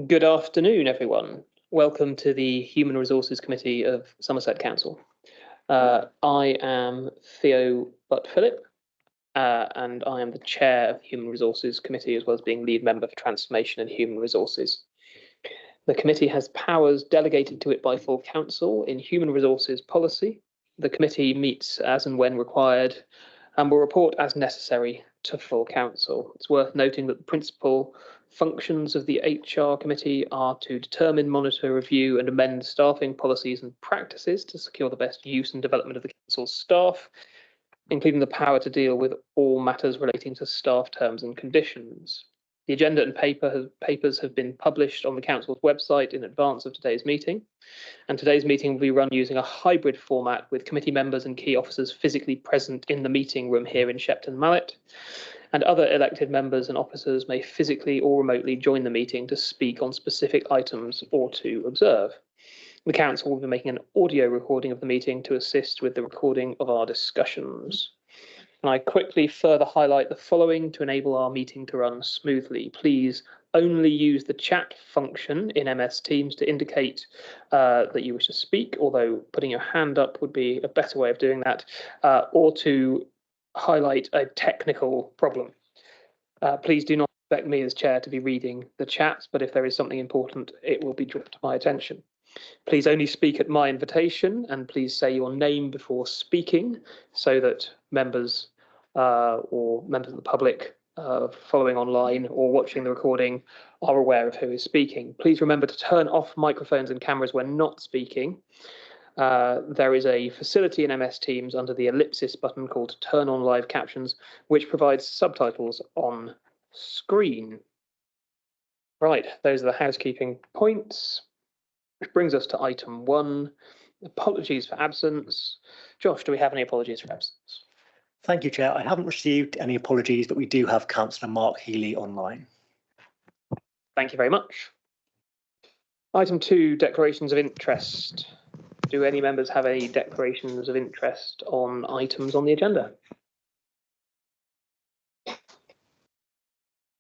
Good afternoon, everyone. Welcome to the Human Resources Committee of Somerset Council. I am Theo Butt-Philip, and I am the chair of the Human Resources Committee, as well as being lead member for Transformation and Human Resources. The committee has powers delegated to it by full council in human resources policy. The committee meets as and when required and will report as necessary to full council. It's worth noting that the principal functions of the HR committee are to determine, monitor, review and amend staffing policies and practices to secure the best use and development of the council's staff, including the power to deal with all matters relating to staff terms and conditions. The agenda and papers have been published on the council's website in advance of today's meeting, and today's meeting will be run using a hybrid format with committee members and key officers physically present in the meeting room here in Shepton Mallet, and other elected members and officers may physically or remotely join the meeting to speak on specific items or to observe. The council will be making an audio recording of the meeting to assist with the recording of our discussions. And I quickly further highlight the following to enable our meeting to run smoothly. Please only use the chat function in MS Teams to indicate that you wish to speak, although putting your hand up would be a better way of doing that, or to highlight a technical problem. Please do not expect me as chair to be reading the chat, but if there is something important, it will be brought to my attention. Please only speak at my invitation, and please say your name before speaking so that members or members of the public following online or watching the recording are aware of who is speaking. Please remember to turn off microphones and cameras when not speaking. There is a facility in MS Teams under the ellipsis button called Turn on Live Captions, which provides subtitles on screen. Right, those are the housekeeping points, which brings us to item 1, apologies for absence. Josh, do we have any apologies for absence? Thank you, Chair. I haven't received any apologies, but we do have Councillor Mark Healy online. Thank you very much. Item 2, declarations of interest. Do any members have any declarations of interest on items on the agenda?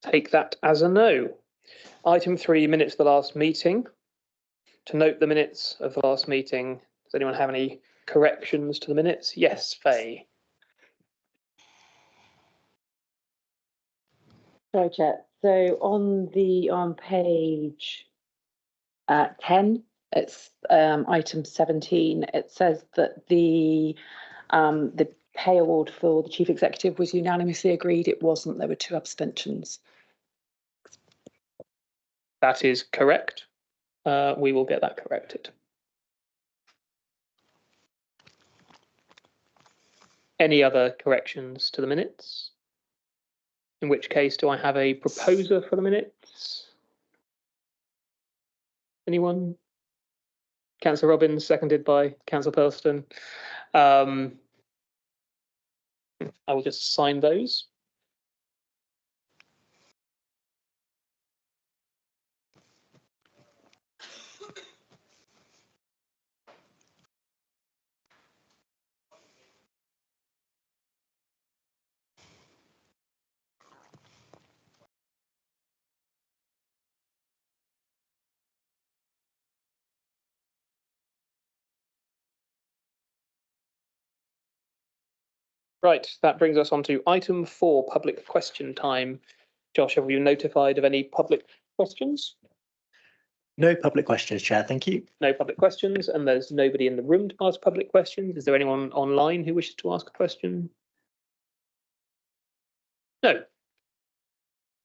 Take that as a no. Item 3, minutes of the last meeting. To note the minutes of the last meeting, does anyone have any corrections to the minutes? Yes, Faye. Sorry, Chair. So on page 10, it's item 17. It says that the pay award for the chief executive was unanimously agreed. It wasn't. There were 2 abstentions. That is correct. We will get that corrected. Any other corrections to the minutes? In which case, do I have a proposer for the minutes? Anyone? Councillor Robbins, seconded by Councillor Pearlston. I will just sign those. Right, that brings us on to item 4, public question time. Josh, have you notified of any public questions? No public questions, Chair. Thank you. No public questions, and there's nobody in the room to ask public questions. Is there anyone online who wishes to ask a question? No.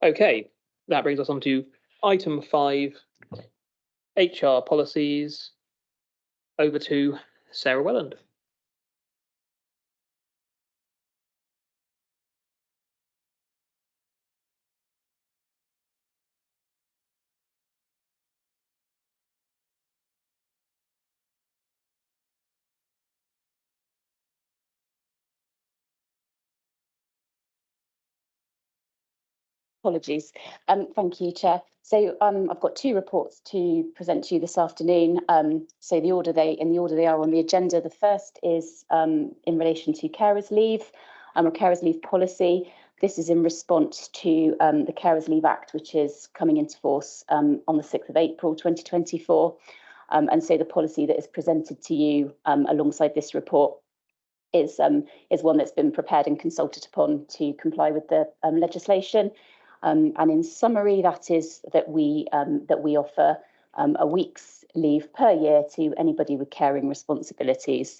Okay, that brings us on to item 5, HR policies. Over to Sarah Welland. Apologies. Thank you, Chair. So I've got 2 reports to present to you this afternoon. So in the order they are on the agenda. The first is in relation to carers leave, or carers leave policy. This is in response to the Carers Leave Act, which is coming into force on the 6th of April 2024. And so the policy that is presented to you alongside this report is one that's been prepared and consulted upon to comply with the legislation. And in summary, that is that we offer a week's leave per year to anybody with caring responsibilities.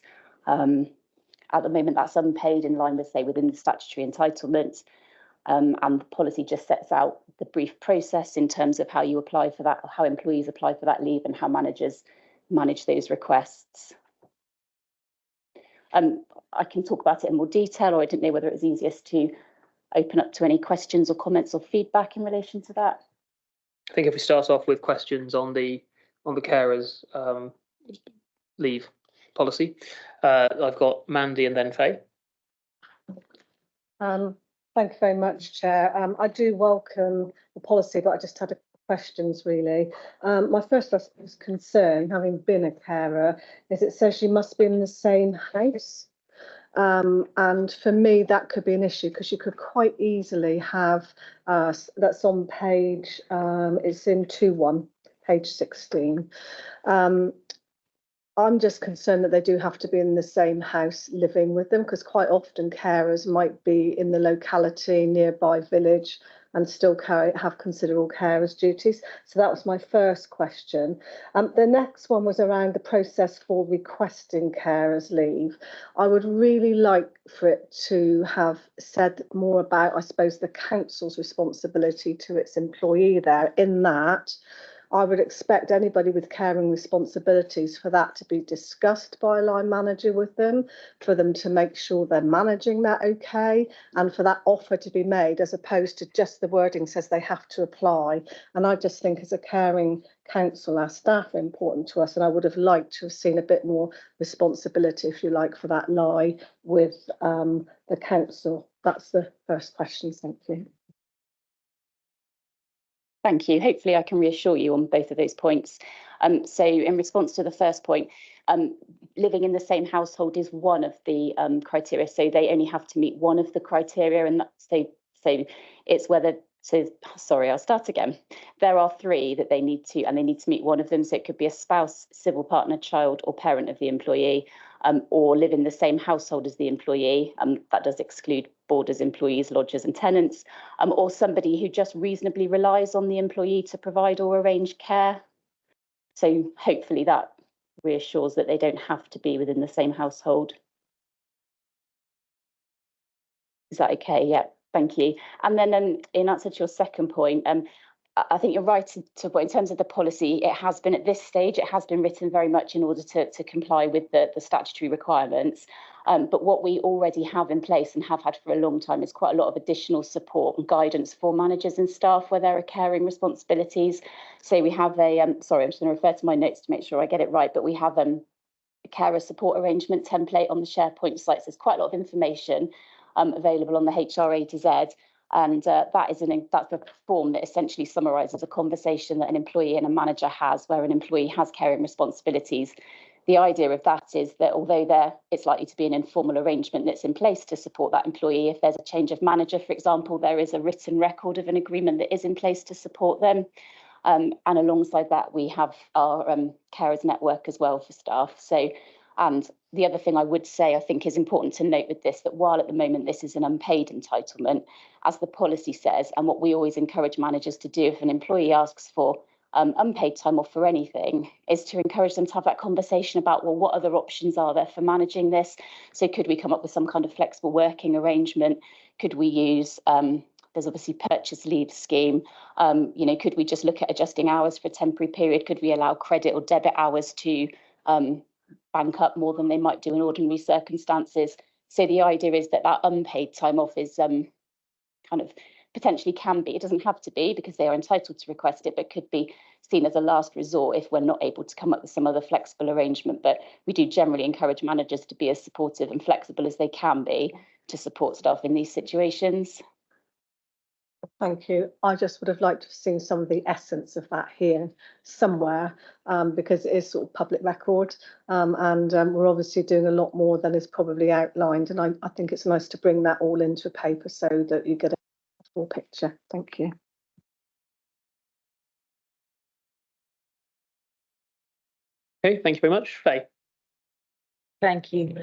At the moment, that's unpaid in line with, say, within the statutory entitlement. And the policy just sets out the brief process in terms of how you apply for that, how employees apply for that leave, and how managers manage those requests. I can talk about it in more detail, or I didn't know whether it was easiest to open up to any questions or comments or feedback in relation to that. I think if we start off with questions on the carers leave policy, I've got Mandy and then Faye. Thank you very much, Chair. I do welcome the policy, but I just had questions really. My first concern, having been a carer, is it says you must be in the same house. And for me, that could be an issue because you could quite easily have, that's on page, it's in 2.1, page 16. I'm just concerned that they do have to be in the same house living with them, because quite often carers might be in the locality, nearby village, and still have considerable carers duties. So that was my first question. The next one was around the process for requesting carers leave. I would really like for it to have said more about, I suppose, the council's responsibility to its employee there, in that I would expect anybody with caring responsibilities for that to be discussed by a line manager with them, for them to make sure they're managing that okay, and for that offer to be made, as opposed to just the wording says they have to apply. And I just think as a caring council, our staff are important to us, and I would have liked to have seen a bit more responsibility, if you like, for that lie with the council. That's the first question. Thank you. Thank you. Hopefully I can reassure you on both of those points. So in response to the first point, living in the same household is one of the criteria. So they only have to meet one of the criteria, and so it's whether, so sorry, I'll start again. There are three that they need to, and they need to meet one of them. So it could be a spouse, civil partner, child, or parent of the employee, or live in the same household as the employee. That does exclude boarders, employees, lodgers and tenants, or somebody who just reasonably relies on the employee to provide or arrange care. So hopefully that reassures that they don't have to be within the same household. Is that okay? Yeah, thank you. And then in answer to your second point, I think you're right in terms of the policy. It has been at this stage, it has been written very much in order to comply with the statutory requirements. But what we already have in place and have had for a long time is quite a lot of additional support and guidance for managers and staff where there are caring responsibilities. So we have sorry, I'm just going to refer to my notes to make sure I get it right, but we have a carer support arrangement template on the SharePoint site. So there's quite a lot of information available on the HRA to Z. And that's a form that essentially summarises a conversation that an employee and a manager has where an employee has caring responsibilities. The idea of that is that although it's likely to be an informal arrangement that's in place to support that employee, if there's a change of manager, for example, there is a written record of an agreement that is in place to support them. And alongside that, we have our carers network as well for staff. So, and the other thing I would say, I think is important to note with this, that while at the moment this is an unpaid entitlement, as the policy says, and what we always encourage managers to do if an employee asks for unpaid time off for anything, is to encourage them to have that conversation about, well, what other options are there for managing this? So could we come up with some kind of flexible working arrangement? Could we use, there's obviously purchase leave scheme, could we just look at adjusting hours for a temporary period? Could we allow credit or debit hours to bank up more than they might do in ordinary circumstances? So the idea is that unpaid time off is kind of potentially can be, it doesn't have to be because they are entitled to request it, but could be seen as a last resort if we're not able to come up with some other flexible arrangement. But we do generally encourage managers to be as supportive and flexible as they can be to support staff in these situations. Thank you. I just would have liked to have seen some of the essence of that here somewhere, because it is sort of public record, and we're obviously doing a lot more than is probably outlined. And I think it's nice to bring that all into a paper so that you get a full picture. Thank you. Okay, thank you very much. Faye. Thank you.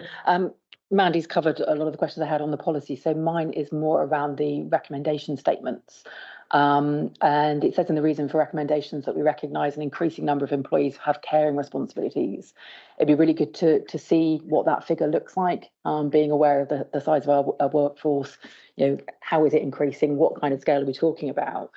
Mandy's covered a lot of the questions I had on the policy, so mine is more around the recommendation statements. And it says in the reason for recommendations that we recognise an increasing number of employees who have caring responsibilities. It'd be really good to see what that figure looks like, being aware of the size of our workforce. You know, how is it increasing? What kind of scale are we talking about?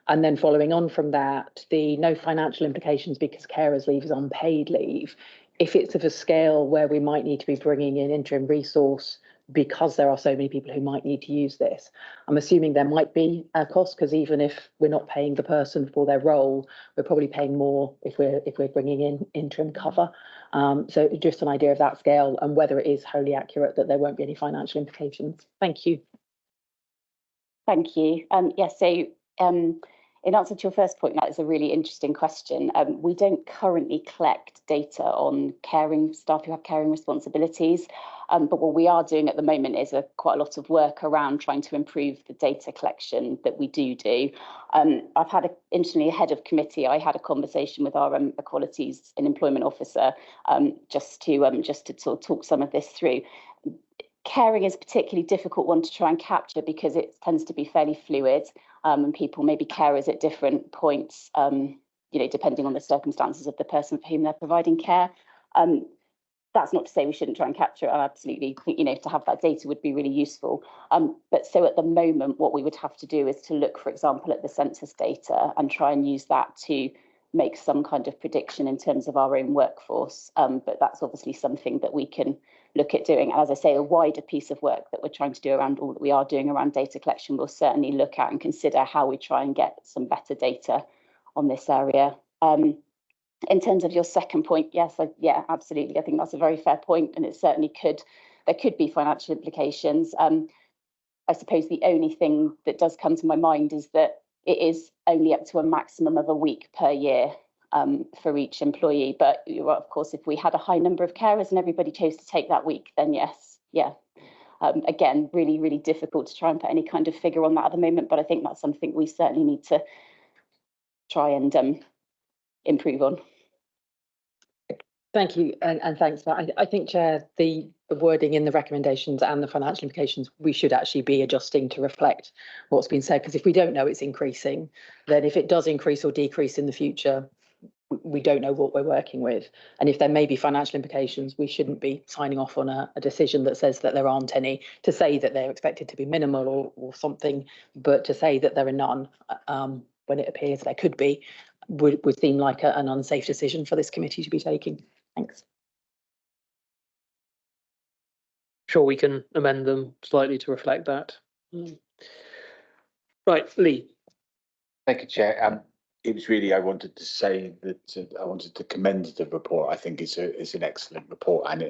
And then following on from that, the no financial implications because carers leave is unpaid leave. If it's of a scale where we might need to be bringing in interim resource because there are so many people who might need to use this, I'm assuming there might be a cost, because even if we're not paying the person for their role, we're probably paying more if we're bringing in interim cover. So just an idea of that scale and whether it is wholly accurate that there won't be any financial implications. Thank you. Thank you. Yes, so in answer to your first point, that is a really interesting question. We don't currently collect data on caring staff who have caring responsibilities, but what we are doing at the moment is quite a lot of work around trying to improve the data collection that we do. I've had, interestingly, ahead of committee, I had a conversation with our Equalities and Employment Officer just to sort of talk some of this through. Caring is a particularly difficult one to try and capture because it tends to be fairly fluid, and people may be carers at different points, you know, depending on the circumstances of the person for whom they're providing care. That's not to say we shouldn't try and capture it. I absolutely think, you know, to have that data would be really useful. But so at the moment, what we would have to do is to look, for example, at the census data and try and use that to make some kind of prediction in terms of our own workforce. But that's obviously something that we can look at doing. And as I say, a wider piece of work that we're trying to do around all that we are doing around data collection, we'll certainly look at and consider how we try and get some better data on this area. In terms of your second point, yes, yeah, absolutely. I think that's a very fair point, and it certainly there could be financial implications. I suppose the only thing that does come to my mind is that it is only up to a maximum of a week per year for each employee. But of course, if we had a high number of carers and everybody chose to take that week, then yes, yeah. Again, really, really difficult to try and put any kind of figure on that at the moment, but I think that's something we certainly need to try and improve on. Thank you, and thanks for that. I think, Chair, the wording in the recommendations and the financial implications, we should actually be adjusting to reflect what's been said, because if we don't know it's increasing, then if it does increase or decrease in the future, we don't know what we're working with. And if there may be financial implications, we shouldn't be signing off on a decision that says that there aren't any, to say that they're expected to be minimal or something, but to say that there are none when it appears there could be, would seem like an unsafe decision for this committee to be taking. Thanks. Sure, we can amend them slightly to reflect that. Right, Lee. Thank you, Chair. It was really, I wanted to say that I wanted to commend the report. I think it's an excellent report, and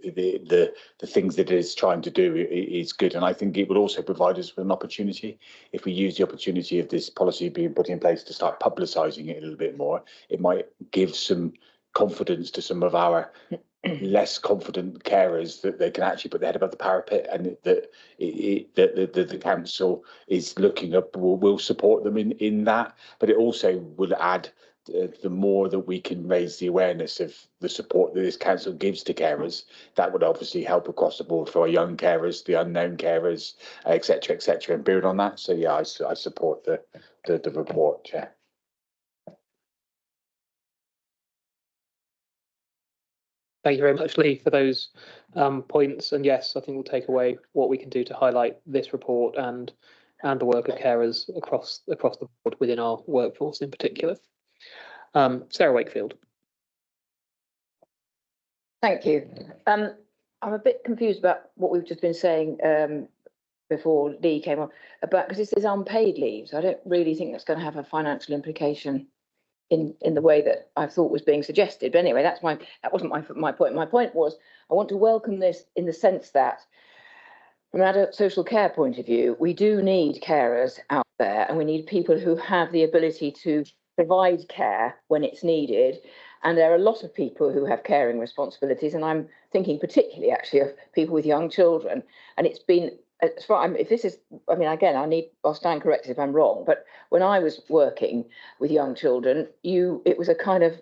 the things that it is trying to do is good. And I think it will also provide us with an opportunity. If we use the opportunity of this policy being put in place to start publicising it a little bit more, it might give some confidence to some of our less confident carers that they can actually put their head above the parapet, and that the council is looking up, will support them in that. But it also will add, the more that we can raise the awareness of the support that this council gives to carers, that would obviously help across the board for our young carers, the unknown carers, etc., and build on that. So yeah, I support the report, Chair. Thank you very much, Lee, for those points. And yes, I think we'll take away what we can do to highlight this report and the work of carers across the board within our workforce in particular. Sarah Wakefield. Thank you. I'm a bit confused about what we've just been saying before Lee came on about, because this is unpaid leave. So I don't really think that's going to have a financial implication in the way that I thought was being suggested. But anyway, that wasn't my point. My point was, I want to welcome this in the sense that from an adult social care point of view, we do need carers out there, and we need people who have the ability to provide care when it's needed. And there are a lot of people who have caring responsibilities, and I'm thinking particularly actually of people with young children. And it's been, as far, if this is, I mean, again, I'll stand corrected if I'm wrong, but when I was working with young children, it was a kind of,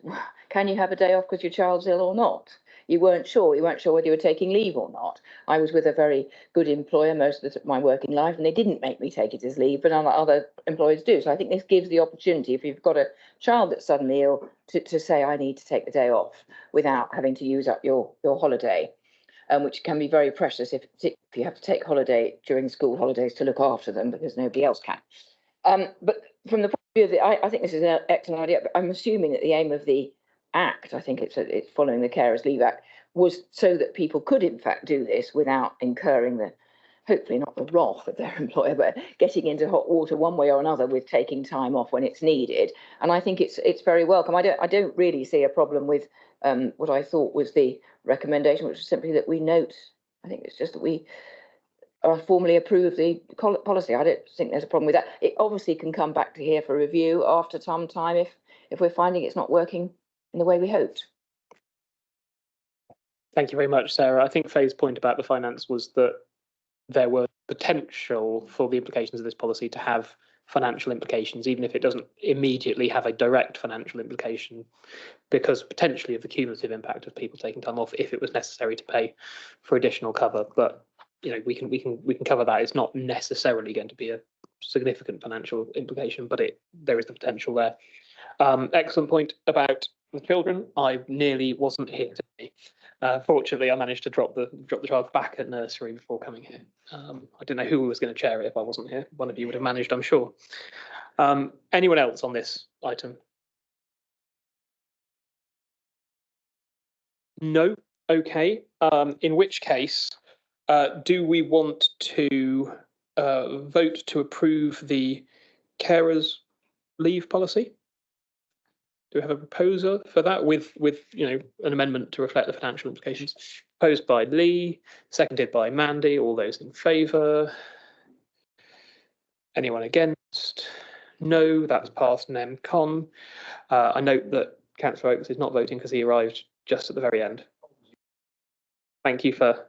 can you have a day off because your child's ill or not? You weren't sure whether you were taking leave or not. I was with a very good employer most of my working life, and they didn't make me take it as leave, but other employers do. So I think this gives the opportunity, if you've got a child that's suddenly ill, to say, I need to take the day off without having to use up your holiday, which can be very precious if you have to take holiday during school holidays to look after them because nobody else can. But from the point of view of I think this is an excellent idea, but I'm assuming that the aim of the Act, I think it's following the Carers Leave Act, was so that people could in fact do this without incurring hopefully not the wrath of their employer, but getting into hot water one way or another with taking time off when it's needed. And I think it's very welcome. I don't really see a problem with what I thought was the recommendation, which was simply that we note. I think it's just that we formally approve the policy. I don't think there's a problem with that. It obviously can come back to here for review after some time if we're finding it's not working in the way we hoped. Thank you very much, Sarah. I think Faye's point about the finance was that there were potential for the implications of this policy to have financial implications, even if it doesn't immediately have a direct financial implication, because potentially of the cumulative impact of people taking time off if it was necessary to pay for additional cover. But we can cover that. It's not necessarily going to be a significant financial implication, but there is the potential there. Excellent point about the children. I nearly wasn't here today. Fortunately, I managed to drop the child back at nursery before coming here. I didn't know who was going to chair it if I wasn't here. One of you would have managed, I'm sure. Anyone else on this item? No? Okay. In which case, do we want to vote to approve the carers leave policy? Do we have a proposer for that with an amendment to reflect the financial implications? Proposed by Lee, seconded by Mandy. All those in favour? Anyone against? No, that's passed. And then Con. I note that Councillor Oakes is not voting because he arrived just at the very end. Thank you for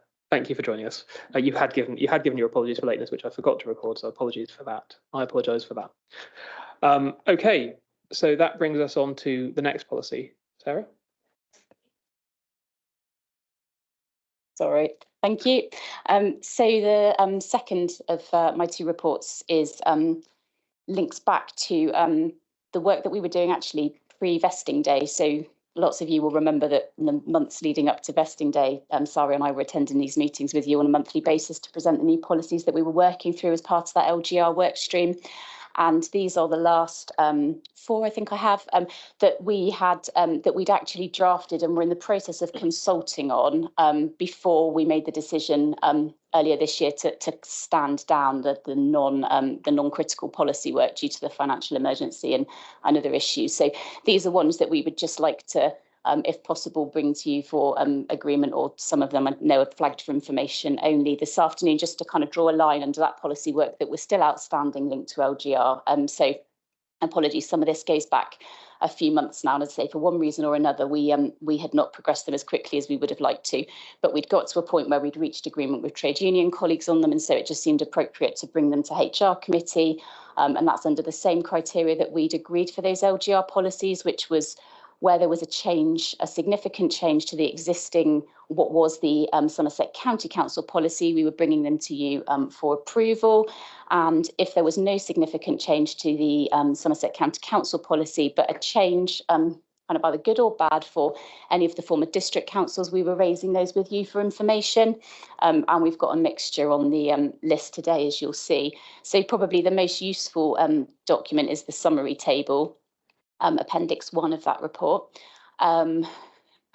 joining us. You had given your apologies for lateness, which I forgot to record, so apologies for that. I apologise for that. Okay. So that brings us on to the next policy. Sarah? Sorry, thank you. So the second of my two reports is links back to the work that we were doing actually pre-vesting day. So lots of you will remember that in the months leading up to vesting day, Sarah and I were attending these meetings with you on a monthly basis to present the new policies that we were working through as part of that LGR work stream. And these are the last 4, I think I have, that we'd actually drafted and were in the process of consulting on before we made the decision earlier this year to stand down the non-critical policy work due to the financial emergency and other issues. So these are ones that we would just like to, if possible, bring to you for agreement, or some of them I know are flagged for information only this afternoon, just to kind of draw a line under that policy work that was still outstanding linked to LGR. So apologies, some of this goes back a few months now, and as I say, for one reason or another, we had not progressed them as quickly as we would have liked to, but we'd got to a point where we'd reached agreement with trade union colleagues on them, and so it just seemed appropriate to bring them to HR committee, and that's under the same criteria that we'd agreed for those LGR policies, which was where there was a significant change to the existing, what was the Somerset County Council policy, we were bringing them to you for approval. And if there was no significant change to the Somerset County Council policy, but a change kind of either good or bad for any of the former district councils, we were raising those with you for information. And we've got a mixture on the list today, as you'll see. So probably the most useful document is the summary table. Appendix 1 of that report. And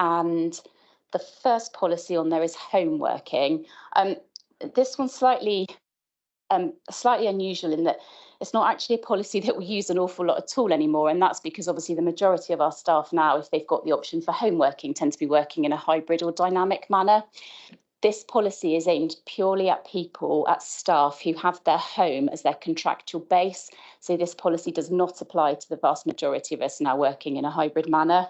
the first policy on there is home working. This one's slightly unusual in that it's not actually a policy that we use an awful lot at all anymore, and that's because obviously the majority of our staff now, if they've got the option for home working, tend to be working in a hybrid or dynamic manner. This policy is aimed purely at people, at staff who have their home as their contractual base. So this policy does not apply to the vast majority of us now working in a hybrid manner.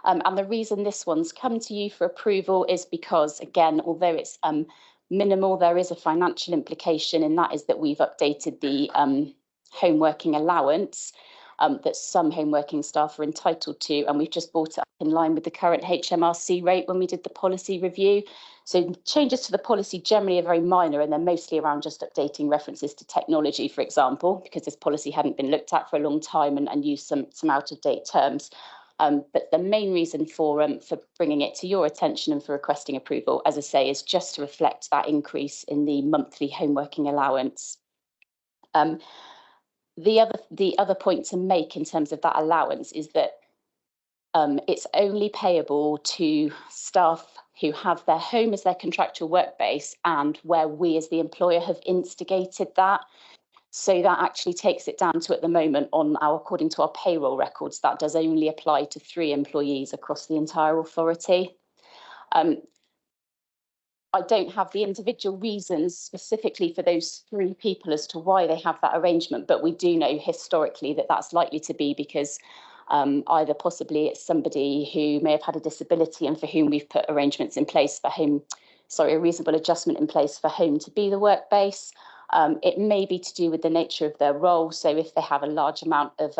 And the reason this one's come to you for approval is because, again, although it's minimal, there is a financial implication, and that is that we've updated the home working allowance that some home working staff are entitled to, and we've just brought it up in line with the current HMRC rate when we did the policy review. So changes to the policy generally are very minor, and they're mostly around just updating references to technology, for example, because this policy hadn't been looked at for a long time and used some out-of-date terms. But the main reason for bringing it to your attention and for requesting approval, as I say, is just to reflect that increase in the monthly home working allowance. The other point to make in terms of that allowance is that it's only payable to staff who have their home as their contractual work base and where we as the employer have instigated that. So that actually takes it down to, at the moment, according to our payroll records, that does only apply to 3 employees across the entire authority. I don't have the individual reasons specifically for those 3 people as to why they have that arrangement, but we do know historically that that's likely to be because either possibly it's somebody who may have had a disability and for whom we've put arrangements in place for home, a reasonable adjustment in place for home to be the work base. It may be to do with the nature of their role. So if they have a large amount of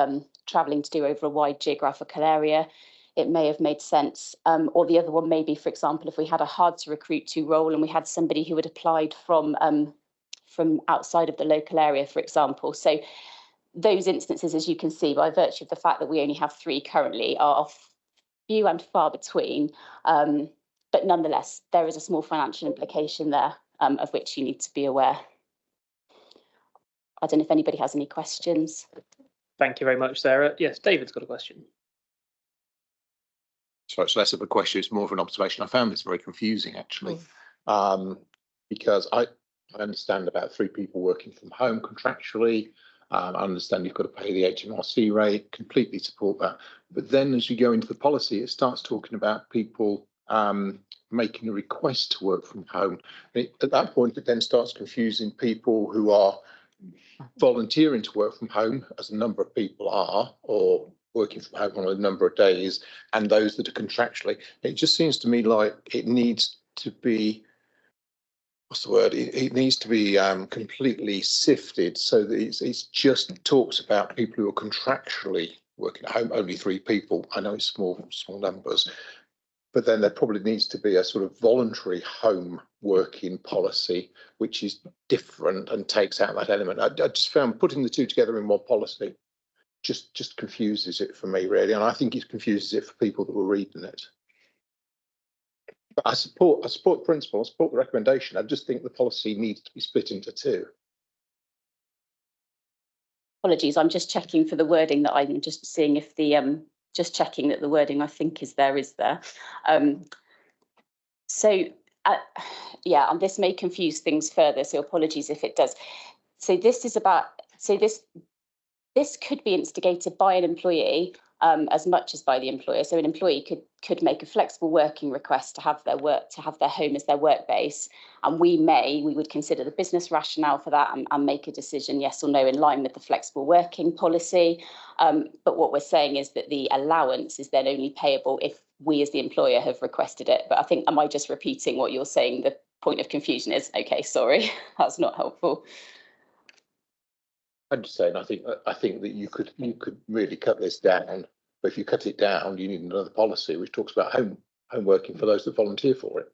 travelling to do over a wide geographical area, it may have made sense. Or the other one may be, for example, if we had a hard to recruit to role and we had somebody who had applied from outside of the local area, for example. So those instances, as you can see, by virtue of the fact that we only have 3 currently, are few and far between. But nonetheless, there is a small financial implication there of which you need to be aware. I don't know if anybody has any questions. Thank you very much, Sarah. Yes, David's got a question. So it's less of a question, it's more of an observation. I found this very confusing, actually, because I understand about 3 people working from home contractually. I understand you've got to pay the HMRC rate, completely support that. But then as you go into the policy, it starts talking about people making a request to work from home. At that point, it then starts confusing people who are volunteering to work from home, as a number of people are, or working from home on a number of days, and those that are contractually. It just seems to me like it needs to be, what's the word? It needs to be completely sifted so that it's just talks about people who are contractually working at home, only 3 people. I know it's small numbers, but then there probably needs to be a sort of voluntary home working policy, which is different and takes out that element. I just found putting the 2 together in one policy just confuses it for me, really, and I think it confuses it for people that were reading it. But I support the principle, I support the recommendation. I just think the policy needs to be split into 2. Apologies, I'm just checking for the wording that I'm just seeing if the just checking that the wording I think is there. Yeah, and this may confuse things further, so apologies if it does. So this is about, this could be instigated by an employee as much as by the employer. So an employee could make a flexible working request to have their home as their work base, and we would consider the business rationale for that and make a decision, yes or no, in line with the flexible working policy. But what we're saying is that the allowance is then only payable if we as the employer have requested it. But I think, am I just repeating what you're saying? The point of confusion is, okay, sorry, that's not helpful. I'm just saying, I think that you could really cut this down, but if you cut it down, you need another policy which talks about home working for those that volunteer for it.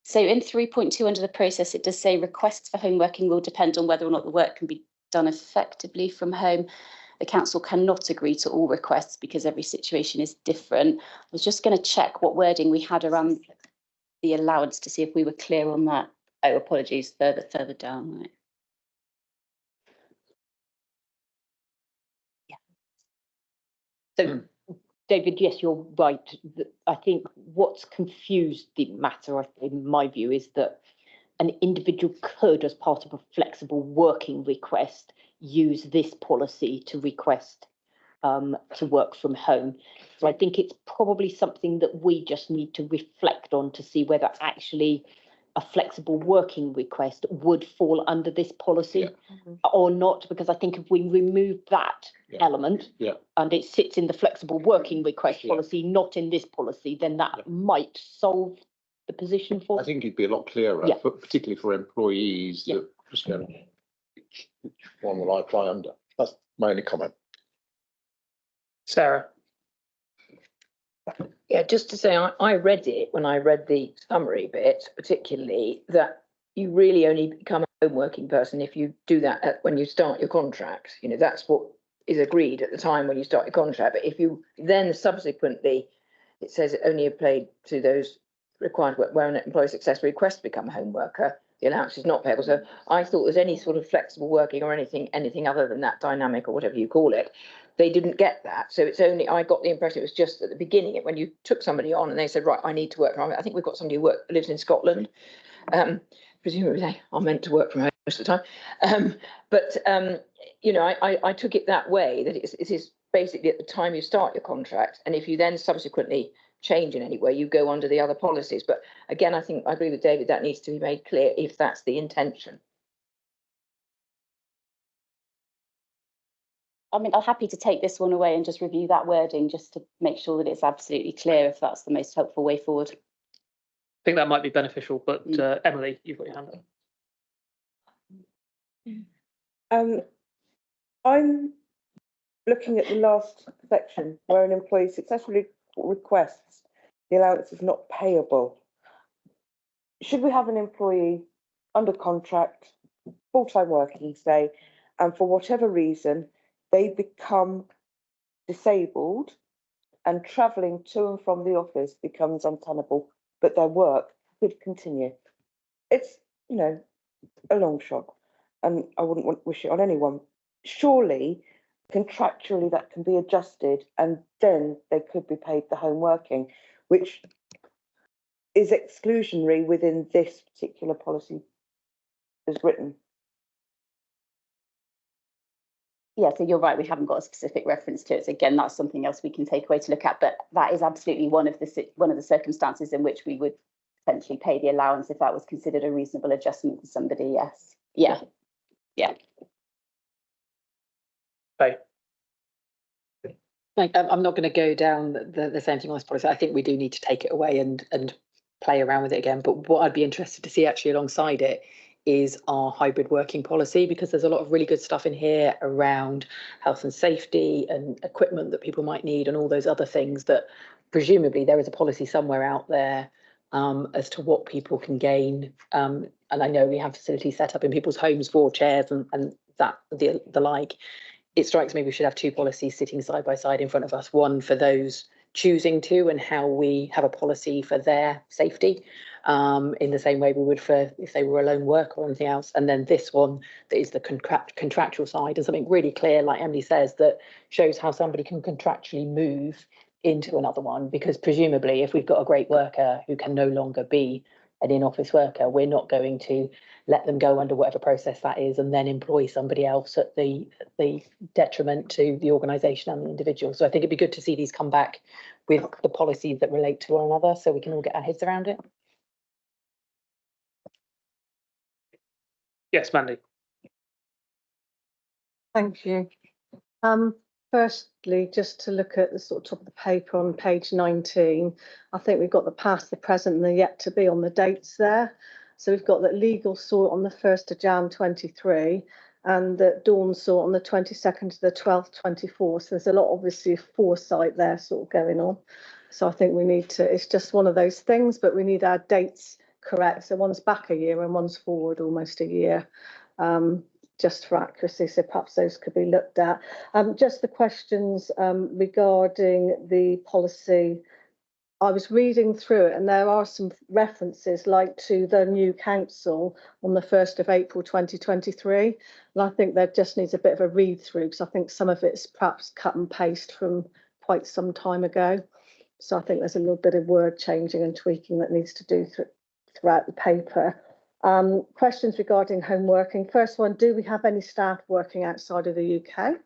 So in 3.2 under the process, it does say requests for home working will depend on whether or not the work can be done effectively from home. The council cannot agree to all requests because every situation is different. I was just going to check what wording we had around the allowance to see if we were clear on that. Oh, apologies, further down. Right. Yeah. So, David, yes, you're right. I think what's confused the matter, in my view, is that an individual could, as part of a flexible working request, use this policy to request to work from home. So I think it's probably something that we just need to reflect on to see whether actually a flexible working request would fall under this policy or not, because I think if we remove that element and it sits in the flexible working request policy, not in this policy, then that might solve the position for. I think it'd be a lot clearer, particularly for employees that just go, which one will I apply under? That's my only comment. Sarah. Yeah, just to say, I read it when I read the summary bit, particularly that you really only become a home working person if you do that when you start your contract. You know, that's what is agreed at the time when you start your contract. But if you then subsequently, it says it only applied to those required where an employee successfully requests to become a home worker, the allowance is not payable. So I thought there's any sort of flexible working or anything other than that dynamic or whatever you call it. They didn't get that. So it's only, I got the impression it was just at the beginning when you took somebody on and they said, right, I need to work from home. I think we've got somebody who lives in Scotland. Presumably they are meant to work from home most of the time. You know, I took it that way, that it is basically at the time you start your contract. And if you then subsequently change in any way, you go under the other policies. But again, I think I agree with David, that needs to be made clear if that's the intention. I mean, I'm happy to take this one away and just review that wording just to make sure that it's absolutely clear if that's the most helpful way forward. I think that might be beneficial, but Emily, you've got your hand up. I'm looking at the last section where an employee successfully requests the allowance is not payable. Should we have an employee under contract, full-time working, say, and for whatever reason, they become disabled and travelling to and from the office becomes untenable, but their work could continue? It's, you know, a long shot, and I wouldn't want to wish it on anyone. Surely, contractually, that can be adjusted, and then they could be paid the home working, which is exclusionary within this particular policy as written. Yeah, so you're right, we haven't got a specific reference to it. So again, that's something else we can take away to look at, but that is absolutely one of the circumstances in which we would potentially pay the allowance if that was considered a reasonable adjustment for somebody. Yes. Yeah. Okay. I'm not going to go down the same thing on this policy. I think we do need to take it away and play around with it again. But what I'd be interested to see actually alongside it is our hybrid working policy, because there's a lot of really good stuff in here around health and safety and equipment that people might need and all those other things that presumably there is a policy somewhere out there as to what people can gain. And I know we have facilities set up in people's homes for chairs and that the like. It strikes me we should have two policies sitting side by side in front of us, one for those choosing to and how we have a policy for their safety in the same way we would for if they were a lone worker or anything else. And then this one that is the contractual side and something really clear, like Emily says, that shows how somebody can contractually move into another one, because presumably if we've got a great worker who can no longer be an in-office worker, we're not going to let them go under whatever process that is and then employ somebody else at the detriment to the organisation and the individual. So I think it'd be good to see these come back with the policies that relate to one another so we can all get our heads around it. Yes, Mandy. Thank you. Firstly, just to look at the sort of top of the paper on page 19, I think we've got the past, the present and the yet to be on the dates there. So we've got that legal saw it on the 1st of Jan 23 and that Dawn saw it on the 22nd to the 12th 24. So there's a lot obviously of foresight there sort of going on. So I think we need to, it's just one of those things, but we need our dates correct. So one's back a year and one's forward almost a year. Just for accuracy, so perhaps those could be looked at. Just the questions regarding the policy. I was reading through it and there are some references like to the new council on the 1st of April 2023. And I think there just needs a bit of a read through because I think some of it's perhaps cut and paste from quite some time ago. So I think there's a little bit of word changing and tweaking that needs to do throughout the paper. Questions regarding home working. First one, do we have any staff working outside of the UK?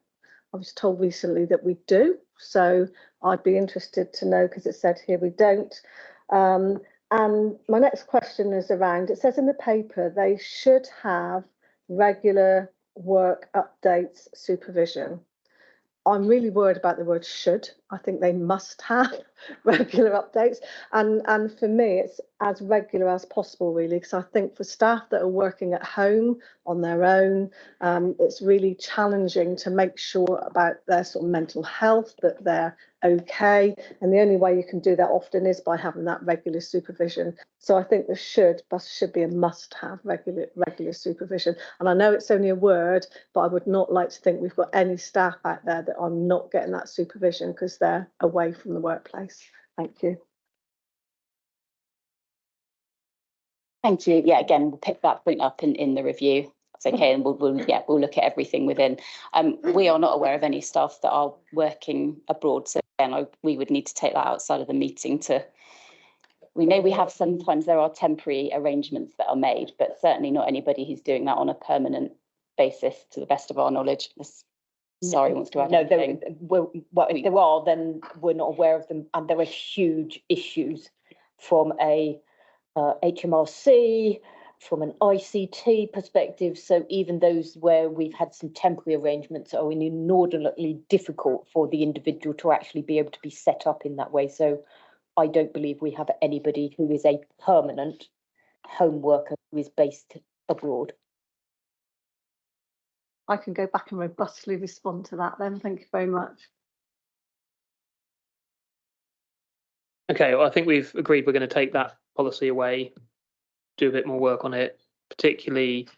I was told recently that we do, so I'd be interested to know, because it said here we don't. And my next question is around, it says in the paper they should have regular work updates supervision. I'm really worried about the word should. I think they must have regular updates. And for me, it's as regular as possible, really, because I think for staff that are working at home on their own, it's really challenging to make sure about their sort of mental health, that they're okay. And the only way you can do that often is by having that regular supervision. So I think the should be a must have regular supervision. And I know it's only a word, but I would not like to think we've got any staff out there that are not getting that supervision because they're away from the workplace. Thank you. Thank you. Yeah, again, we'll pick that point up in the review. That's okay, and we'll look at everything within. We are not aware of any staff that are working abroad, so again, we would need to take that outside of the meeting to. We know we have sometimes there are temporary arrangements that are made, but certainly not anybody who's doing that on a permanent basis, to the best of our knowledge. Sorry, wants to add anything? Well, if there are, then we're not aware of them, and there are huge issues from a HMRC, from an ICT perspective. So even those where we've had some temporary arrangements are inordinately difficult for the individual to actually be able to be set up in that way. So I don't believe we have anybody who is a permanent home worker who is based abroad. I can go back and robustly respond to that then. Thank you very much. Okay, well, I think we've agreed we're going to take that policy away, do a bit more work on it, particularly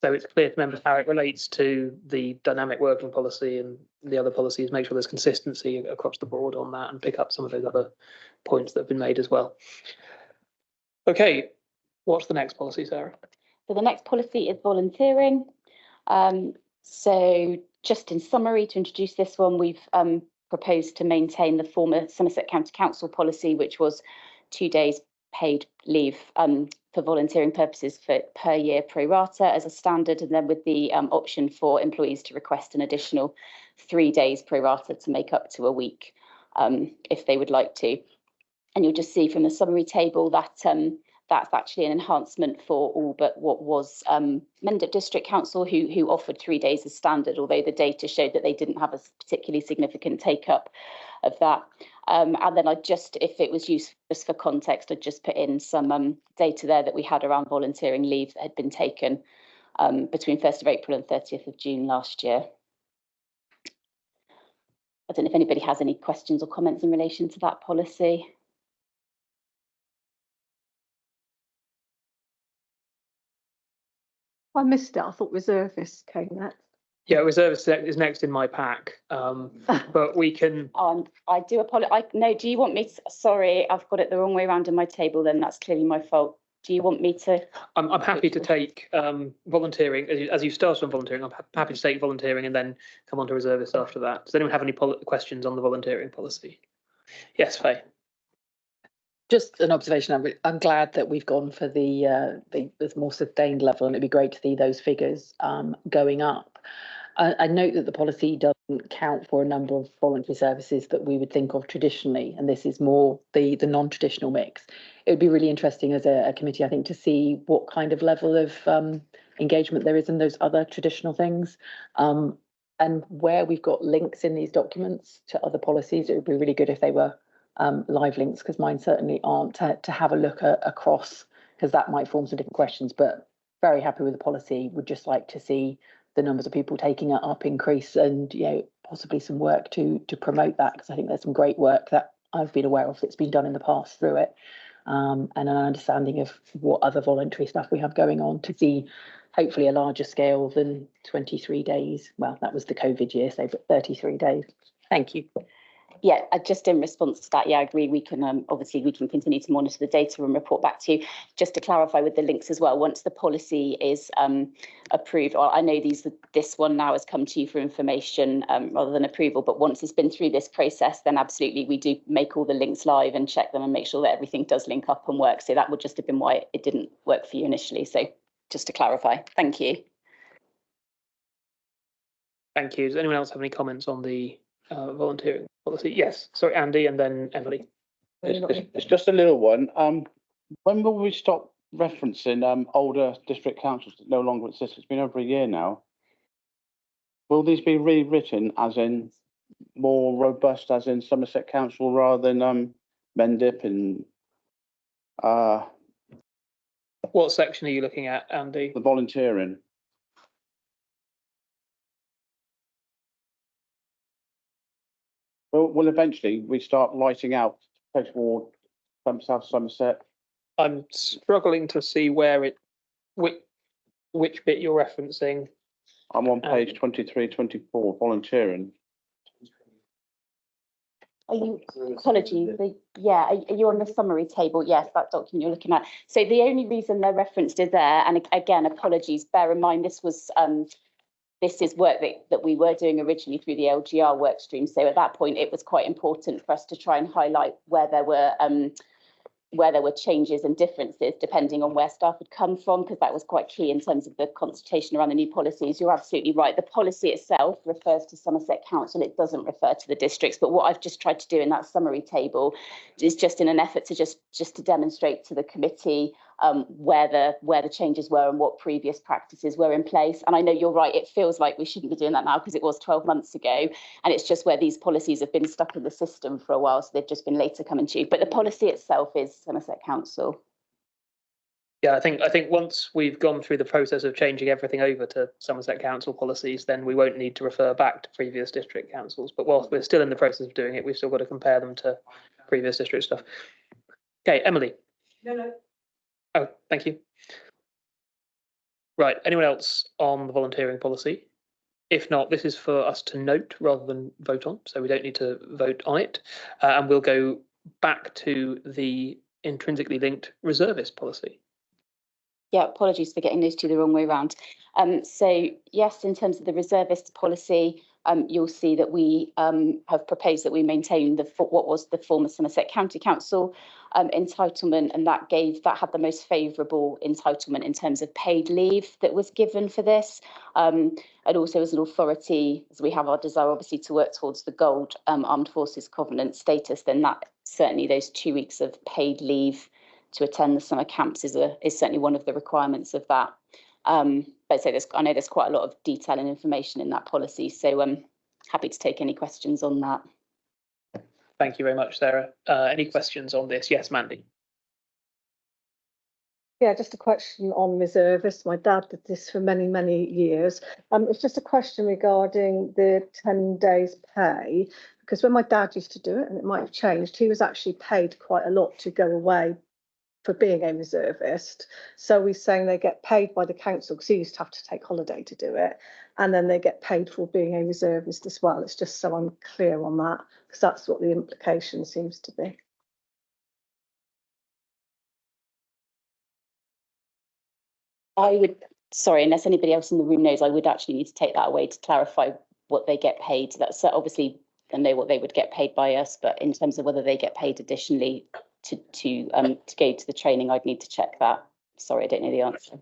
so it's clear to members how it relates to the dynamic working policy and the other policies, make sure there's consistency across the board on that and pick up some of those other points that have been made as well. Okay, what's the next policy, Sarah? So the next policy is volunteering. So just in summary, to introduce this one, we've proposed to maintain the former Somerset County Council policy, which was 2 days paid leave for volunteering purposes for per year pro rata as a standard, and then with the option for employees to request an additional 3 days pro rata to make up to a week if they would like to. And you'll just see from the summary table that that's actually an enhancement for all but what was Mendip District Council, who offered 3 days as standard, although the data showed that they didn't have a particularly significant take up of that. And then I just, if it was useful just for context, I'd just put in some data there that we had around volunteering leave that had been taken between 1st of April and 30th of June last year. I don't know if anybody has any questions or comments in relation to that policy. I missed it. I thought reservists came next. Yeah, reservists is next in my pack, but we can. I do apologize. No, do you want me to? Sorry, I've got it the wrong way around in my table. Then that's clearly my fault. Do you want me to? I'm happy to take volunteering as you start on volunteering. I'm happy to take volunteering and then come on to reservists after that. Does anyone have any questions on the volunteering policy? Yes, Faye. Just an observation. I'm glad that we've gone for the more sustained level, and it'd be great to see those figures going up. I note that the policy doesn't count for a number of voluntary services that we would think of traditionally, and this is more the non-traditional mix. It would be really interesting as a committee, I think, to see what kind of level of engagement there is in those other traditional things, and where we've got links in these documents to other policies. It would be really good if they were live links, because mine certainly aren't, to have a look across, because that might form some different questions. But very happy with the policy. Would just like to see the numbers of people taking it up increase, and possibly some work to promote that, because I think there's some great work that I've been aware of that's been done in the past through it, and an understanding of what other voluntary stuff we have going on, to see hopefully a larger scale than 23 days. Well, that was the COVID year, so but 33 days. Thank you. Yeah, just in response to that, yeah, I agree. We can obviously we can continue to monitor the data and report back to you. Just to clarify with the links as well, once the policy is approved, or I know this one now has come to you for information rather than approval, but once it's been through this process, then absolutely we do make all the links live and check them and make sure that everything does link up and work. So that would just have been why it didn't work for you initially. So just to clarify, thank you. Thank you. Does anyone else have any comments on the volunteering policy? Yes, sorry, Andy, and then Emily. It's just a little one. When will we stop referencing older district councils that no longer exist? It's been over a year now. Will these be rewritten as in more robust, as in Somerset Council, rather than Mendip and What section are you looking at, Andy? the volunteering? Will eventually we start lighting out Coach Ward, South Somerset? I'm struggling to see where which bit you're referencing. I'm on page 23, 24, volunteering. Are you, apologies, yeah, are you on the summary table? Yes, that document you're looking at. So the only reason they're referenced is there, and again, apologies, bear in mind this was this is work that we were doing originally through the LGR work stream. So at that point, it was quite important for us to try and highlight where there were changes and differences depending on where staff had come from, because that was quite key in terms of the consultation around the new policies. You're absolutely right. The policy itself refers to Somerset Council. It doesn't refer to the districts. But what I've just tried to do in that summary table is just in an effort to just to demonstrate to the committee where the changes were and what previous practices were in place. And I know you're right, it feels like we shouldn't be doing that now because it was 12 months ago, and it's just where these policies have been stuck in the system for a while, so they've just been later coming to you. But the policy itself is Somerset Council. Yeah, I think once we've gone through the process of changing everything over to Somerset Council policies, then we won't need to refer back to previous district councils. But whilst we're still in the process of doing it, we've still got to compare them to previous district stuff. Okay, Emily. No. Oh, thank you. Right, anyone else on the volunteering policy? If not, this is for us to note rather than vote on, so we don't need to vote on it. And we'll go back to the intrinsically linked reservist policy. Yeah, apologies for getting those two the wrong way around. So yes, in terms of the reservist policy, you'll see that we have proposed that we maintain what was the former Somerset County Council entitlement, and that had the most favourable entitlement in terms of paid leave that was given for this. And also as an authority, as we have our desire obviously to work towards the Gold Armed Forces Covenant status, then that certainly those 2 weeks of paid leave to attend the summer camps is certainly one of the requirements of that. But so I know there's quite a lot of detail and information in that policy, so I'm happy to take any questions on that. Thank you very much, Sarah. Any questions on this? Yes, Mandy. Yeah, just a question on reservists. My dad did this for many, many years. It's just a question regarding the 10 days pay, because when my dad used to do it, and it might have changed, he was actually paid quite a lot to go away for being a reservist. So he's saying they get paid by the council, because he used to have to take holiday to do it, and then they get paid for being a reservist as well. It's just so I'm clear on that, because that's what the implication seems to be. I would, sorry, unless anybody else in the room knows, I would actually need to take that away to clarify what they get paid. That's obviously, I know what they would get paid by us, but in terms of whether they get paid additionally to go to the training, I'd need to check that. Sorry, I don't know the answer.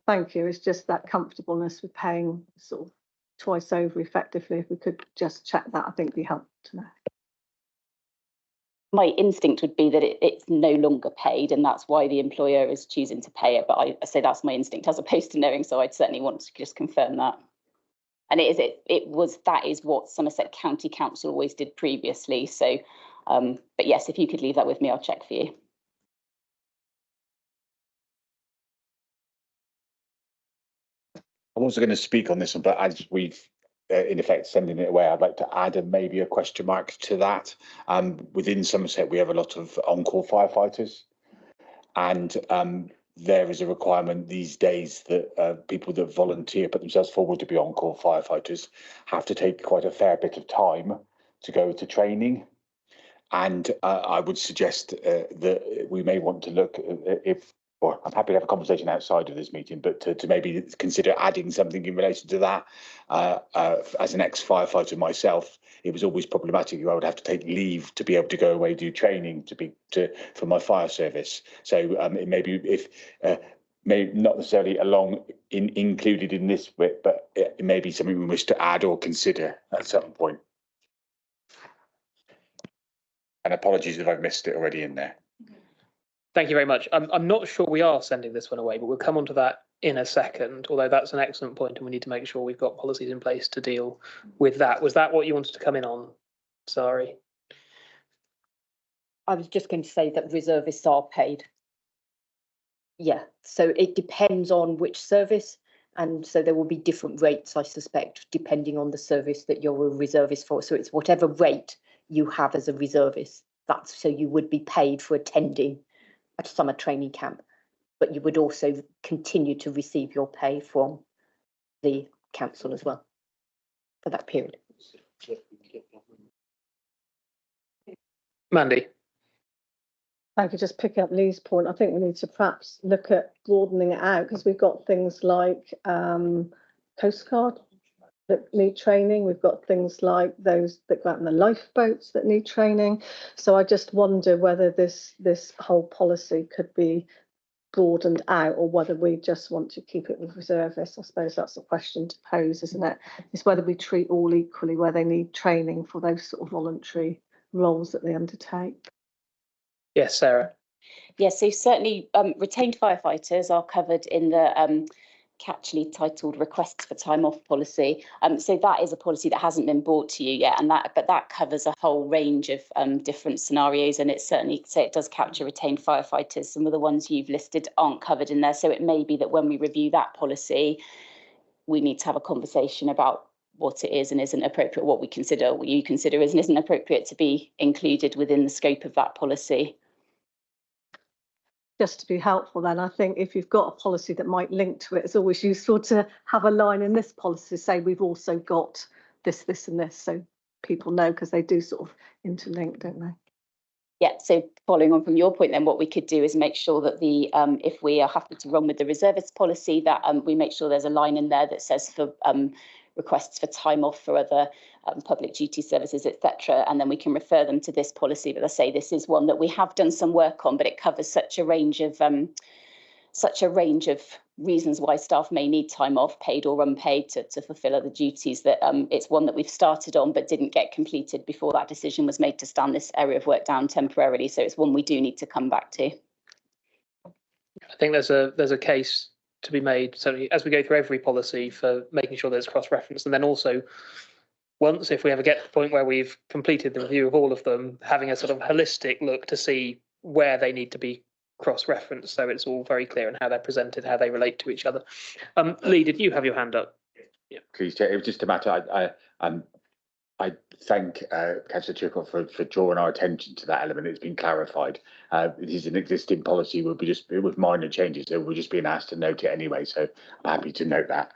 Thank you. It's just that comfortableness with paying sort of twice over effectively. If we could just check that, I think it'd be helpful to know. My instinct would be that it's no longer paid, and that's why the employer is choosing to pay it. But I say that's my instinct as opposed to knowing, so I'd certainly want to just confirm that. And that is what Somerset County Council always did previously. So, but yes, if you could leave that with me, I'll check for you. I'm also going to speak on this one, but as we've in effect sending it away, I'd like to add maybe a question mark to that. Within Somerset, we have a lot of on-call firefighters, and there is a requirement these days that people that volunteer, put themselves forward to be on-call firefighters, have to take quite a fair bit of time to go to training. And I would suggest that we may want to look or I'm happy to have a conversation outside of this meeting, but to maybe consider adding something in relation to that. As an ex-firefighter myself, it was always problematic. I would have to take leave to be able to go away, do training for my fire service. So it may be may not necessarily included in this bit, but it may be something we wish to add or consider at some point. And apologies if I've missed it already in there. Thank you very much. I'm not sure we are sending this one away, but we'll come on to that in a second, although that's an excellent point and we need to make sure we've got policies in place to deal with that. Was that what you wanted to come in on? Sorry. I was just going to say that reservists are paid. Yeah, so it depends on which service, and so there will be different rates, I suspect, depending on the service that you're a reservist for. So it's whatever rate you have as a reservist. That's so you would be paid for attending a summer training camp, but you would also continue to receive your pay from the council as well for that period. Mandy. I could just pick up Lee's point. I think we need to perhaps look at broadening it out, because we've got things like Coast Guard that need training. We've got things like those that go out in the lifeboats that need training. So I just wonder whether this whole policy could be broadened out, or whether we just want to keep it with reservists. I suppose that's the question to pose, isn't it? It's whether we treat all equally where they need training for those sort of voluntary roles that they undertake. Yes, Sarah. Yes, so certainly retained firefighters are covered in the catchily titled requests for time off policy. So that is a policy that hasn't been brought to you yet, and that covers a whole range of different scenarios, and it certainly it does capture retained firefighters. Some of the ones you've listed aren't covered in there, so it may be that when we review that policy, we need to have a conversation about what it is and isn't appropriate, what you consider is and isn't appropriate to be included within the scope of that policy. Just to be helpful then, I think if you've got a policy that might link to it, it's always useful to have a line in this policy say we've also got this, this and this, so people know, because they do sort of interlink, don't they? Yeah, so following on from your point, then what we could do is make sure that the if we are happy to run with the reservist policy, that we make sure there's a line in there that says for requests for time off for other public duty services, etc., and then we can refer them to this policy. But I say this is one that we have done some work on, but it covers such a range of reasons why staff may need time off, paid or unpaid, to fulfil other duties, that it's one that we've started on but didn't get completed before that decision was made to stand this area of work down temporarily. So it's one we do need to come back to. I think there's a case to be made, certainly as we go through every policy, for making sure there's cross-reference, and then also once, if we ever get to the point where we've completed the review of all of them, having a sort of holistic look to see where they need to be cross-referenced, so it's all very clear in how they're presented, how they relate to each other. Lee, did you have your hand up? Yeah. Please, Chair. It was just a matter. I thank Councillor Chicot for drawing our attention to that element. It's been clarified. It is an existing policy. We'll be just with minor changes, so we're just being asked to note it anyway. So I'm happy to note that.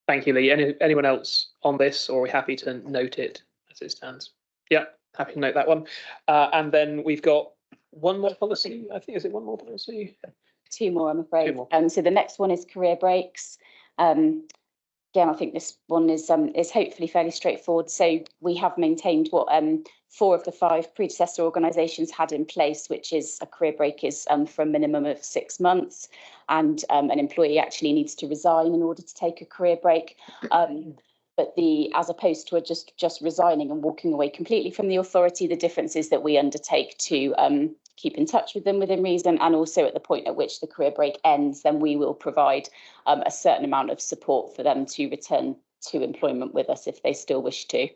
Thank you, Lee. Anyone else on this, or are we happy to note it as it stands? Yeah, happy to note that one. And then we've got one more policy. I think, is it one more policy? Two more, I'm afraid. Two more. So the next one is career breaks. Again, I think this one is hopefully fairly straightforward. So we have maintained what 4 of the 5 predecessor organisations had in place, which is a career break is for a minimum of 6 months, and an employee actually needs to resign in order to take a career break. But as opposed to just resigning and walking away completely from the authority, the difference is that we undertake to keep in touch with them within reason, and also at the point at which the career break ends, then we will provide a certain amount of support for them to return to employment with us if they still wish to.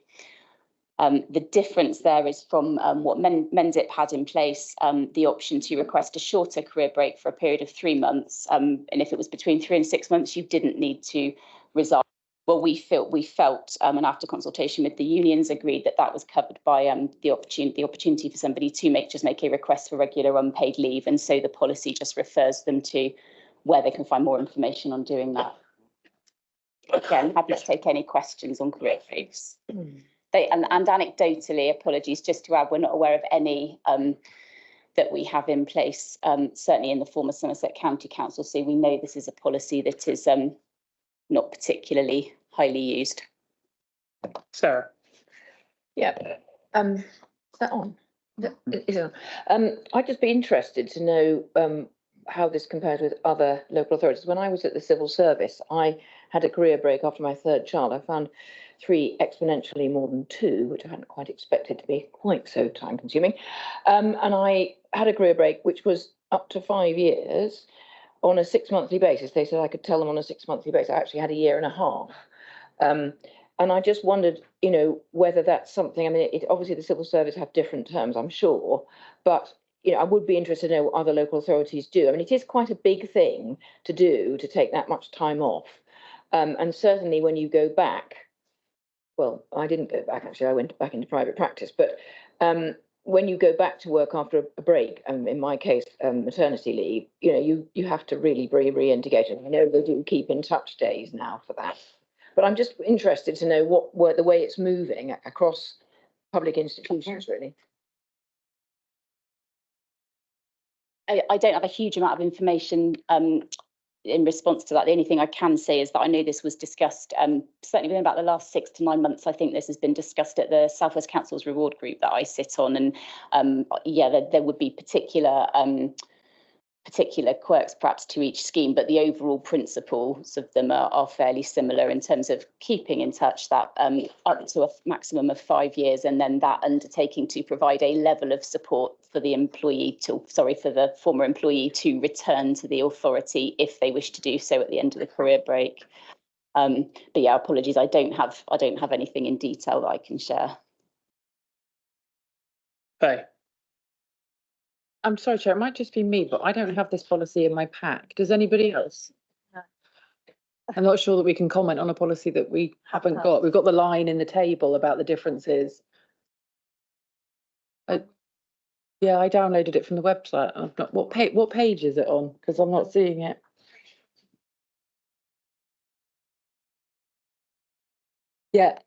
The difference there is from what Mendip had in place, the option to request a shorter career break for a period of 3 months. And if it was between 3 and 6 months, you didn't need to resign. Well, we felt, and after consultation with the unions, agreed that was covered by the opportunity for somebody to make a request for regular unpaid leave, and so the policy just refers them to where they can find more information on doing that. Again, happy to take any questions on career breaks. And anecdotally, apologies, just to add, we're not aware of any that we have in place, certainly in the former Somerset County Council. So we know this is a policy that is not particularly highly used. Sarah. Yeah. Is that on? Is it on? I'd just be interested to know how this compares with other local authorities. When I was at the civil service, I had a career break after my third child. I found 3 exponentially more than 2, which I hadn't quite expected to be quite so time consuming. And I had a career break, which was up to 5 years on a 6-monthly basis. They said I could tell them on a 6-monthly basis. I actually had a year and a half. And I just wondered, you know, whether that's something, I mean, obviously the civil service have different terms, I'm sure, but, you know, I would be interested to know what other local authorities do. I mean, it is quite a big thing to do, to take that much time off. And certainly when you go back, well, I didn't go back, actually, I went back into private practice, but when you go back to work after a break, in my case, maternity leave, you know, you have to really be re-engaged. I know they do keep in touch days now for that. But I'm just interested to know the way it's moving across public institutions, really. I don't have a huge amount of information in response to that. The only thing I can say is that I know this was discussed, certainly within about the last 6 to 9 months. I think this has been discussed at the South West Council's reward group that I sit on. And yeah, there would be particular quirks perhaps to each scheme, but the overall principles of them are fairly similar in terms of keeping in touch, that up to a maximum of 5 years, and then that undertaking to provide a level of support for the for the former employee to return to the authority if they wish to do so at the end of the career break. But yeah, apologies, I don't have anything in detail that I can share. Faye. I'm sorry, Chair, it might just be me, but I don't have this policy in my pack. Does anybody else? No. I'm not sure that we can comment on a policy that we haven't got. We've got the line in the table about the differences. Yeah, I downloaded it from the website. I've not, what page is it on? Because I'm not seeing it. Yeah.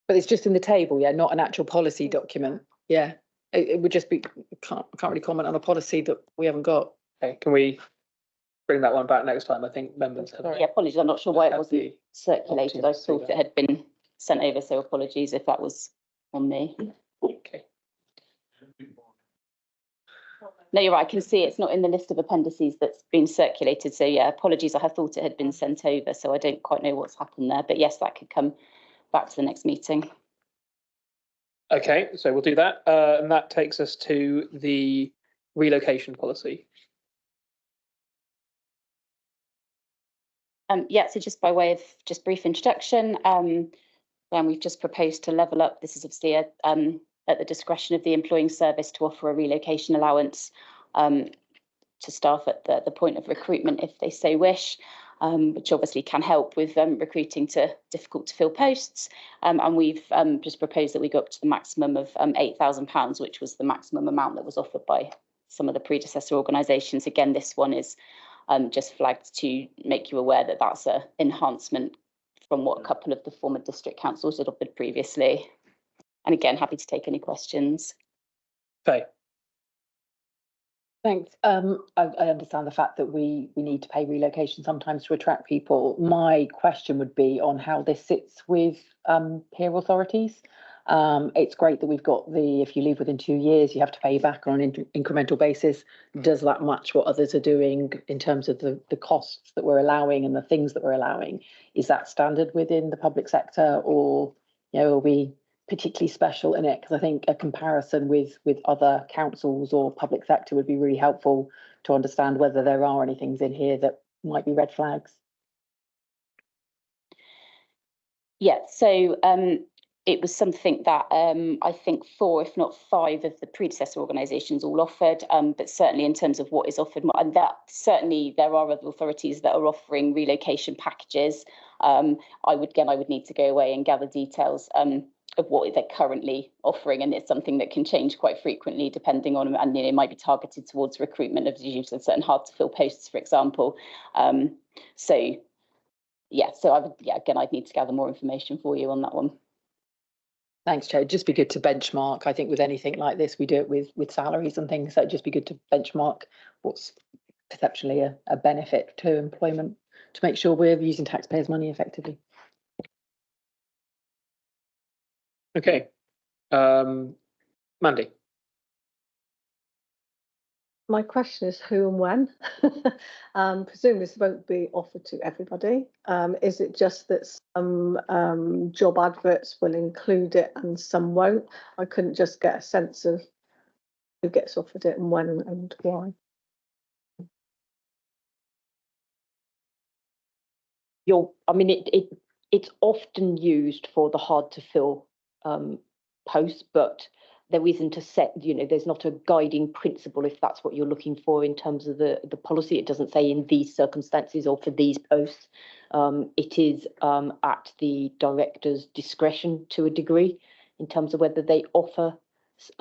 But it's just in the table, yeah, not an actual policy document. Yeah, it would just be, can't really comment on a policy that we haven't got. Okay, can we bring that one back next time? I think members have. Yeah, apologies, I'm not sure why it wasn't circulated. I thought it had been sent over, so apologies if that was on me. Okay. No, you're right, I can see it's not in the list of appendices that's been circulated, so yeah, apologies, I thought it had been sent over, so I don't quite know what's happened there, but yes, that could come back to the next meeting. Okay, so we'll do that, and that takes us to the relocation policy. Yeah, so just by way of just brief introduction, then we've just proposed to level up. This is obviously at the discretion of the employing service to offer a relocation allowance to staff at the point of recruitment if they so wish, which obviously can help with recruiting to difficult to fill posts. And we've just proposed that we go up to the maximum of £8,000, which was the maximum amount that was offered by some of the predecessor organisations. Again, this one is just flagged to make you aware that that's an enhancement from what a couple of the former district councils had offered previously. And again, happy to take any questions. Faye. Thanks. I understand the fact that we need to pay relocation sometimes to attract people. My question would be on how this sits with peer authorities. It's great that we've got if you leave within 2 years, you have to pay back on an incremental basis. Does that match what others are doing in terms of the costs that we're allowing and the things that we're allowing? Is that standard within the public sector, or, you know, are we particularly special in it? Because I think a comparison with other councils or public sector would be really helpful to understand whether there are any things in here that might be red flags. Yeah, so it was something that I think 4, if not 5, of the predecessor organisations all offered, but certainly in terms of what is offered, and that certainly there are other authorities that are offering relocation packages. I would need to go away and gather details what they're currently offering, and it's something that can change quite frequently depending on, and it might be targeted towards recruitment of certain hard to fill posts, for example. So I would, again, I'd need to gather more information for you on that one. Thanks, Chair. It'd just be good to benchmark. I think with anything like this, we do it with salaries and things. So it'd just be good to benchmark what's perceptually a benefit to employment to make sure we're using taxpayers' money effectively. Okay, Mandy. My question is who and when? Presumably this won't be offered to everybody. Is it just that some job adverts will include it and some won't? I couldn't just get a sense of who gets offered it and when and why. It's often used for the hard to fill posts, but there isn't a set, there's not a guiding principle if that's what you're looking for in terms of the policy. It doesn't say in these circumstances or for these posts. It is at the director's discretion to a degree in terms of whether they offer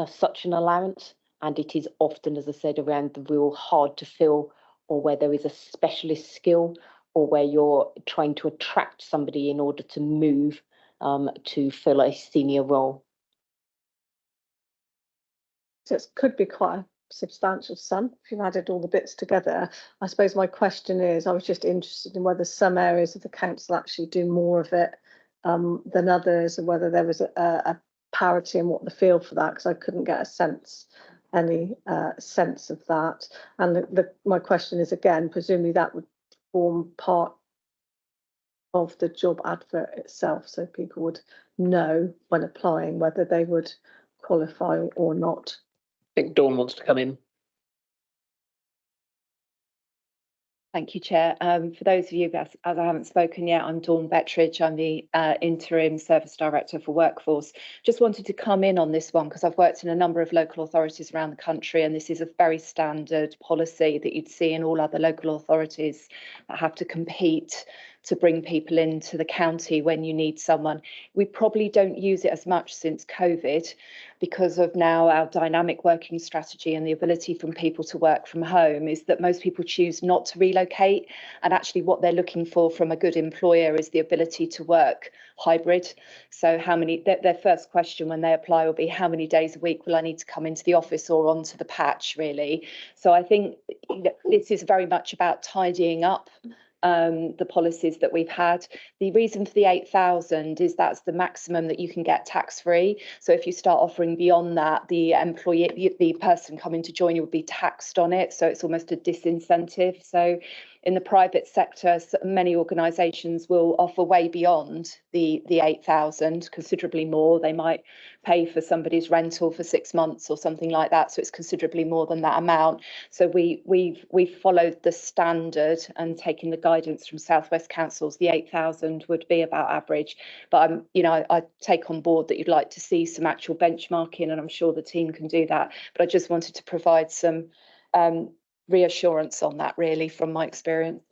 such an allowance. And it is often, as I said, around the real hard to fill, or where there is a specialist skill, or where you're trying to attract somebody in order to move to fill a senior role. So it could be quite a substantial sum if you've added all the bits together. I suppose my question is, I was just interested in whether some areas of the council actually do more of it than others, and whether there was a parity in what the feel for that, because I couldn't get any sense of that. And my question is, again, presumably that would form part of the job advert itself, so people would know when applying whether they would qualify or not. I think Dawn wants to come in. Thank you, Chair. For those of you, as I haven't spoken yet, I'm Dawn Bettridge. I'm the Interim Service Director for Workforce. Just wanted to come in on this one because I've worked in a number of local authorities around the country, and this is a very standard policy that you'd see in all other local authorities that have to compete to bring people into the county when you need someone. We probably don't use it as much since COVID because of now our dynamic working strategy and the ability for people to work from home, is that most people choose not to relocate. And actually what they're looking for from a good employer is the ability to work hybrid. So their first question when they apply will be, how many days a week will I need to come into the office or onto the patch, really? So I think this is very much about tidying up the policies that we've had. The reason for the 8,000 is that's the maximum that you can get tax-free. So if you start offering beyond that, the person coming to join you would be taxed on it. So it's almost a disincentive. So in the private sector, many organisations will offer way beyond the 8,000, considerably more. They might pay for somebody's rental for 6 months or something like that. So it's considerably more than that amount. So we've followed the standard and taken the guidance from South West Councils. The 8,000 would be about average. But I take on board that you'd like to see some actual benchmarking, and I'm sure the team can do that. But I just wanted to provide some reassurance on that, really, from my experience.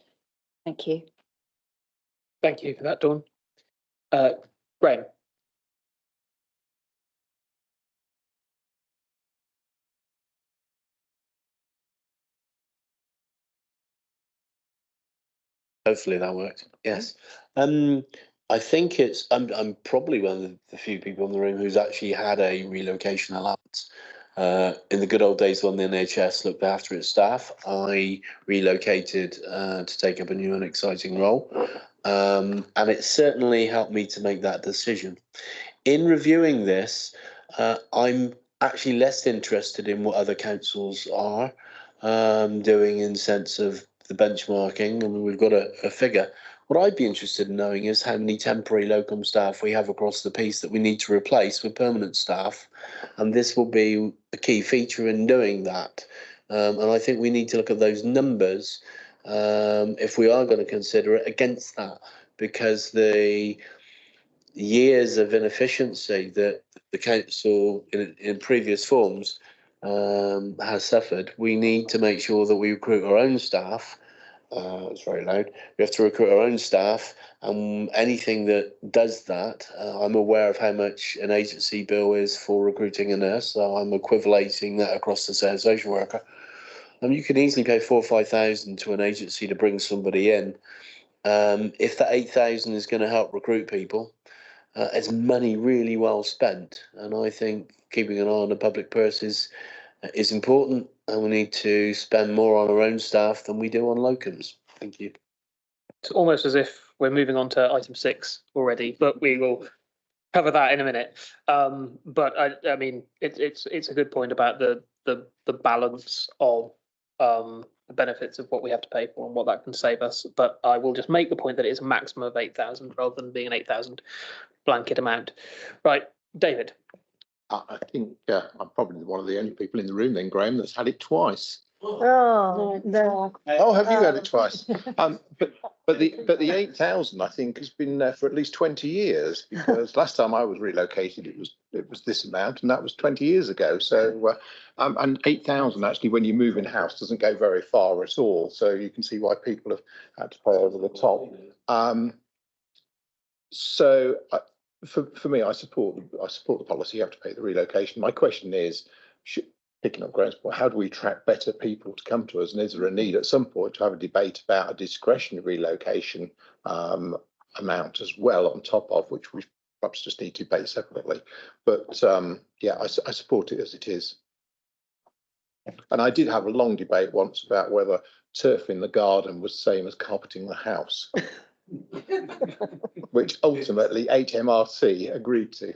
Thank you. Thank you for that, Dawn. Graham. Hopefully that worked. Yes. I think I'm probably one of the few people in the room who's actually had a relocation allowance. In the good old days when the NHS looked after its staff, I relocated to take up a new and exciting role. And it certainly helped me to make that decision. In reviewing this, I'm actually less interested in what other councils are doing in sense of the benchmarking. I mean, we've got a figure. What I'd be interested in knowing is how many temporary locum staff we have across the piece that we need to replace with permanent staff. And this will be a key feature in doing that. And I think we need to look at those numbers if we are going to consider it against that, because the years of inefficiency that the council in previous forms has suffered, we need to make sure that we recruit our own staff It's very loud. We have to recruit our own staff, and anything that does that, I'm aware of how much an agency bill is for recruiting a nurse, so I'm equivalating that across the social worker. You can easily pay 4,000 or 5,000 to an agency to bring somebody in. If that 8,000 is going to help recruit people, it's money really well spent. And I think keeping an eye on the public purse is important, and we need to spend more on our own staff than we do on locums. Thank you. It's almost as if we're moving on to item 6 already, but we will cover that in a minute. But I mean, it's a good point about the balance of the benefits of what we have to pay for and what that can save us. But I will just make the point that it is a maximum of 8,000 rather than being an 8,000 blanket amount. Right, David. I think I'm probably one of the only people in the room then, Graham, that's had it twice. Oh, no. Oh, have you had it twice? But the 8,000 I think has been there for at least 20 years, because last time I was relocated it was this amount, and that was 20 years ago. So and 8,000 actually, when you move in house, doesn't go very far at all. So you can see why people have had to pay over the top. For me, I support the policy. You have to pay the relocation. My question is, picking up Graham's point, how do we attract better people to come to us? And is there a need at some point to have a debate about a discretionary relocation amount as well on top of, which we perhaps just need to debate separately? But yeah, I support it as it is. And I did have a long debate once about whether turf in the garden was the same as carpeting the house. Which ultimately HMRC agreed to.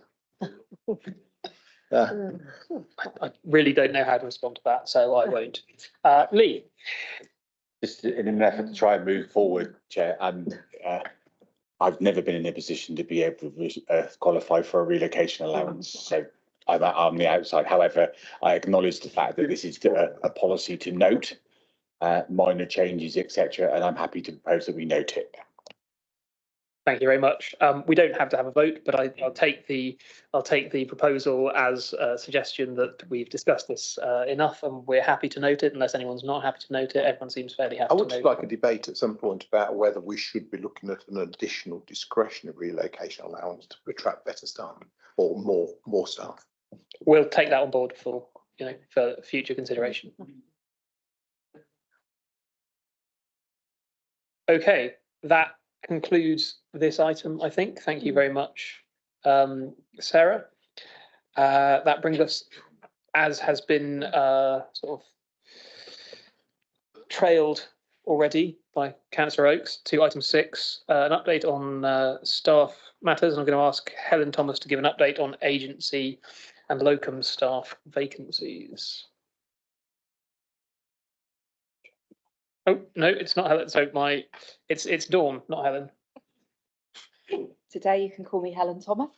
I really don't know how to respond to that, so I won't. Lee. Just in an effort to try and move forward, Chair, and I've never been in a position to be able to qualify for a relocation allowance, so I'm on the outside. However, I acknowledge the fact that this is a policy to note minor changes, etc., and I'm happy to propose that we note it. Thank you very much. We don't have to have a vote, but I'll take the proposal as a suggestion that we've discussed this enough, and we're happy to note it. Unless anyone's not happy to note it, everyone seems fairly happy. I would to note like a debate at some point about whether we should be looking at an additional discretionary relocation allowance to attract better staff or more staff. We'll take that on board for future consideration. Okay, that concludes this item, I think. Thank you very much, Sarah. That brings us, as has been sort of trailed already by Councillor Oakes, to item 6, an update on staff matters. And I'm going to ask Helen Thomas to give an update on agency and locum staff vacancies. Oh, no, it's not Helen. So it's Dawn, not Helen. Today you can call me Helen Thomas.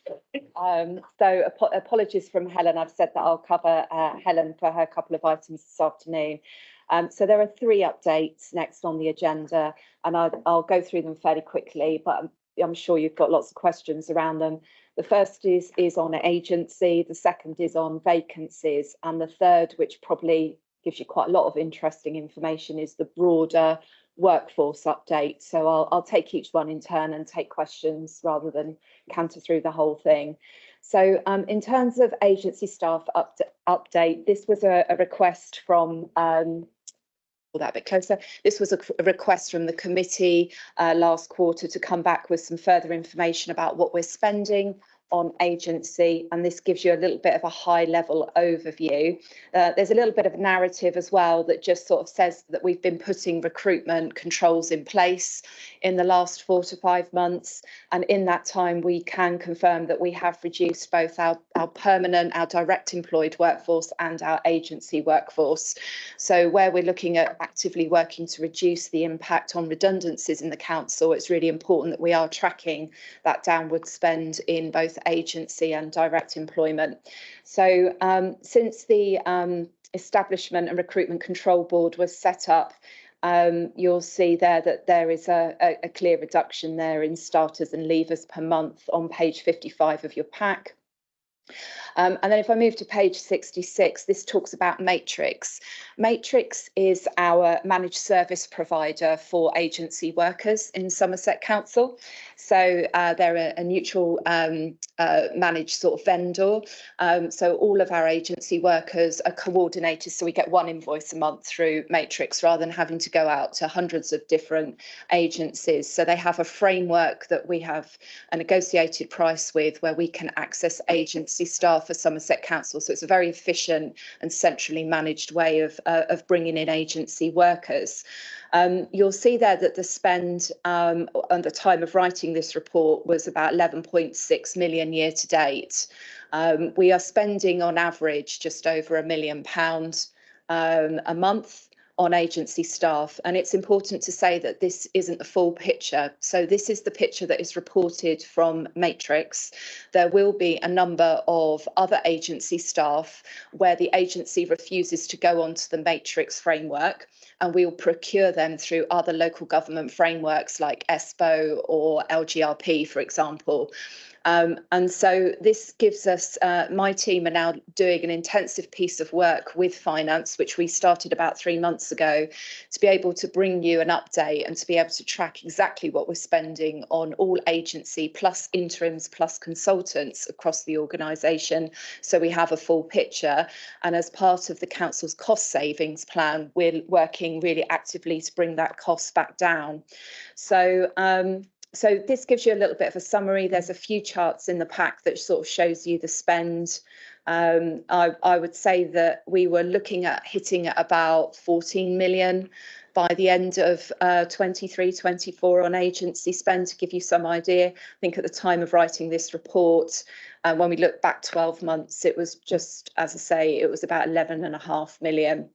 So apologies from Helen. I've said that I'll cover Helen for her couple of items this afternoon. So there are 3 updates next on the agenda, and I'll go through them fairly quickly, but I'm sure you've got lots of questions around them. The first is on agency, the second is on vacancies, and the third, which probably gives you quite a lot of interesting information, is the broader workforce update. So I'll take each one in turn and take questions rather than canter through the whole thing. So in terms of agency staff update, this was a request from that a bit closer. This was a request from the committee last quarter to come back with some further information about what we're spending on agency, and this gives you a little bit of a high level overview. There's a little bit of narrative as well that just sort of says that we've been putting recruitment controls in place in the last 4 to 5 months, and in that time we can confirm that we have reduced both our permanent, our direct employed workforce and our agency workforce. So where we're looking at actively working to reduce the impact on redundancies in the council, it's really important that we are tracking that downward spend in both agency and direct employment. So since the Establishment and Recruitment Control Board was set up, you'll see there that there is a clear reduction there in starters and leavers per month on page 55 of your pack. And then if I move to page 66, this talks about Matrix. Matrix is our managed service provider for agency workers in Somerset Council. So they're a neutral managed sort of vendor. So all of our agency workers are coordinated, so we get one invoice a month through Matrix rather than having to go out to hundreds of different agencies. So they have a framework that we have a negotiated price with, where we can access agency staff for Somerset Council. So it's a very efficient and centrally managed way of bringing in agency workers. You'll see there that the spend at the time of writing this report was about 11.6 million year to date. We are spending on average just over £1 million a month on agency staff. And it's important to say that this isn't the full picture. So this is the picture that is reported from Matrix. There will be a number of other agency staff where the agency refuses to go onto the Matrix framework, and we will procure them through other local government frameworks like ESPO or LGRP, for example. And so this gives us, my team are now doing an intensive piece of work with finance, which we started about 3 months ago, to be able to bring you an update and to be able to track exactly what we're spending on all agency plus interims plus consultants across the organisation. So we have a full picture. And as part of the council's cost savings plan, we're working really actively to bring that cost back down. So this gives you a little bit of a summary. There's a few charts in the pack that sort of shows you the spend. I would say that we were looking at hitting at about 14 million by the end of 23-24 on agency spend, to give you some idea. I think at the time of writing this report, when we look back 12 months, it was just, as I say, it was about 11.5 million.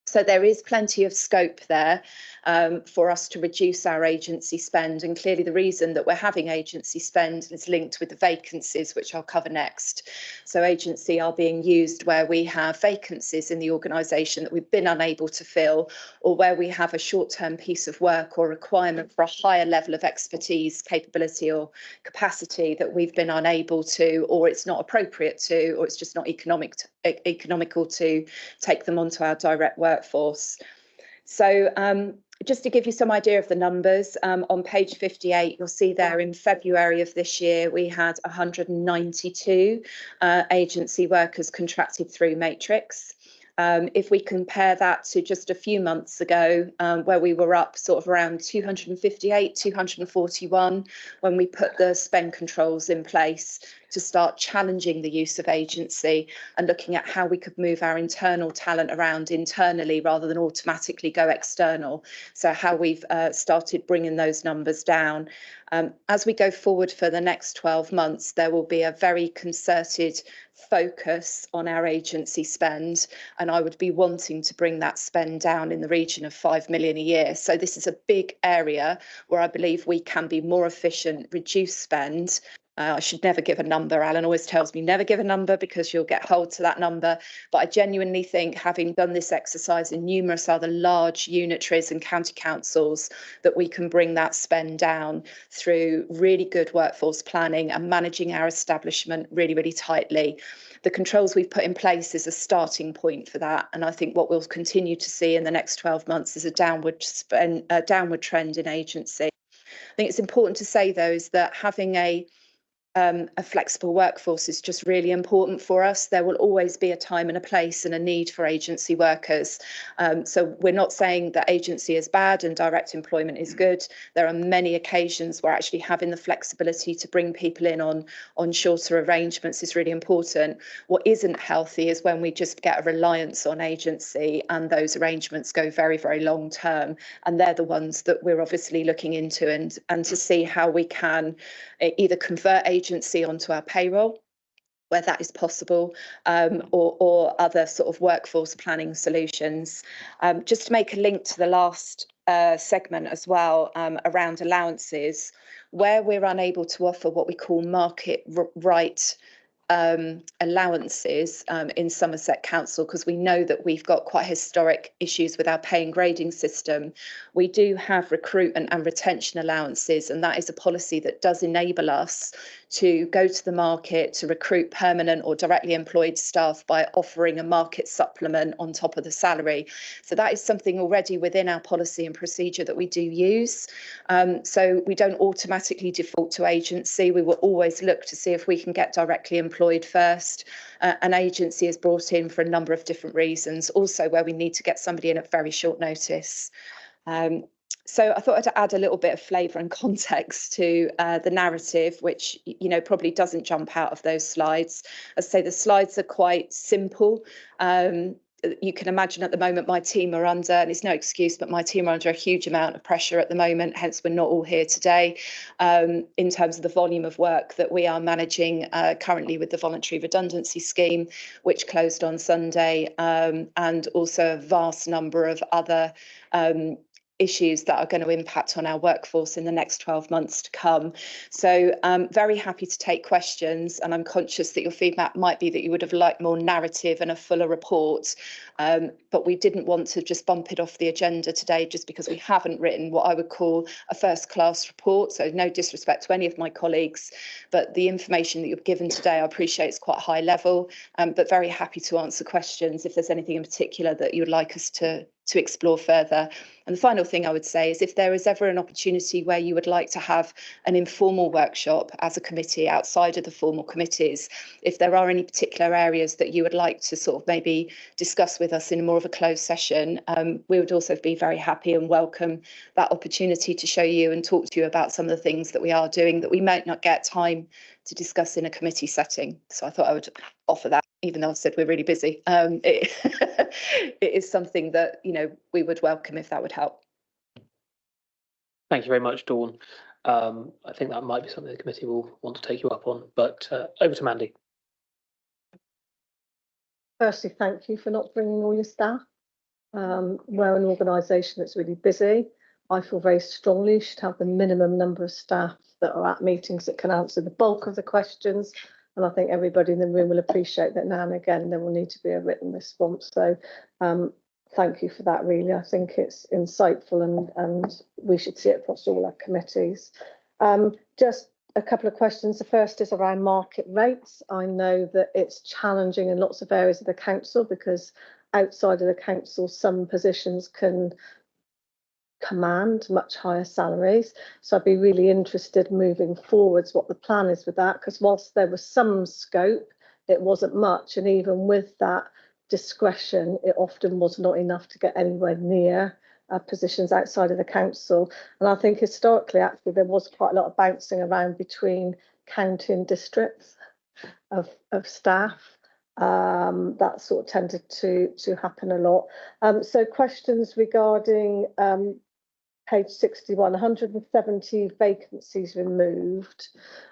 So there is plenty of scope there for us to reduce our agency spend. And clearly the reason that we're having agency spend is linked with the vacancies, which I'll cover next. So agency are being used where we have vacancies in the organisation that we've been unable to fill, or where we have a short-term piece of work or requirement for a higher level of expertise, capability or capacity that we've been unable to, or it's not appropriate to, or it's just not economical to take them onto our direct workforce. So just to give you some idea of the numbers, on page 58, you'll see there in February of this year, we had 192 agency workers contracted through Matrix. If we compare that to just a few months ago, where we were up sort of around 258, 241, when we put the spend controls in place to start challenging the use of agency and looking at how we could move our internal talent around internally rather than automatically go external. So how we've started bringing those numbers down. As we go forward for the next 12 months, there will be a very concerted focus on our agency spend, and I would be wanting to bring that spend down in the region of 5 million a year. So this is a big area where I believe we can be more efficient, reduce spend. I should never give a number. Alan always tells me never give a number because you'll get hold to that number. But I genuinely think, having done this exercise in numerous other large unitaries and county councils, that we can bring that spend down through really good workforce planning and managing our establishment really, really tightly. The controls we've put in place is a starting point for that. And I think what we'll continue to see in the next 12 months is a downward trend in agency. I think it's important to say, though, is that having a flexible workforce is just really important for us. There will always be a time and a place and a need for agency workers. So we're not saying that agency is bad and direct employment is good. There are many occasions where actually having the flexibility to bring people in on shorter arrangements is really important. What isn't healthy is when we just get a reliance on agency and those arrangements go very, very long term. And they're the ones that we're obviously looking into and to see how we can either convert agency onto our payroll, where that is possible, or other sort of workforce planning solutions. Just to make a link to the last segment as well, around allowances, where we're unable to offer what we call market right allowances in Somerset Council, because we know that we've got quite historic issues with our pay and grading system. We do have recruitment and retention allowances, and that is a policy that does enable us to go to the market to recruit permanent or directly employed staff by offering a market supplement on top of the salary. So that is something already within our policy and procedure that we do use. So we don't automatically default to agency. We will always look to see if we can get directly employed first. An agency is brought in for a number of different reasons, also where we need to get somebody in at very short notice. So I thought I'd add a little bit of flavour and context to the narrative, which, you know, probably doesn't jump out of those slides. As I say, the slides are quite simple. You can imagine at the moment my team are under, and it's no excuse, but my team are under a huge amount of pressure at the moment, hence we're not all here today, in terms of the volume of work that we are managing currently with the voluntary redundancy scheme, which closed on Sunday, and also a vast number of other issues that are going to impact on our workforce in the next 12 months to come. So I'm very happy to take questions, and I'm conscious that your feedback might be that you would have liked more narrative and a fuller report, but we didn't want to just bump it off the agenda today just because we haven't written what I would call a first-class report. So no disrespect to any of my colleagues, but the information that you've given today, I appreciate it's quite high level, but very happy to answer questions if there's anything in particular that you would like us to explore further. And the final thing I would say is if there is ever an opportunity where you would like to have an informal workshop as a committee outside of the formal committees, if there are any particular areas that you would like to sort of maybe discuss with us in more of a closed session, we would also be very happy and welcome that opportunity to show you and talk to you about some of the things that we are doing that we might not get time to discuss in a committee setting. So I thought I would offer that, even though I said we're really busy. It is something that, you know, we would welcome if that would help. Thank you very much, Dawn. I think that might be something the committee will want to take you up on, but over to Mandy. Firstly, thank you for not bringing all your staff. We're an organisation that's really busy. I feel very strongly you should have the minimum number of staff that are at meetings that can answer the bulk of the questions. And I think everybody in the room will appreciate that now and again there will need to be a written response. So thank you for that, really. I think it's insightful and we should see it across all our committees. Just a couple of questions. The first is around market rates. I know that it's challenging in lots of areas of the council because outside of the council some positions can command much higher salaries. So I'd be really interested moving forwards what the plan is with that, because whilst there was some scope, it wasn't much, and even with that discretion it often was not enough to get anywhere near positions outside of the council. And I think historically actually there was quite a lot of bouncing around between county and districts of staff. That sort of tended to happen a lot. So questions regarding page 61, 170 vacancies removed,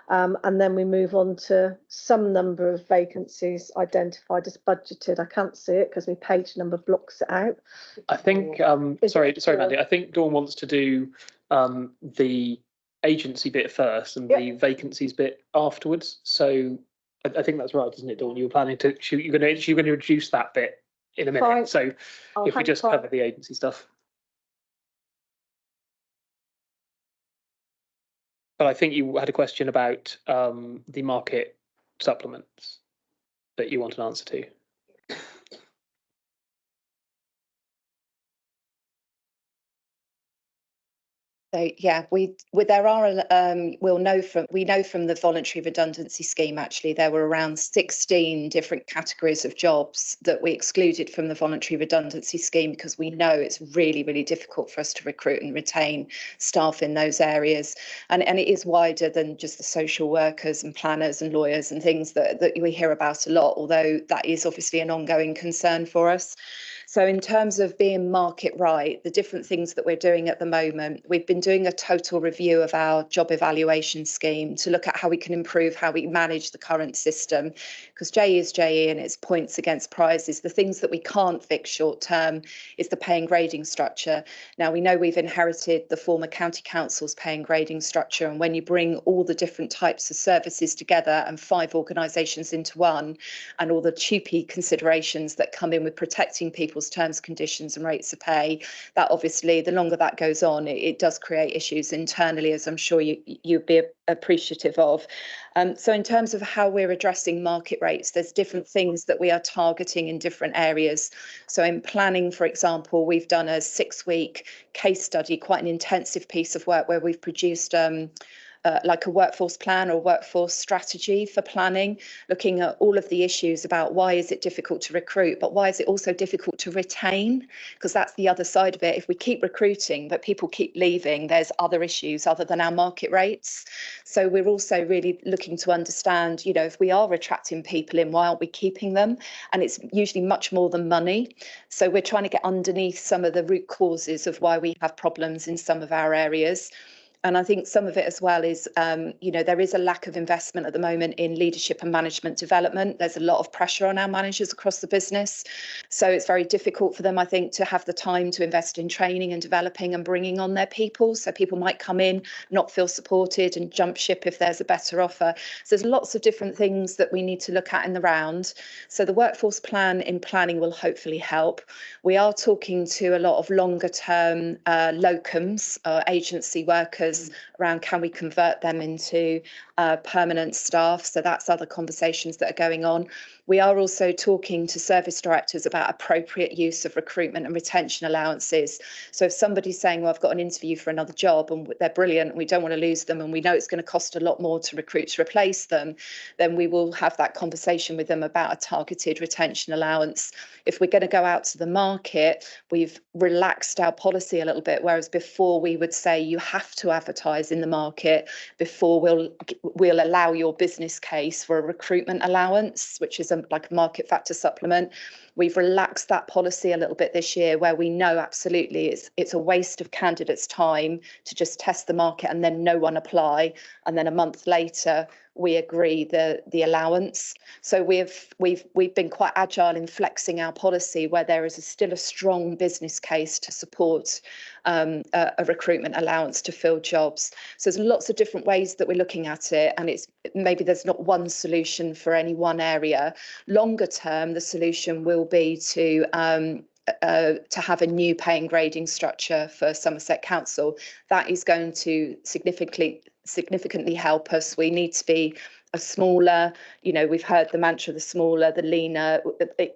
and then we move on to some number of vacancies identified as budgeted. I can't see it because my page number blocks it out. I think, sorry, Mandy, I think Dawn wants to do the agency bit first and the vacancies bit afterwards. So I think that's right, isn't it, Dawn? You were planning to, you're going to reduce that bit in a minute. Fine. So if we just cover the agency stuff. But I think you had a question about the market supplements that you want an answer to. So yeah, we know from the voluntary redundancy scheme, actually there were around 16 different categories of jobs that we excluded from the voluntary redundancy scheme because we know it's really, really difficult for us to recruit and retain staff in those areas. And it is wider than just the social workers and planners and lawyers and things that we hear about a lot, although that is obviously an ongoing concern for us. So in terms of being market right, the different things that we're doing at the moment, we've been doing a total review of our job evaluation scheme to look at how we can improve how we manage the current system, because JE is JE and it's points against prizes. The things that we can't fix short term is the pay and grading structure. Now, we know we've inherited the former county council's pay and grading structure, and when you bring all the different types of services together and 5 organisations into one, and all the TUPE considerations that come in with protecting people's terms, conditions and rates of pay, that obviously the longer that goes on, it does create issues internally, as I'm sure you'd be appreciative of. So in terms of how we're addressing market rates, there's different things that we are targeting in different areas. So in planning, for example, we've done a 6-week case study, quite an intensive piece of work where we've produced like a workforce plan or workforce strategy for planning, looking at all of the issues about why is it difficult to recruit, but why is it also difficult to retain? Because that's the other side of it. If we keep recruiting, but people keep leaving, there's other issues other than our market rates. So we're also really looking to understand, you know, if we are attracting people in, why aren't we keeping them? And it's usually much more than money. So we're trying to get underneath some of the root causes of why we have problems in some of our areas. And I think some of it as well is, you know, there is a lack of investment at the moment in leadership and management development. There's a lot of pressure on our managers across the business. So it's very difficult for them, I think, to have the time to invest in training and developing and bringing on their people. So people might come in, not feel supported and jump ship if there's a better offer. So there's lots of different things that we need to look at in the round. So the workforce plan in planning will hopefully help. We are talking to a lot of longer term locums, agency workers, around can we convert them into permanent staff. So that's other conversations that are going on. We are also talking to service directors about appropriate use of recruitment and retention allowances. So if somebody's saying, well, I've got an interview for another job and they're brilliant and we don't want to lose them and we know it's going to cost a lot more to recruit to replace them, then we will have that conversation with them about a targeted retention allowance. If we're going to go out to the market, we've relaxed our policy a little bit, whereas before we would say you have to advertise in the market before we'll allow your business case for a recruitment allowance, which is like a market factor supplement. We've relaxed that policy a little bit this year, where we know absolutely it's a waste of candidates' time to just test the market and then no one apply, and then a month later we agree the allowance. So we've been quite agile in flexing our policy where there is still a strong business case to support a recruitment allowance to fill jobs. So there's lots of different ways that we're looking at it, and it's maybe there's not one solution for any one area. Longer term, the solution will be to have a new pay and grading structure for Somerset Council. That is going to significantly help us. We need to be a smaller, you know, we've heard the mantra, the smaller, the leaner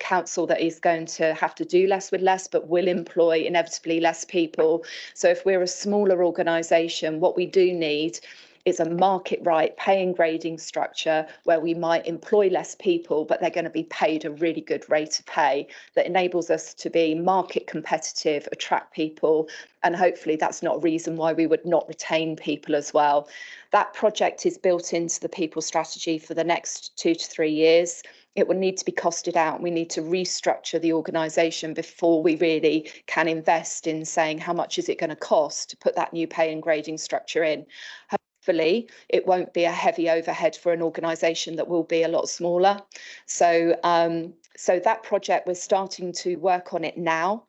council that is going to have to do less with less, but will employ inevitably less people. So if we're a smaller organisation, what we do need is a market right pay and grading structure where we might employ less people, but they're going to be paid a really good rate of pay that enables us to be market competitive, attract people, and hopefully that's not a reason why we would not retain people as well. That project is built into the people strategy for the next 2 to 3 years. It will need to be costed out. We need to restructure the organisation before we really can invest in saying how much is it going to cost to put that new pay and grading structure in. Hopefully, it won't be a heavy overhead for an organisation that will be a lot smaller. So that project, we're starting to work on it now.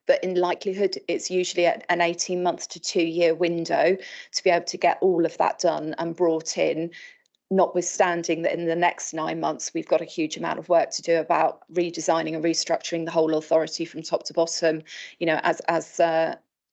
But in likelihood, it's usually an 18-month to 2-year window to be able to get all of that done and brought in, notwithstanding that in the next 9 months, we've got a huge amount of work to do about redesigning and restructuring the whole authority from top to bottom, you know, as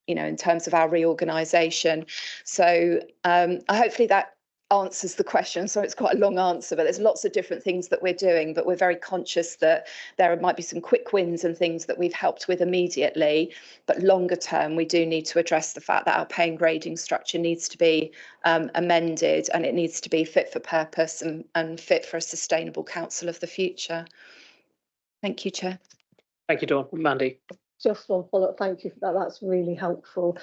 you know, in terms of our reorganisation. So hopefully that answers the question. So it's quite a long answer, but there's lots of different things that we're doing, but we're very conscious that there might be some quick wins and things that we've helped with immediately, but longer term we do need to address the fact that our pay and grading structure needs to be amended, and it needs to be fit for purpose and fit for a sustainable council of the future. Thank you, Chair. Thank you, Dawn. Mandy. Just one follow-up, thank you for that, that's really helpful.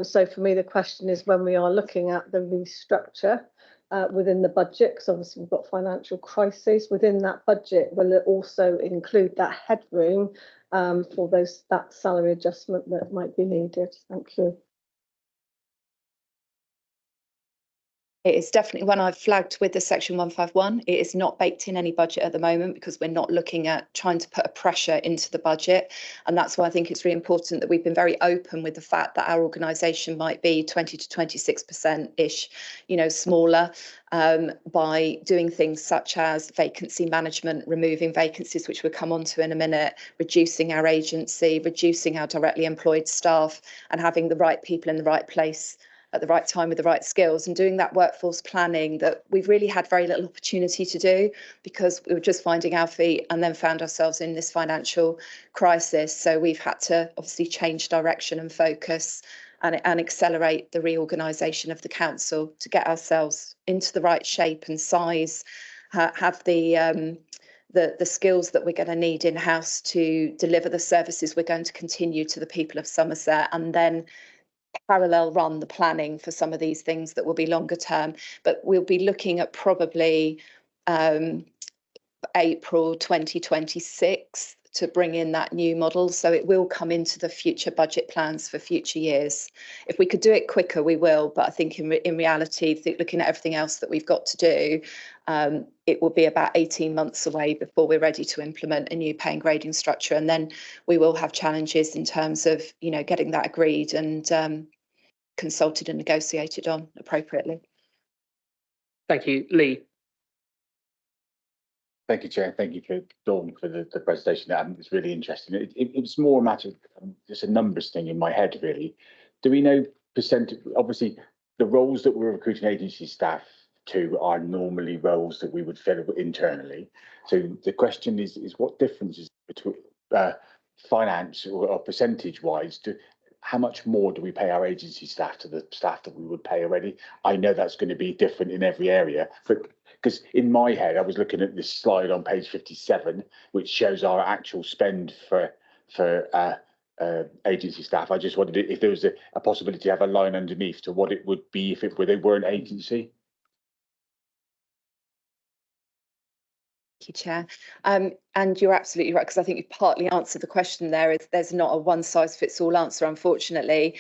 So for me, the question is, when we are looking at the restructure, within the budget, because obviously we've got financial crises. Within that budget, will it also include that headroom for that salary adjustment that might be needed? Thank you. It is definitely one I've flagged with the section 151. It is not baked in any budget at the moment because we're not looking at trying to put a pressure into the budget. And that's why I think it's really important that we've been very open with the fact that our organisation might be 20 to 26%-ish, smaller, by doing things such as vacancy management, removing vacancies, which we'll come on to in a minute, reducing our agency, reducing our directly employed staff, and having the right people in the right place at the right time with the right skills, and doing that workforce planning that we've really had very little opportunity to do because we were just finding our feet and then found ourselves in this financial crisis. So we've had to obviously change direction and focus and accelerate the reorganisation of the council to get ourselves into the right shape and size, have the skills that we're going to need in-house to deliver the services we're going to continue to the people of Somerset, and then parallel run the planning for some of these things that will be longer term. But we'll be looking at probably April 2026 to bring in that new model. So it will come into the future budget plans for future years. If we could do it quicker, we will. But I think in reality, looking at everything else that we've got to do, it will be about 18 months away before we're ready to implement a new pay and grading structure. And then we will have challenges in terms of, getting that agreed and consulted and negotiated on appropriately. Thank you. Lee. Thank you, Chair. Thank you for Dawn for the presentation. It's really interesting. It was more a matter of just a numbers thing in my head, really. Do we know percentage? Obviously, the roles that we're recruiting agency staff to are normally roles that we would fill internally. So the question is what difference is between finance or percentage-wise? How much more do we pay our agency staff to the staff that we would pay already? I know that's going to be different in every area, but because in my head, I was looking at this slide on page 57, which shows our actual spend for agency staff. I just wondered if there was a possibility to have a line underneath to what it would be if they were an agency. Thank you, Chair. And you're absolutely right, because I think you've partly answered the question there. There's not a one-size-fits-all answer, unfortunately.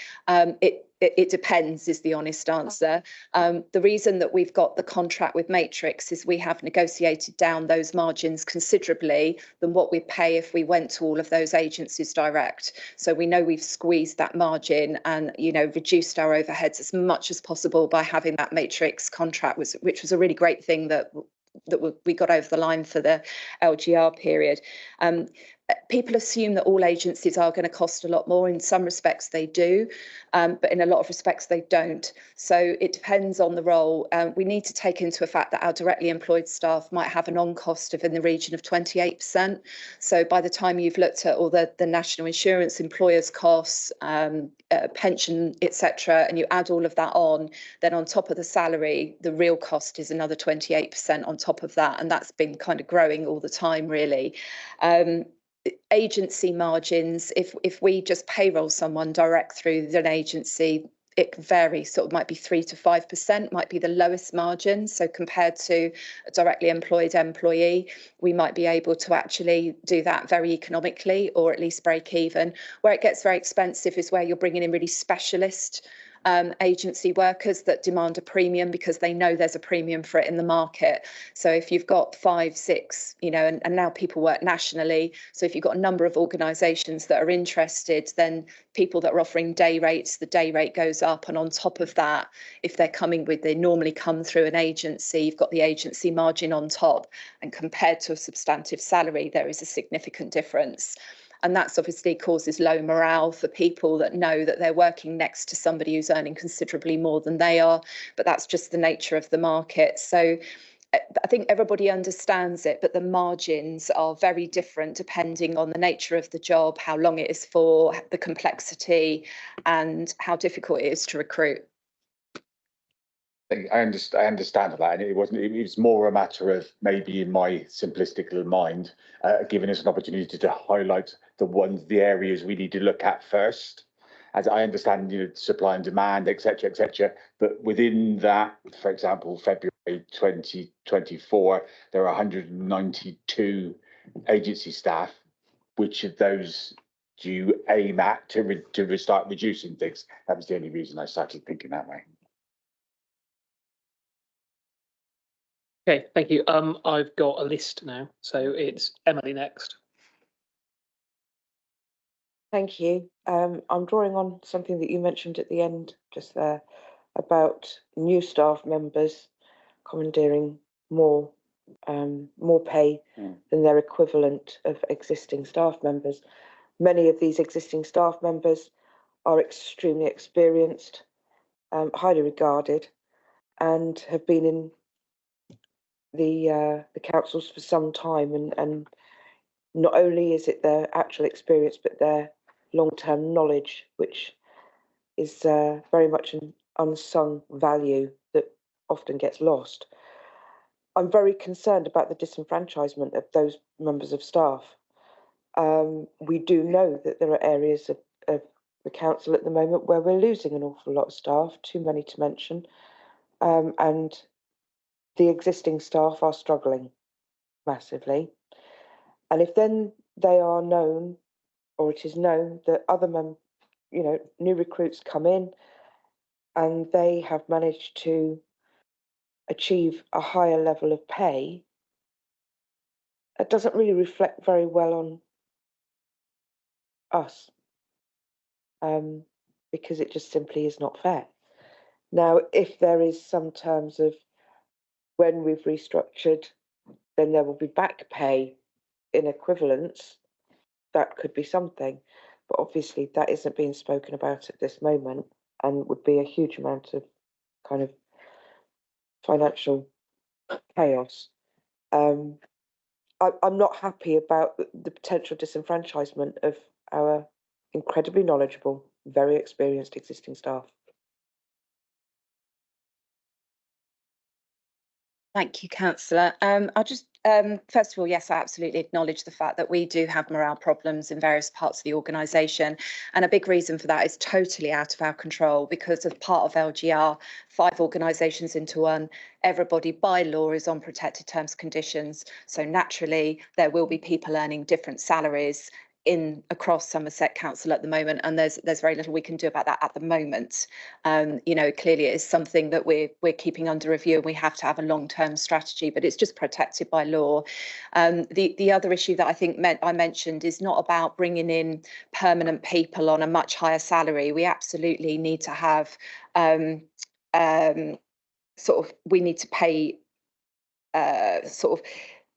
It depends is the honest answer. The reason that we've got the contract with Matrix is we have negotiated down those margins considerably than what we'd pay if we went to all of those agencies direct. So we know we've squeezed that margin and, reduced our overheads as much as possible by having that Matrix contract, which was a really great thing that we got over the line for the LGR period. People assume that all agencies are going to cost a lot more. In some respects they do, but in a lot of respects they don't. So it depends on the role. We need to take into effect that our directly employed staff might have an on-cost of in the region of 28%. So by the time you've looked at all the national insurance, employers' costs, pension, etc., and you add all of that on, then on top of the salary, the real cost is another 28% on top of that. And that's been kind of growing all the time, really. Agency margins, if we just payroll someone direct through an agency, it can vary, sort of might be 3 to 5%, might be the lowest margin. So compared to a directly employed employee, we might be able to actually do that very economically, or at least break even. Where it gets very expensive is where you're bringing in really specialist agency workers that demand a premium because they know there's a premium for it in the market. So if you've got 5, 6, and now people work nationally. So if you've got a number of organisations that are interested, then people that are offering day rates, the day rate goes up. And on top of that, if they're they normally come through an agency, you've got the agency margin on top. And compared to a substantive salary, there is a significant difference. And that's obviously causes low morale for people that know that they're working next to somebody who's earning considerably more than they are. But that's just the nature of the market. So I think everybody understands it, but the margins are very different depending on the nature of the job, how long it is for, the complexity, and how difficult it is to recruit. I understand that, and it was more a matter of maybe in my simplistic little mind, giving us an opportunity to highlight the areas we need to look at first, as I understand, supply and demand, etc., etc. But within that, for example, February 2024, there are 192 agency staff. Which of those do you aim at to start reducing things? That was the only reason I started thinking that way. Okay, thank you. I've got a list now, so it's Emily next. Thank you. I'm drawing on something that you mentioned at the end just there about new staff members commandeering more pay than their equivalent of existing staff members. Many of these existing staff members are extremely experienced, highly regarded, and have been in the councils for some time. And not only is it their actual experience, but their long-term knowledge, which is very much an unsung value that often gets lost. I'm very concerned about the disenfranchisement of those members of staff. We do know that there are areas of the council at the moment where we're losing an awful lot of staff, too many to mention, and the existing staff are struggling massively. And if then they are known, or it is known that other new recruits come in and they have managed to achieve a higher level of pay, it doesn't really reflect very well on us, because it just simply is not fair. Now, if there is some terms of when we've restructured, then there will be back pay in equivalence, that could be something. But obviously that isn't being spoken about at this moment, and would be a huge amount of kind of financial chaos. I'm not happy about the potential disenfranchisement of our incredibly knowledgeable, very experienced existing staff. Thank you, Councillor. I'll just, first of all, yes, I absolutely acknowledge the fact that we do have morale problems in various parts of the organisation. And a big reason for that is totally out of our control because of part of LGR, 5 organisations into one, everybody by law is on protected terms conditions. So naturally, there will be people earning different salaries across Somerset Council at the moment, and there's very little we can do about that at the moment. Clearly it is something that we're keeping under review, and we have to have a long-term strategy, but it's just protected by law. The other issue that I think I mentioned is not about bringing in permanent people on a much higher salary. We absolutely need to have we need to pay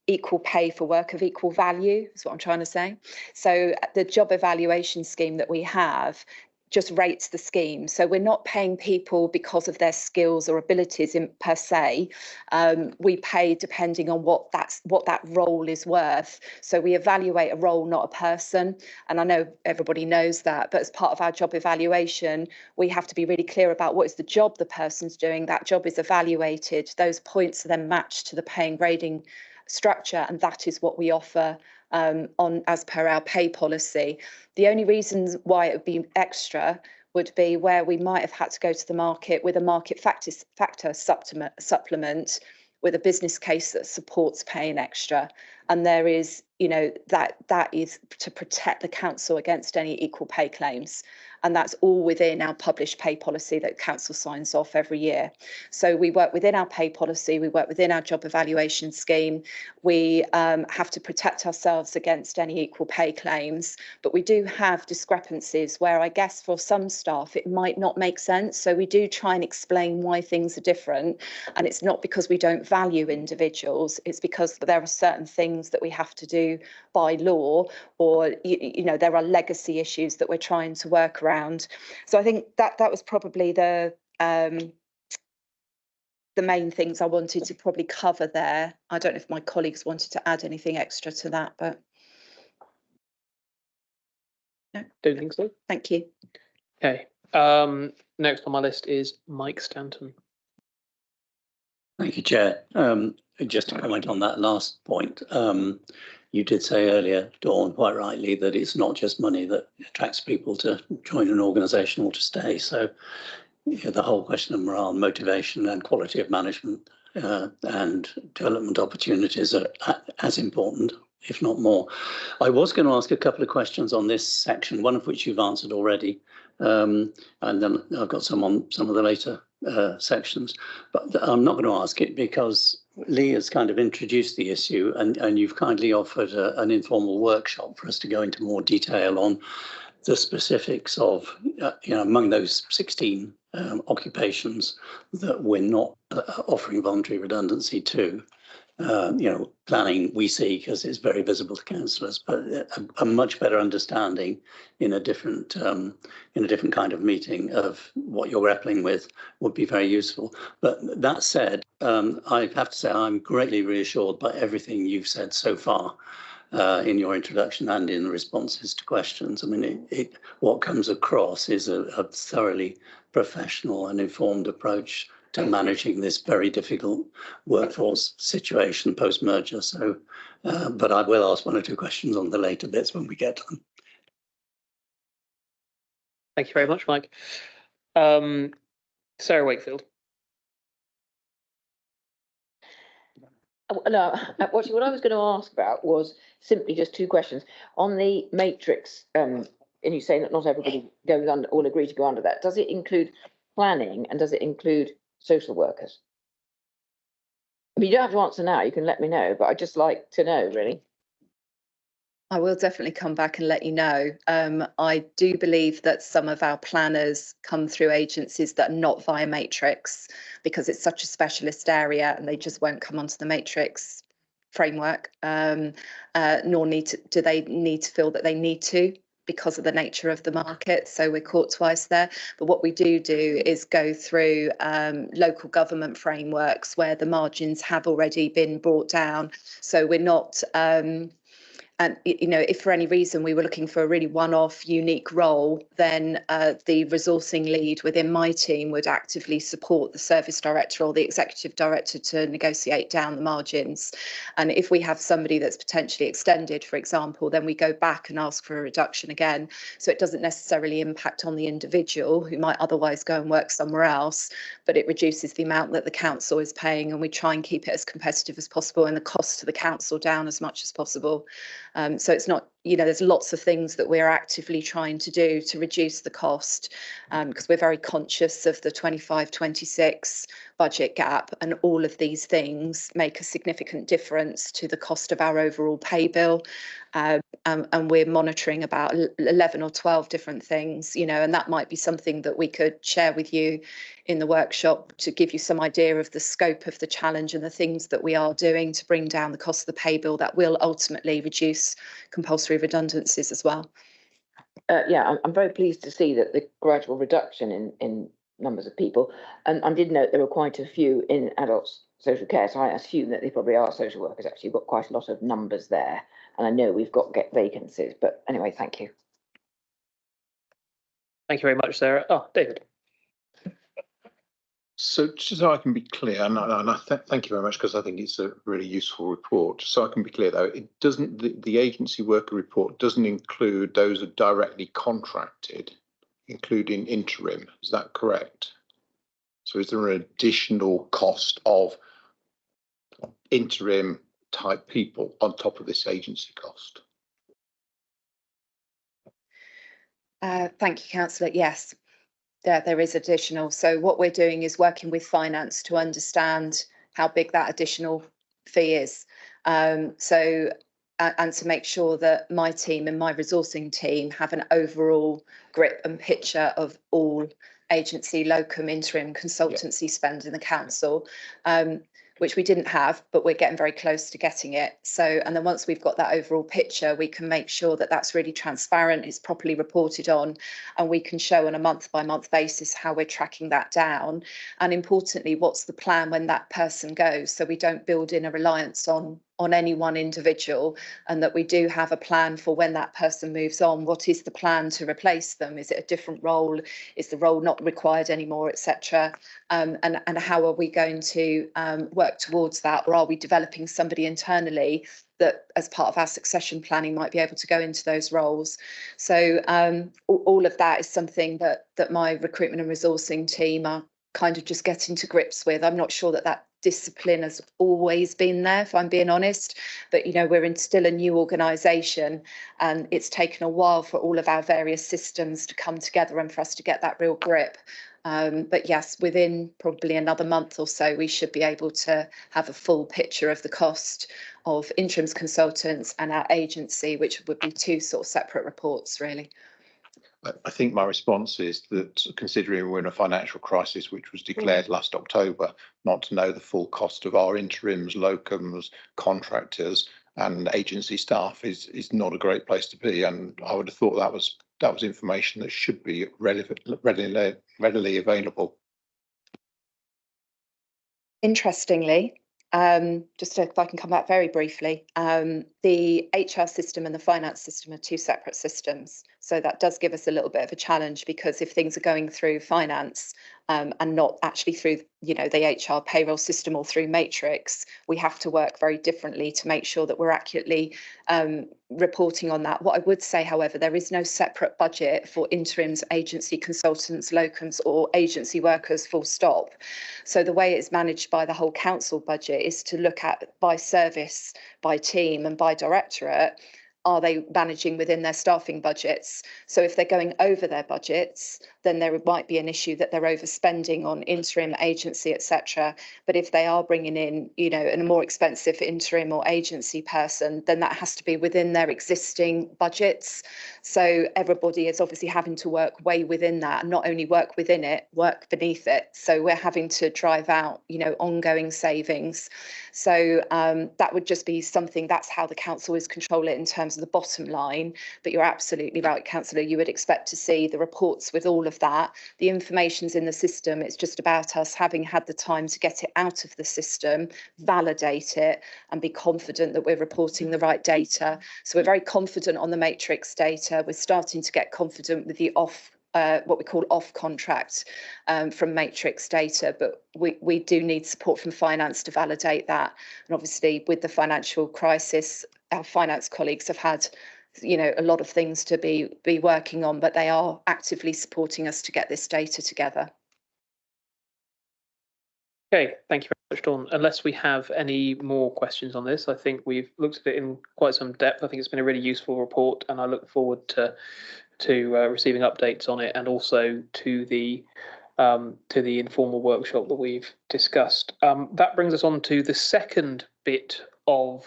equal pay for work of equal value is what I'm trying to say. So the job evaluation scheme that we have just rates the scheme. So we're not paying people because of their skills or abilities per se. We pay depending on what that role is worth. So we evaluate a role, not a person. And I know everybody knows that, but as part of our job evaluation, we have to be really clear about what is the job the person's doing. That job is evaluated. Those points are then matched to the pay and grading structure, and that is what we offer on as per our pay policy. The only reasons why it would be extra would be where we might have had to go to the market with a market factor supplement with a business case that supports paying extra. And there is, that is to protect the council against any equal pay claims. And that's all within our published pay policy that council signs off every year. So we work within our pay policy, we work within our job evaluation scheme. We have to protect ourselves against any equal pay claims, but we do have discrepancies where I guess for some staff it might not make sense. So we do try and explain why things are different. And it's not because we don't value individuals, it's because there are certain things that we have to do by law, or there are legacy issues that we're trying to work around. So I think that was probably the main things I wanted to probably cover there. I don't know if my colleagues wanted to add anything extra to that, but no. Don't think so. Thank you. Okay. Next on my list is Mike Stanton. Thank you, Chair. Just to comment on that last point, you did say earlier, Dawn, quite rightly, that it's not just money that attracts people to join an organisation or to stay. So the whole question of morale, motivation and quality of management and development opportunities are as important, if not more. I was going to ask a couple of questions on this section, one of which you've answered already, and then I've got some on some of the later sections, but I'm not going to ask it because Lee has kind of introduced the issue, and you've kindly offered an informal workshop for us to go into more detail on the specifics of, among those 16 occupations that we're not offering voluntary redundancy to. Planning we see because it's very visible to councillors, but a much better understanding in a different kind of meeting of what you're grappling with would be very useful. But that said, I have to say I'm greatly reassured by everything you've said so far in your introduction and in the responses to questions. I mean, what comes across is a thoroughly professional and informed approach to managing this very difficult workforce situation post-merger. So, but I will ask one or two questions on the later bits when we get to them. Thank you very much, Mike. Sarah Wakefield. No, actually, what I was going to ask about was simply just two questions on the matrix. And you say that not everybody goes under, all agree to go under that. Does it include planning and does it include social workers? I mean, you don't have to answer now. You can let me know, but I'd just like to know, really. I will definitely come back and let you know. I do believe that some of our planners come through agencies that are not via matrix because it's such a specialist area and they just won't come onto the matrix framework, nor do they need to feel that they need to because of the nature of the market. So we're caught twice there. But what we do is go through local government frameworks where the margins have already been brought down. So we're not... And, if for any reason we were looking for a really one-off unique role, then the resourcing lead within my team would actively support the service director or the executive director to negotiate down the margins. And if we have somebody that's potentially extended, for example, then we go back and ask for a reduction again. So it doesn't necessarily impact on the individual who might otherwise go and work somewhere else, but it reduces the amount that the council is paying, and we try and keep it as competitive as possible and the cost to the council down as much as possible. So it's not, there's lots of things that we're actively trying to do to reduce the cost because we're very conscious of the 25-26 budget gap, and all of these things make a significant difference to the cost of our overall pay bill. And we're monitoring about 11 or 12 different things, and that might be something that we could share with you in the workshop to give you some idea of the scope of the challenge and the things that we are doing to bring down the cost of the pay bill that will ultimately reduce compulsory redundancies as well. Yeah, I'm very pleased to see that the gradual reduction in numbers of people, and I did note there were quite a few in adults social care, so I assume that they probably are social workers. Actually, you've got quite a lot of numbers there, and I know we've got vacancies, but anyway, thank you. Thank you very much, Sarah. Oh, David. So just so I can be clear, and I thank you very much because I think it's a really useful report. So I can be clear though, it doesn't, the agency worker report doesn't include those who are directly contracted, including interim. Is that correct? So is there an additional cost of interim type people on top of this agency cost? Thank you, Councillor. Yes. There is additional. So what we're doing is working with finance to understand how big that additional fee is. And to make sure that my team and my resourcing team have an overall grip and picture of all agency, locum, interim, consultancy spend in the council, which we didn't have, but we're getting very close to getting it. So, and then once we've got that overall picture, we can make sure that that's really transparent, it's properly reported on, and we can show on a month-by-month basis how we're tracking that down. And importantly, what's the plan when that person goes? So we don't build in a reliance on any one individual, and that we do have a plan for when that person moves on. What is the plan to replace them? Is it a different role? Is the role not required anymore, etc.? And how are we going to work towards that? Or are we developing somebody internally that as part of our succession planning might be able to go into those roles. So all of that is something that my recruitment and resourcing team are kind of just getting to grips with. I'm not sure that discipline has always been there, if I'm being honest, but you know, we're still a new organisation, and it's taken a while for all of our various systems to come together and for us to get that real grip. But yes, within probably another month or so, we should be able to have a full picture of the cost of interims consultants and our agency, which would be two sort of separate reports, really. I think my response is that, considering we're in a financial crisis which was declared last October, not to know the full cost of our interims, locums, contractors and agency staff is not a great place to be. And I would have thought that was information that should be readily available. Interestingly, just if I can come back very briefly, the HR system and the finance system are two separate systems. So that does give us a little bit of a challenge, because if things are going through finance and not actually through, you know, the HR payroll system or through Matrix, we have to work very differently to make sure that we're accurately reporting on that. What I would say, however, there is no separate budget for interims, agency consultants, locums or agency workers, full stop. So the way it's managed by the whole council budget is to look at by service, by team and by directorate. Are they managing within their staffing budgets? So if they're going over their budgets, then there might be an issue that they're overspending on interim, agency, etc. But if they are bringing in, you know, a more expensive interim or agency person, then that has to be within their existing budgets. So everybody is obviously having to work way within that, and not only work within it, work beneath it. So we're having to drive out, you know, ongoing savings. So that would just be something, that's how the council is control it in terms of the bottom line. But you're absolutely right, Councillor, you would expect to see the reports with all of that. The information's in the system. It's just about us having had the time to get it out of the system, validate it and be confident that we're reporting the right data. So we're very confident on the Matrix data. We're starting to get confident with the what we call off contract from Matrix data, but we do need support from finance to validate that. And obviously with the financial crisis, our finance colleagues have had, you know, a lot of things to be working on, but they are actively supporting us to get this data together. Okay, thank you very much, Dawn. Unless we have any more questions on this, I think we've looked at it in quite some depth. I think it's been a really useful report, and I look forward to receiving updates on it, and also to the informal workshop that we've discussed. That brings us on to the second bit of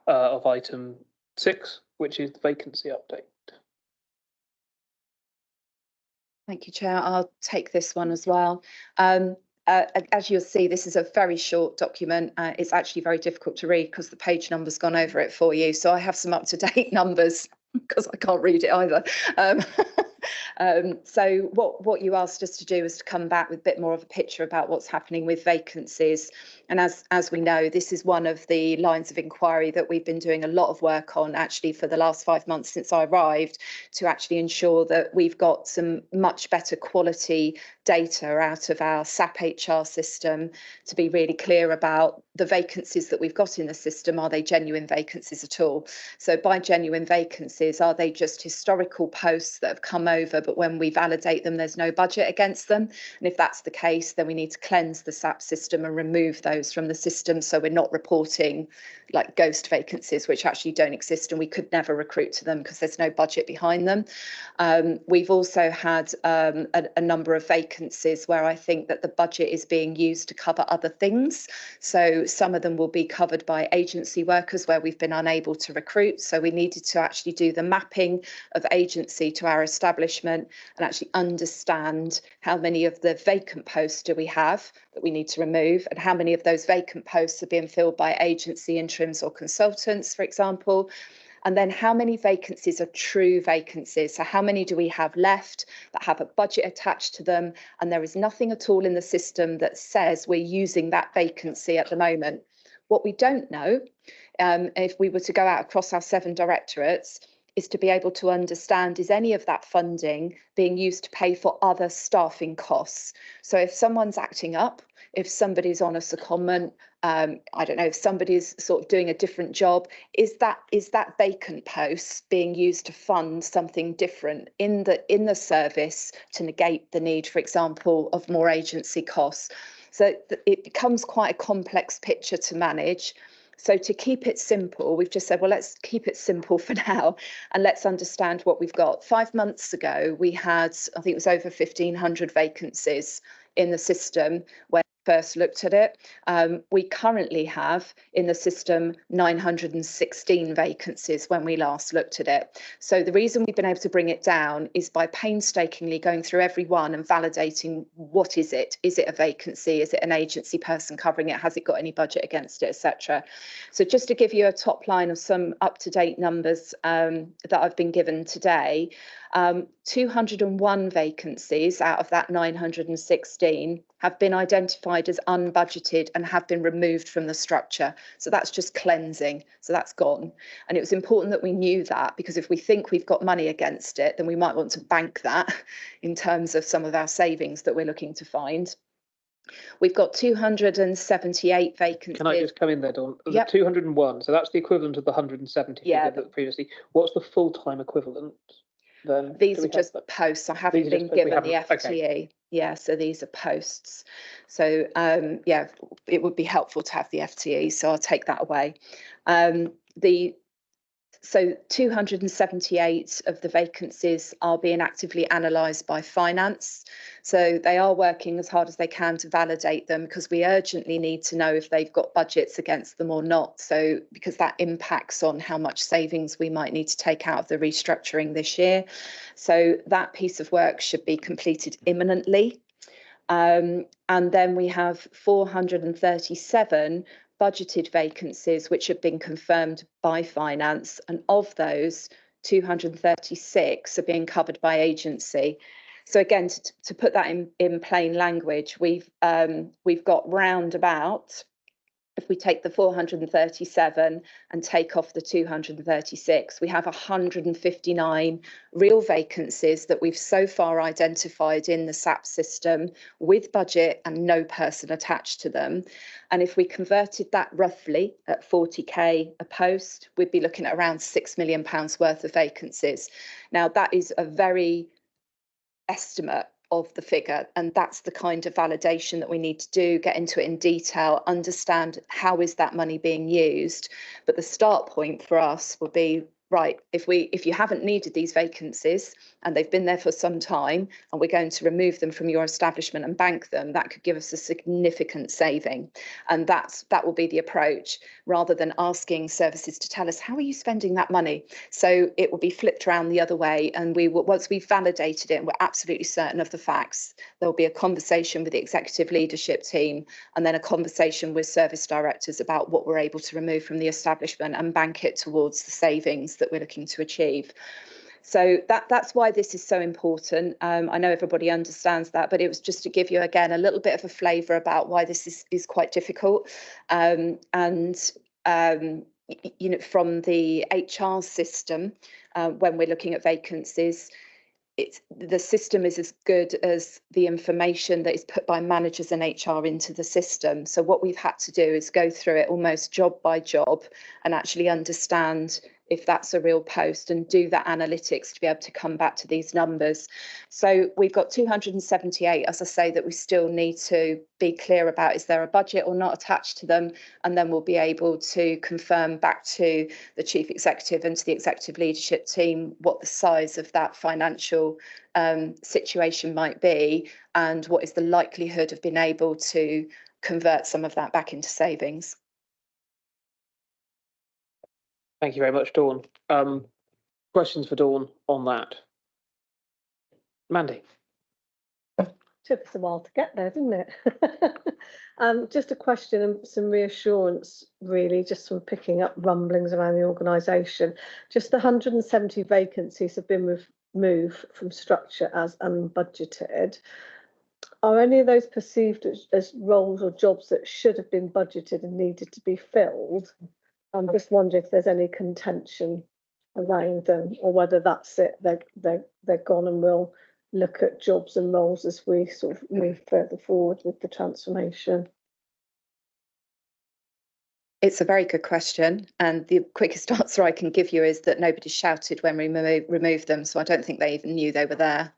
item 6, which is the vacancy update. Thank you, Chair. I'll take this one as well. As you'll see, this is a very short document. It's actually very difficult to read because the page number's gone over it for you. So I have some up-to-date numbers because I can't read it either. So what you asked us to do is to come back with a bit more of a picture about what's happening with vacancies. And as we know, this is one of the lines of inquiry that we've been doing a lot of work on actually for the last 5 months since I arrived, to actually ensure that we've got some much better quality data out of our SAP HR system, to be really clear about the vacancies that we've got in the system. Are they genuine vacancies at all? So by genuine vacancies, are they just historical posts that have come over, but when we validate them, there's no budget against them? And if that's the case, then we need to cleanse the SAP system and remove those from the system, so we're not reporting like ghost vacancies which actually don't exist, and we could never recruit to them because there's no budget behind them. We've also had a number of vacancies where I think that the budget is being used to cover other things. So some of them will be covered by agency workers where we've been unable to recruit. So we needed to actually do the mapping of agency to our establishment and actually understand how many of the vacant posts do we have that we need to remove, and how many of those vacant posts are being filled by agency, interims or consultants, for example. And then how many vacancies are true vacancies? So how many do we have left that have a budget attached to them, and there is nothing at all in the system that says we're using that vacancy at the moment? What we don't know, if we were to go out across our 7 directorates, is to be able to understand, is any of that funding being used to pay for other staffing costs? So if someone's acting up, if somebody's on a secondment, I don't know, if somebody's sort of doing a different job, is that vacant post being used to fund something different in the service to negate the need, for example, of more agency costs? So it becomes quite a complex picture to manage. So to keep it simple, we've just said, well, let's keep it simple for now and let's understand what we've got. 5 months ago, we had, I think it was over 1,500 vacancies in the system when we first looked at it. We currently have in the system 916 vacancies when we last looked at it. So the reason we've been able to bring it down is by painstakingly going through every one and validating what is it? Is it a vacancy? Is it an agency person covering it? Has it got any budget against it, etc.? So just to give you a top line of some up-to-date numbers that I've been given today, 201 vacancies out of that 916 have been identified as unbudgeted and have been removed from the structure. So that's just cleansing. So that's gone. And it was important that we knew that, because if we think we've got money against it, then we might want to bank that in terms of some of our savings that we're looking to find. We've got 278 vacancies. Can I just come in there, Dawn? Yep. 201, so that's the equivalent of the 170 Yeah. figure that previously. What's the full-time equivalent then? These are just posts. I haven't been given the FTE. Okay. Yeah, so these are posts. So yeah, it would be helpful to have the FTE, so I'll take that away. So 278 of the vacancies are being actively analysed by finance. So they are working as hard as they can to validate them, because we urgently need to know if they've got budgets against them or not. So because that impacts on how much savings we might need to take out of the restructuring this year. So that piece of work should be completed imminently. And then we have 437 budgeted vacancies which have been confirmed by finance, and of those 236 are being covered by agency. So again, to put that in plain language, we've got round about, if we take the 437 and take off the 236, we have 159 real vacancies that we've so far identified in the SAP system with budget and no person attached to them. And if we converted that roughly at 40k a post, we'd be looking at around £6 million worth of vacancies. Now, that is a very estimate of the figure, and that's the kind of validation that we need to do, get into it in detail, understand how is that money being used. But the start point for us would be, right, if you haven't needed these vacancies and they've been there for some time and we're going to remove them from your establishment and bank them, that could give us a significant saving. And that will be the approach, rather than asking services to tell us, how are you spending that money? So it will be flipped around the other way, and we will, once we've validated it and we're absolutely certain of the facts, there'll be a conversation with the executive leadership team and then a conversation with service directors about what we're able to remove from the establishment and bank it towards the savings that we're looking to achieve. So that's why this is so important. I know everybody understands that, but it was just to give you, again, a little bit of a flavour about why this is quite difficult. You know, from the HR system, when we're looking at vacancies, the system is as good as the information that is put by managers and HR into the system. So what we've had to do is go through it almost job by job and actually understand if that's a real post and do that analytics to be able to come back to these numbers. So we've got 278, as I say, that we still need to be clear about, is there a budget or not attached to them? And then we'll be able to confirm back to the chief executive and to the executive leadership team what the size of that financial situation might be, and what is the likelihood of being able to convert some of that back into savings. Thank you very much, Dawn. Questions for Dawn on that? Mandy. Took us a while to get there, didn't it? Just a question and some reassurance, really, just from picking up rumblings around the organisation. Just the 170 vacancies have been removed from structure as unbudgeted. Are any of those perceived as roles or jobs that should have been budgeted and needed to be filled? I'm just wondering if there's any contention around them, or whether that's it, they're gone and we'll look at jobs and roles as we sort of move further forward with the transformation? It's a very good question, and the quickest answer I can give you is that nobody shouted when we removed them, so I don't think they even knew they were there.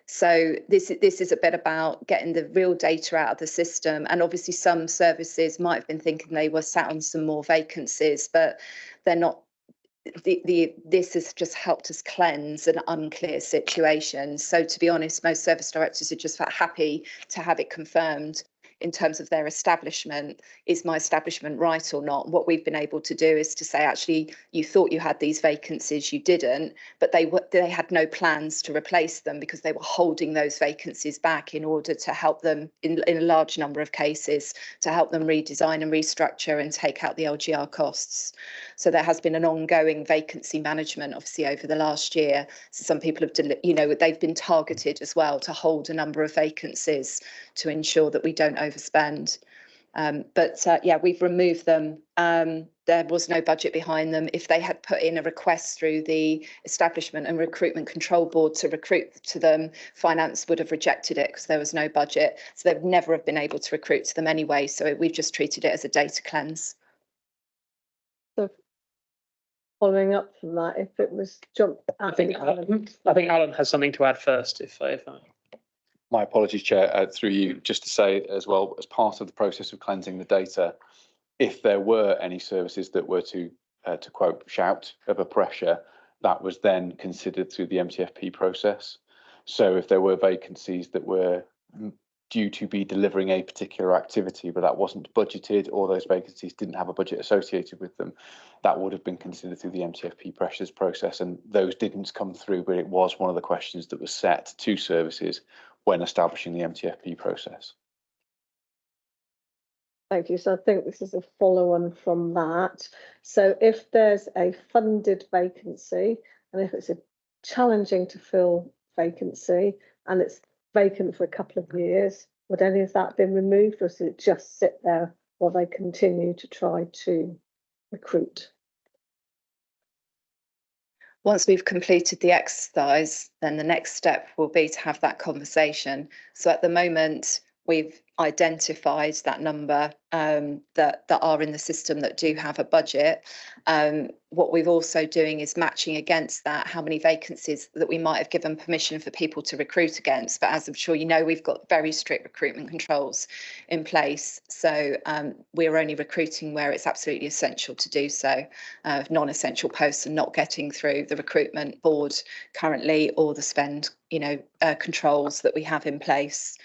So this is a bit about getting the real data out of the system, and obviously some services might have been thinking they were sat on some more vacancies, but they're not. This has just helped us cleanse an unclear situation. So to be honest, most service directors are just happy to have it confirmed in terms of their establishment. Is my establishment right or not? What we've been able to do is to say, actually, you thought you had these vacancies, you didn't, but they had no plans to replace them because they were holding those vacancies back in order to help them, in a large number of cases, to help them redesign and restructure and take out the LGR costs. So there has been an ongoing vacancy management, obviously, over the last year. So some people have, they've been targeted as well to hold a number of vacancies to ensure that we don't overspend. Yeah, we've removed them. There was no budget behind them. If they had put in a request through the Establishment and Recruitment Control Board to recruit to them, Finance would have rejected it because there was no budget. So they would never have been able to recruit to them anyway. So we've just treated it as a data cleanse. So following up from that, if it was jumped, I think Alan has something to add first. If I... My apologies, Chair, through you, just to say as well, as part of the process of cleansing the data, if there were any services that were to quote, shout of a pressure, that was then considered through the MTFP process. So if there were vacancies that were due to be delivering a particular activity, but that wasn't budgeted, or those vacancies didn't have a budget associated with them, that would have been considered through the MTFP pressures process. And those didn't come through, but it was one of the questions that was set to services when establishing the MTFP process. Thank you. So I think this is a follow-on from that. So if there's a funded vacancy, and if it's a challenging to fill vacancy, and it's vacant for a couple of years, would any of that been removed, or does it just sit there while they continue to try to recruit? Once we've completed the exercise, then the next step will be to have that conversation. So at the moment, we've identified that number that are in the system that do have a budget. What we've also doing is matching against that how many vacancies that we might have given permission for people to recruit against. But as I'm sure you know, we've got very strict recruitment controls in place. So we're only recruiting where it's absolutely essential to do so. Non-essential posts are not getting through the recruitment board currently, or the spend, controls that we have in place.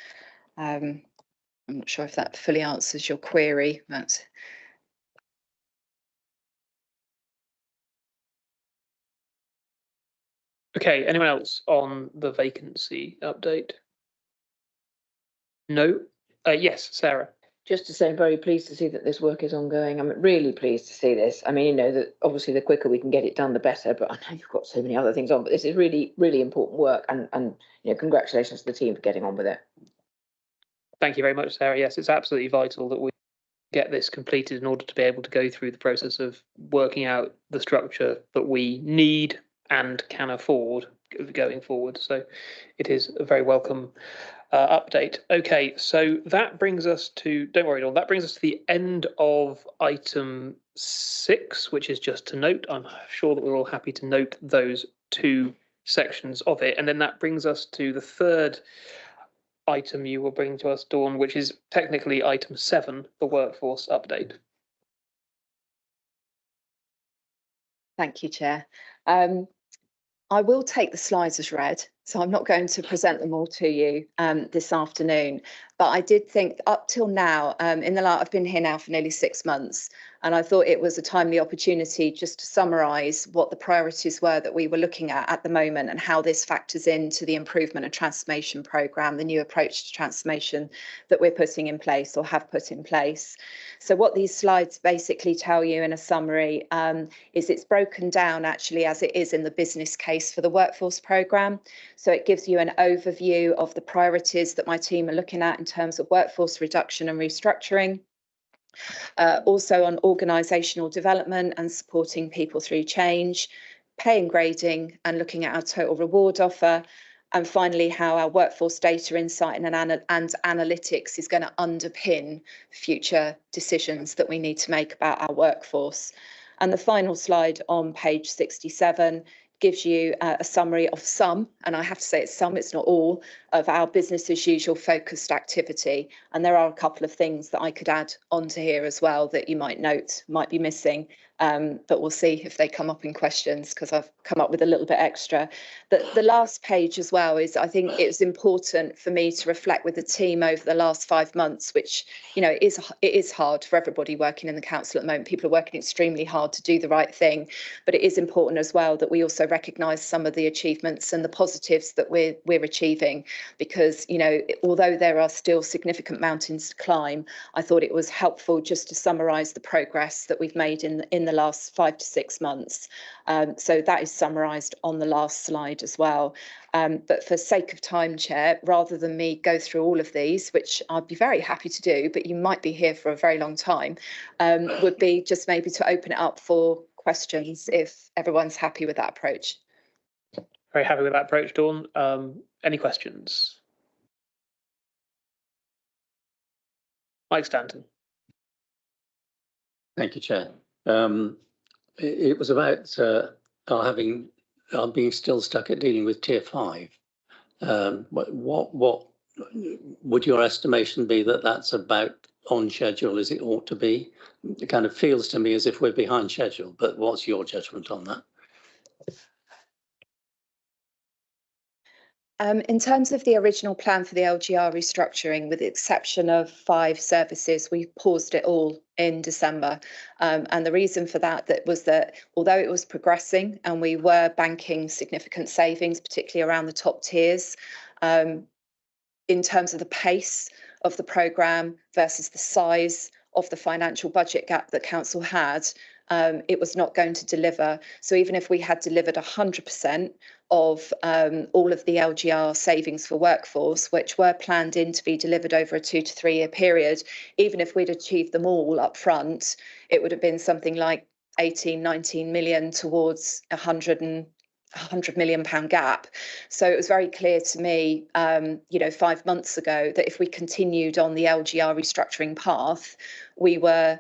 I'm not sure if that fully answers your query, but. Okay, anyone else on the vacancy update? No? Yes, Sarah. Just to say, I'm very pleased to see that this work is ongoing. I'm really pleased to see this. I mean, that obviously the quicker we can get it done, the better, but I know you've got so many other things on, but this is really, really important work, and congratulations to the team for getting on with it. Thank you very much, Sarah. Yes, it's absolutely vital that we get this completed in order to be able to go through the process of working out the structure that we need and can afford going forward. So it is a very welcome update. Okay, so that brings us to, don't worry, Dawn, that brings us to the end of item 6, which is just to note. I'm sure that we're all happy to note those two sections of it. And then that brings us to the third item you will bring to us, Dawn, which is technically item 7, the workforce update. Thank you, Chair. I will take the slides as read, so I'm not going to present them all to you this afternoon. But I did think up till now, I've been here now for nearly 6 months, and I thought it was a timely opportunity just to summarise what the priorities were that we were looking at the moment, and how this factors into the improvement and transformation programme, the new approach to transformation that we're putting in place or have put in place. So what these slides basically tell you in a summary is it's broken down actually as it is in the business case for the workforce programme. So it gives you an overview of the priorities that my team are looking at in terms of workforce reduction and restructuring. Also on organisational development and supporting people through change, pay and grading, and looking at our total reward offer, And finally, how our workforce data insight and analytics is going to underpin future decisions that we need to make about our workforce. And the final slide on page 67 gives you a summary of some, and I have to say it's some, it's not all, of our business as usual focused activity. And there are a couple of things that I could add onto here as well that you might note might be missing. But we'll see if they come up in questions, because I've come up with a little bit extra. The last page as well is, I think it's important for me to reflect with the team over the last 5 months, which, you know, it is hard for everybody working in the council at the moment. People are working extremely hard to do the right thing, but it is important as well that we also recognise some of the achievements and the positives that we're achieving, because, you know, although there are still significant mountains to climb, I thought it was helpful just to summarise the progress that we've made in the last 5 to 6 months. So that is summarised on the last slide as well. But for sake of time, Chair, rather than me go through all of these, which I'd be very happy to do, but you might be here for a very long time, would be just maybe to open it up for questions if everyone's happy with that approach. Very happy with that approach, Dawn. Any questions? Mike Stanton. Thank you, Chair. It was about our being still stuck at dealing with Tier 5. What would your estimation be that that's about on schedule as it ought to be? It kind of feels to me as if we're behind schedule, but what's your judgment on that? In terms of the original plan for the LGR restructuring, with the exception of 5 services, we paused it all in December. And the reason for that was that although it was progressing and we were banking significant savings, particularly around the top tiers, in terms of the pace of the programme versus the size of the financial budget gap that council had, it was not going to deliver. So even if we had delivered 100% of all of the LGR savings for workforce, which were planned in to be delivered over a 2 to 3 year period, even if we'd achieved them all up front, it would have been something like 18, 19 million towards £100 million gap. So it was very clear to me, 5 months ago, that if we continued on the LGR restructuring path, we were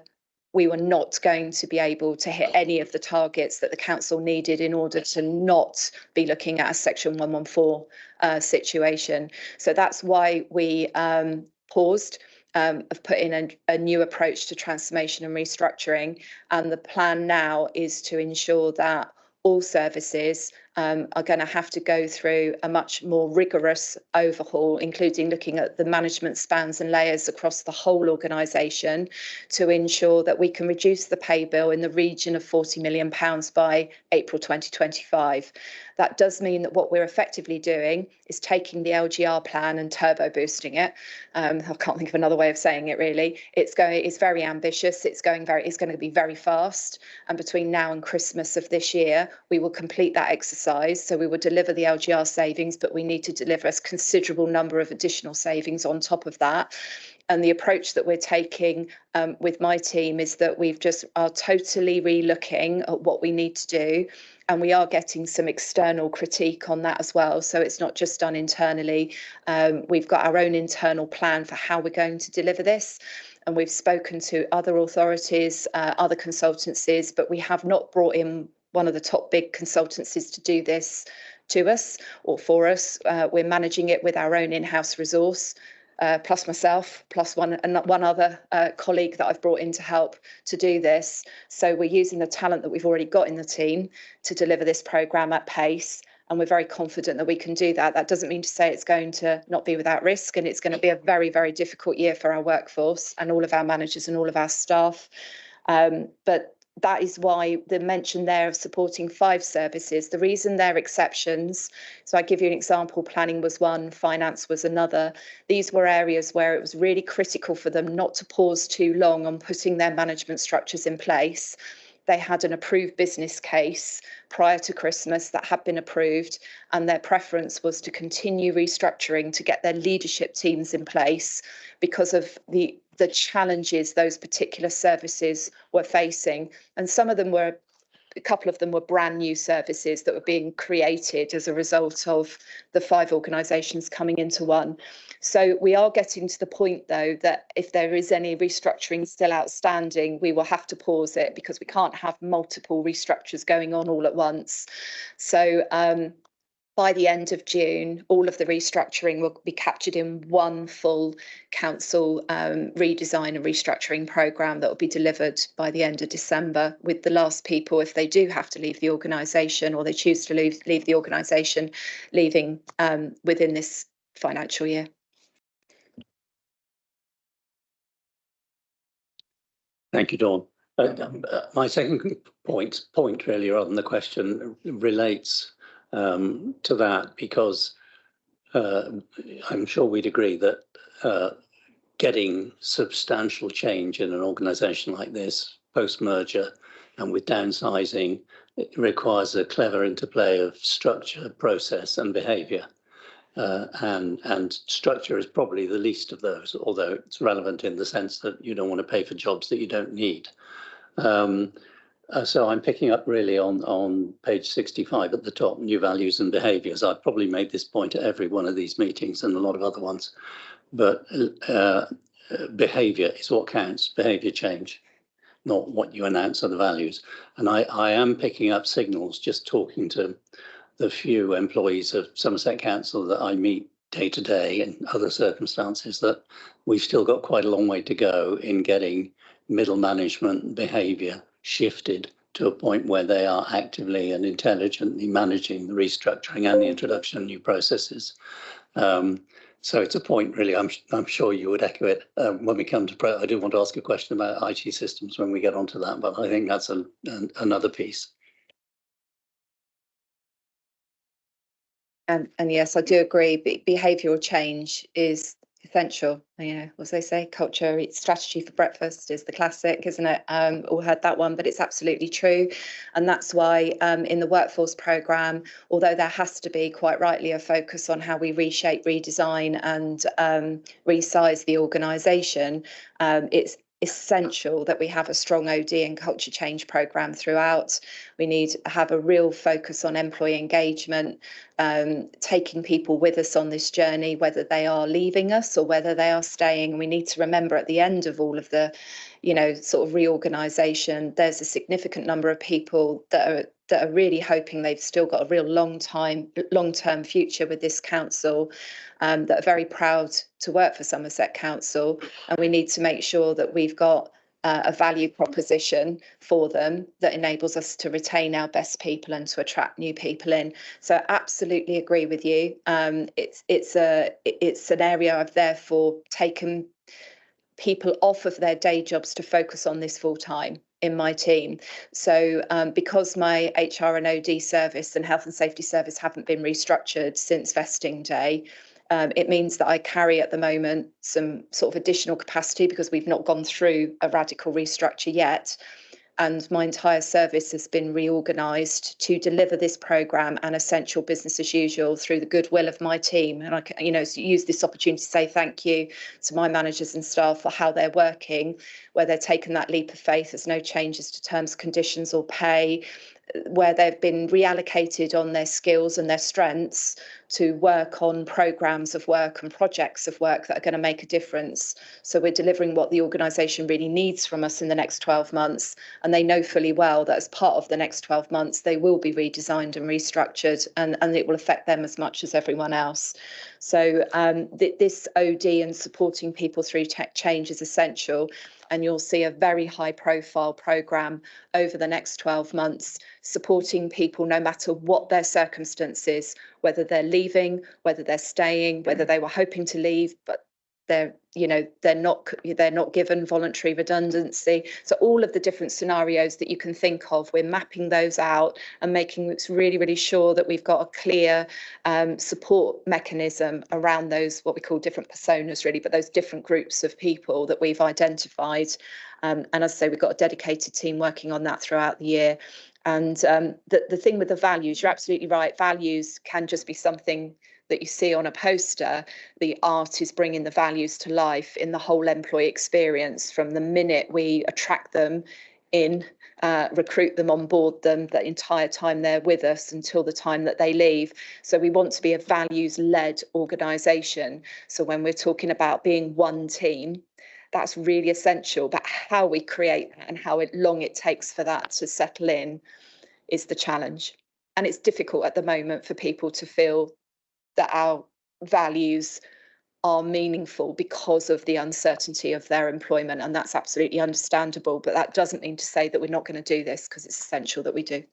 not going to be able to hit any of the targets that the council needed in order to not be looking at a Section 114 situation. So that's why we paused, have put in a new approach to transformation and restructuring. And the plan now is to ensure that all services are going to have to go through a much more rigorous overhaul, including looking at the management spans and layers across the whole organisation, to ensure that we can reduce the pay bill in the region of £40 million by April 2025. That does mean that what we're effectively doing is taking the LGR plan and turbo boosting it. I can't think of another way of saying it, really. It's very ambitious. It's going to be very fast. And between now and Christmas of this year, we will complete that exercise. So we will deliver the LGR savings, but we need to deliver a considerable number of additional savings on top of that. And the approach that we're taking with my team is that we've just are totally re-looking at what we need to do. And we are getting some external critique on that as well. So it's not just done internally. We've got our own internal plan for how we're going to deliver this. And we've spoken to other authorities, other consultancies, but we have not brought in one of the top big consultancies to do this to us or for us. We're managing it with our own in-house resource, plus myself, plus one other colleague that I've brought in to help to do this. So we're using the talent that we've already got in the team to deliver this programme at pace. And we're very confident that we can do that. That doesn't mean to say it's going to not be without risk, and it's going to be a very, very difficult year for our workforce and all of our managers and all of our staff. But that is why the mention there of supporting 5 services, the reason they're exceptions. So I give you an example, planning was one, finance was another. These were areas where it was really critical for them not to pause too long on putting their management structures in place. They had an approved business case prior to Christmas that had been approved, and their preference was to continue restructuring to get their leadership teams in place because of the challenges those particular services were facing. And some of them were a couple of them were brand new services that were being created as a result of the 5 organisations coming into one. So we are getting to the point, though, that if there is any restructuring still outstanding, we will have to pause it because we can't have multiple restructures going on all at once. So by the end of June, all of the restructuring will be captured in one full council redesign and restructuring programme that will be delivered by the end of December, with the last people, if they do have to leave the organisation or they choose to leave the organisation, leaving within this financial year. Thank you, Dawn. My second point really, rather than the question, relates to that, because I'm sure we'd agree that getting substantial change in an organisation like this post-merger and with downsizing, it requires a clever interplay of structure, process and behaviour. And structure is probably the least of those, although it's relevant in the sense that you don't want to pay for jobs that you don't need. So I'm picking up really on page 65 at the top, new values and behaviours. I've probably made this point at every one of these meetings and a lot of other ones, but behaviour is what counts, behaviour change, not what you announce are the values. And I am picking up signals just talking to the few employees of Somerset Council that I meet day to day in other circumstances, that we've still got quite a long way to go in getting middle management behaviour shifted to a point where they are actively and intelligently managing the restructuring and the introduction of new processes. So it's a point really, I'm sure you would echo it when we come to, I do want to ask a question about IT systems when we get onto that, but I think that's another piece. And yes, I do agree. Behavioural change is essential. You know, as they say, culture eats strategy for breakfast is the classic, isn't it? All heard that one, but it's absolutely true. And that's why in the workforce programme, although there has to be quite rightly a focus on how we reshape, redesign and resize the organisation, it's essential that we have a strong OD and culture change programme throughout. We need to have a real focus on employee engagement, taking people with us on this journey, whether they are leaving us or whether they are staying. We need to remember at the end of all of the, you know, sort of reorganisation, there's a significant number of people that are really hoping they've still got a real long-term future with this council, that are very proud to work for Somerset Council, and we need to make sure that we've got a value proposition for them that enables us to retain our best people and to attract new people in. So absolutely agree with you. It's an area I've therefore taken people off of their day jobs to focus on this full time in my team. So because my HR and OD service and health and safety service haven't been restructured since vesting day, it means that I carry at the moment some sort of additional capacity because we've not gone through a radical restructure yet. And my entire service has been reorganised to deliver this programme and essential business as usual through the goodwill of my team. And I can, you know, use this opportunity to say thank you to my managers and staff for how they're working, where they're taking that leap of faith. There's no changes to terms, conditions or pay, where they've been reallocated on their skills and their strengths to work on programmes of work and projects of work that are going to make a difference. So we're delivering what the organisation really needs from us in the next 12 months. And they know fully well that as part of the next 12 months, they will be redesigned and restructured, and it will affect them as much as everyone else. So this OD and supporting people through tech change is essential. And you'll see a very high profile programme over the next 12 months, supporting people no matter what their circumstances, whether they're leaving, whether they're staying, whether they were hoping to leave, but they're not given voluntary redundancy. So all of the different scenarios that you can think of, we're mapping those out and making it really, really sure that we've got a clear support mechanism around those, what we call different personas really, but those different groups of people that we've identified. And as I say, we've got a dedicated team working on that throughout the year. And the thing with the values, you're absolutely right. Values can just be something that you see on a poster. The art is bringing the values to life in the whole employee experience from the minute we attract them in, recruit them, onboard them the entire time they're with us until the time that they leave. So we want to be a values-led organisation. So when we're talking about being one team, that's really essential. But how we create that and how long it takes for that to settle in is the challenge. And it's difficult at the moment for people to feel that our values are meaningful because of the uncertainty of their employment, and that's absolutely understandable, but that doesn't mean to say that we're not going to do this, because it's essential that we do.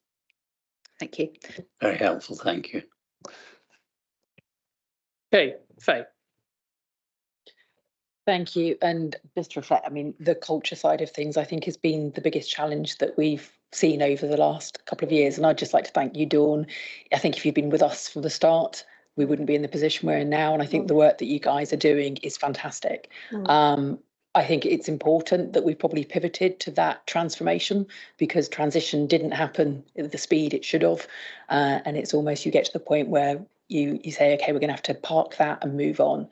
Thank you. Very helpful, thank you. Okay, Faye. Thank you. And just to reflect, I mean, the culture side of things, I think, has been the biggest challenge that we've seen over the last couple of years. And I'd just like to thank you, Dawn. I think if you'd been with us from the start, we wouldn't be in the position we're in now. And I think the work that you guys are doing is fantastic. I think it's important that we've probably pivoted to that transformation, because transition didn't happen at the speed it should have. And it's almost, you get to the point where you say, okay, we're going to have to park that and move on.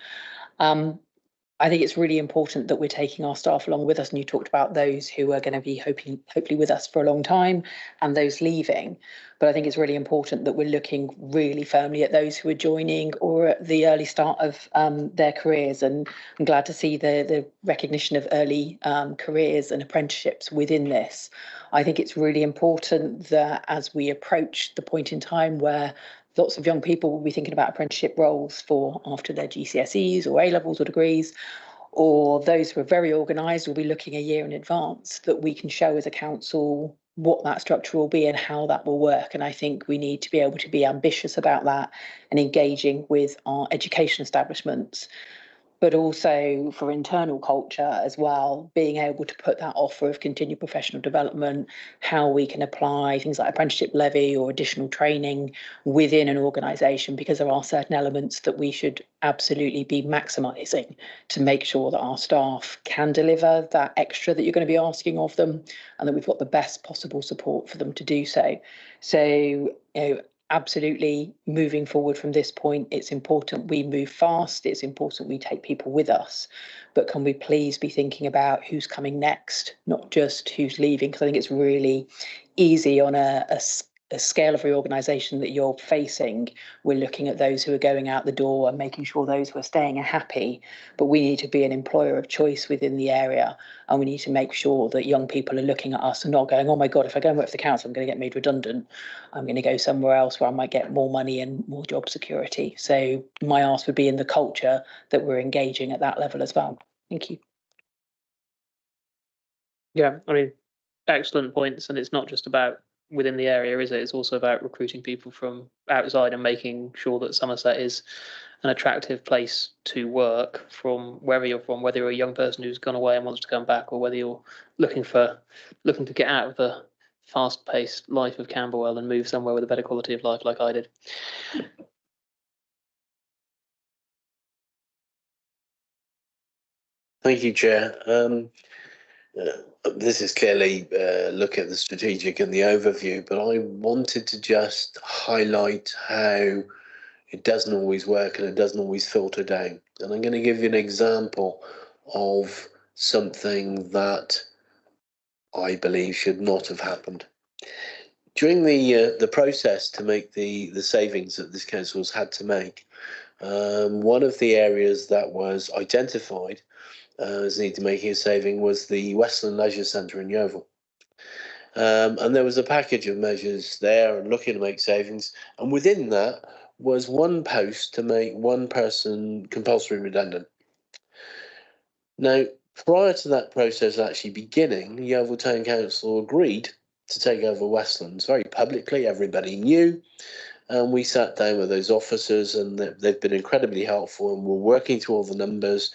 I think it's really important that we're taking our staff along with us. And you talked about those who are going to be hopefully with us for a long time and those leaving. But I think it's really important that we're looking really firmly at those who are joining or at the early start of their careers. And I'm glad to see the recognition of early careers and apprenticeships within this. I think it's really important that as we approach the point in time where lots of young people will be thinking about apprenticeship roles for after their GCSEs or A-levels or degrees, or those who are very organised will be looking a year in advance, that we can show as a council what that structure will be and how that will work. And I think we need to be able to be ambitious about that and engaging with our education establishments, but also for internal culture as well, being able to put that offer of continued professional development, how we can apply things like apprenticeship levy or additional training within an organisation, because there are certain elements that we should absolutely be maximising to make sure that our staff can deliver that extra that you're going to be asking of them, and that we've got the best possible support for them to do so. So, you know, absolutely moving forward from this point, it's important we move fast, it's important we take people with us, but can we please be thinking about who's coming next, not just who's leaving? Because I think it's really easy on a scale of reorganisation that you're facing. We're looking at those who are going out the door and making sure those who are staying are happy, but we need to be an employer of choice within the area, and we need to make sure that young people are looking at us and not going, oh my God, if I go and work for the council, I'm going to get made redundant. I'm going to go somewhere else where I might get more money and more job security. So my ask would be in the culture that we're engaging at that level as well. Thank you. Yeah, I mean, excellent points. And it's not just about within the area, is it? It's also about recruiting people from outside and making sure that Somerset is an attractive place to work from wherever you're from, whether you're a young person who's gone away and wants to come back, or whether you're looking to get out of the fast-paced life of Camberwell and move somewhere with a better quality of life like I did. Thank you, Chair. This is clearly look at the strategic and the overview, but I wanted to just highlight how it doesn't always work and it doesn't always filter down. And I'm going to give you an example of something that I believe should not have happened. During the process to make the savings that this council's had to make, one of the areas that was identified as need to making a saving was the Westland Leisure Centre in Yeovil. And there was a package of measures there and looking to make savings, and within that was one post to make one person compulsory redundant. Now, prior to that process actually beginning, the Yeovil Town Council agreed to take over Westlands very publicly. Everybody knew, and we sat down with those officers, and they've been incredibly helpful, and we're working through all the numbers.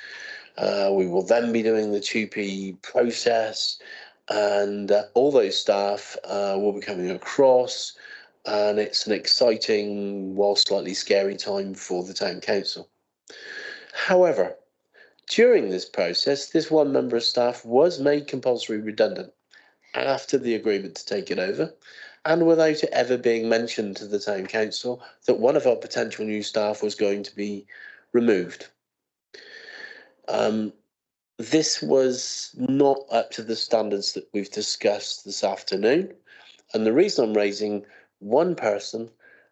We will then be doing the 2P process, and all those staff will be coming across, and it's an exciting, while slightly scary time for the town council. However, during this process, this one member of staff was made compulsory redundant after the agreement to take it over, and without it ever being mentioned to the town council that one of our potential new staff was going to be removed. this was not up to the standards that we've discussed this afternoon. And the reason I'm raising one person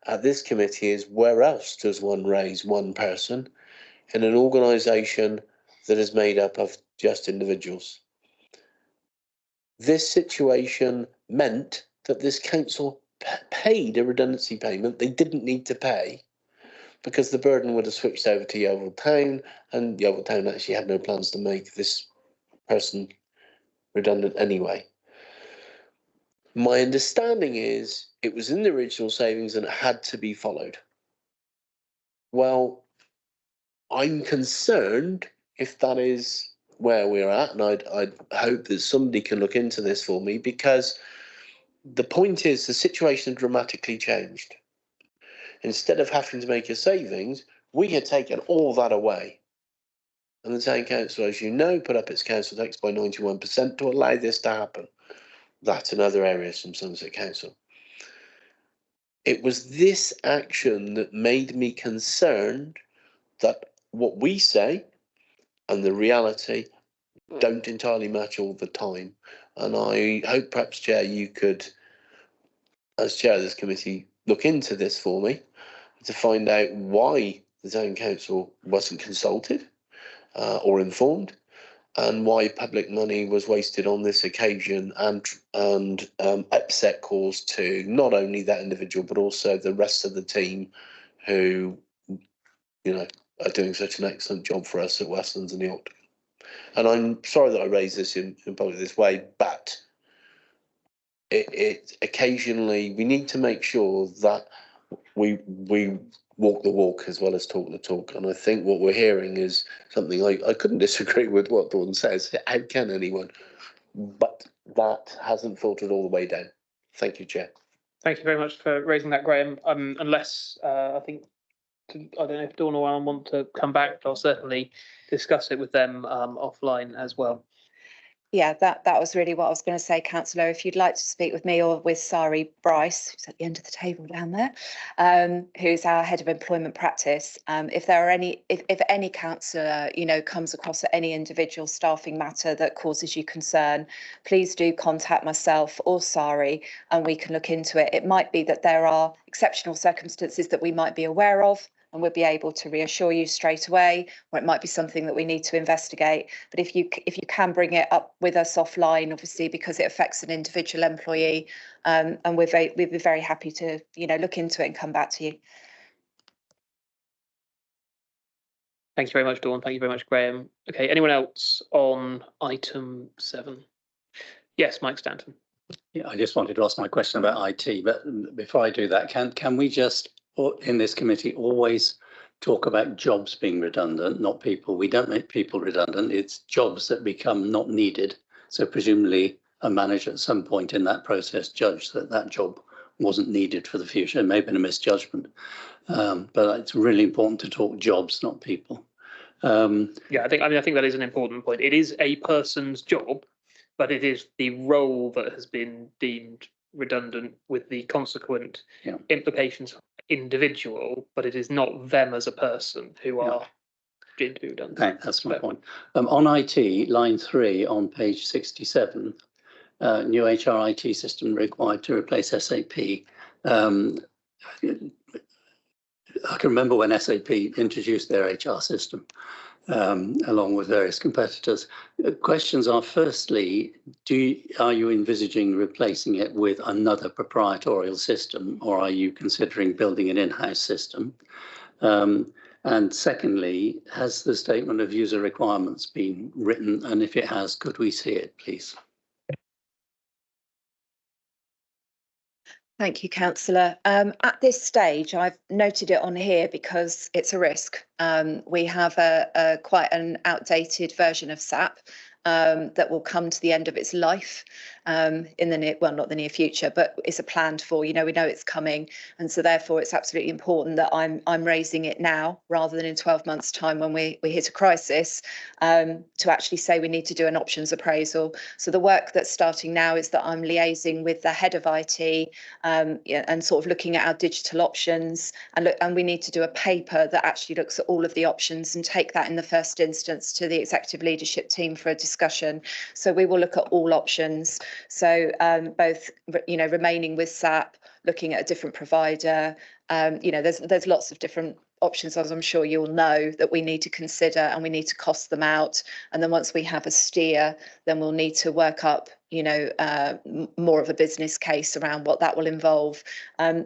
at this committee is, where else does one raise one person in an organisation that is made up of just individuals? This situation meant that this council paid a redundancy payment they didn't need to pay, because the burden would have switched over to Yeovil Town, and Yeovil Town actually had no plans to make this person redundant anyway. My understanding is it was in the original savings and it had to be followed. Well, I'm concerned if that is where we're at, and I'd hope that somebody can look into this for me, because the point is the situation had dramatically changed. Instead of having to make a savings, we had taken all that away. And the town council, as you know, put up its council tax by 91% to allow this to happen. That and other areas from Somerset Council. It was this action that made me concerned that what we say and the reality don't entirely match all the time. And I hope perhaps, Chair, you could, as Chair of this committee, look into this for me to find out why the Town Council wasn't consulted or informed, and why public money was wasted on this occasion, and upset caused to not only that individual but also the rest of the team who, you know, are doing such an excellent job for us at Westlands and the Octagon. And I'm sorry that I raise this in public this way, but it occasionally we need to make sure that we walk the walk as well as talk the talk. And I think what we're hearing is something I couldn't disagree with what Dawn says. How can anyone? But that hasn't filtered all the way down. Thank you, Chair. Thank you very much for raising that, Graham. Unless I don't know if Dawn or Alan want to come back, but I'll certainly discuss it with them offline as well. Yeah, that was really what I was going to say, Councillor. If you'd like to speak with me or with Sari Bryce, who's at the end of the table down there, who's our head of employment practice, if there are if any councillor, comes across any individual staffing matter that causes you concern, please do contact myself or Sari, and we can look into it. It might be that there are exceptional circumstances that we might be aware of, and we'll be able to reassure you straight away, or it might be something that we need to investigate. But if you can bring it up with us offline, obviously, because it affects an individual employee, and we'd be very happy to look into it and come back to you. Thank you very much, Dawn. Thank you very much, Graham. Okay, anyone else on item 7? Yes, Mike Stanton. Yeah, I just wanted to ask my question about IT, but before I do that, can we just, in this committee, always talk about jobs being redundant, not people? We don't make people redundant. It's jobs that become not needed. So presumably a manager at some point in that process judged that that job wasn't needed for the future. It may have been a misjudgment, but it's really important to talk jobs, not people. Yeah, I think that is an important point. It is a person's job, but it is the role that has been deemed redundant with the consequent implications for individual, but it is not them as a person who are deemed to be redundant. Okay, that's my point. On IT, line 3 on page 67, new HR IT system required to replace SAP. I can remember when SAP introduced their HR system, along with various competitors. Questions are, firstly, are you envisaging replacing it with another proprietorial system, or are you considering building an in-house system? And secondly, has the statement of user requirements been written? And if it has, could we see it, please? Thank you, Councillor. At this stage, I've noted it on here because it's a risk. We have quite an outdated version of SAP, that will come to the end of its life in the near, well, not the near future, but it's a planned for. We know it's coming, and so therefore it's absolutely important that I'm raising it now rather than in 12 months' time when we hit a crisis, to actually say we need to do an options appraisal. So the work that's starting now is that I'm liaising with the head of IT and sort of looking at our digital options, and we need to do a paper that actually looks at all of the options and take that in the first instance to the executive leadership team for a discussion. So we will look at all options. So both, remaining with SAP, looking at a different provider. There's lots of different options, as I'm sure you'll know, that we need to consider, and we need to cost them out. And then once we have a steer, then we'll need to work up more of a business case around what that will involve.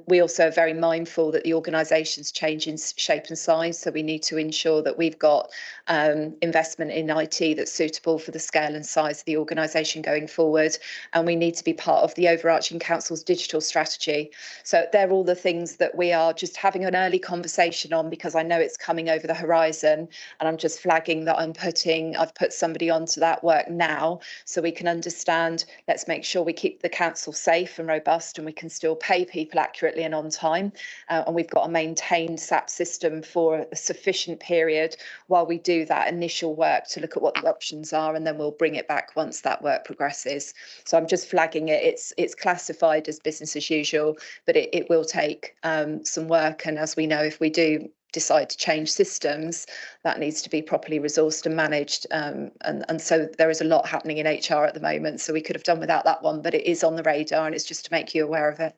We also are very mindful that the organisations change in shape and size, so we need to ensure that we've got investment in IT that's suitable for the scale and size of the organisation going forward, and we need to be part of the overarching council's digital strategy. So they're all the things that we are just having an early conversation on, because I know it's coming over the horizon, and I'm just flagging that I've put somebody onto that work now, so we can understand. Let's make sure we keep the council safe and robust, and we can still pay people accurately and on time. And we've got a maintained SAP system for a sufficient period while we do that initial work to look at what the options are, and then we'll bring it back once that work progresses. So I'm just flagging it. It's classified as business as usual, but it will take some work. And as we know, if we do decide to change systems, that needs to be properly resourced and managed, and so there is a lot happening in HR at the moment, so we could have done without that one, but it is on the radar, and it's just to make you aware of it.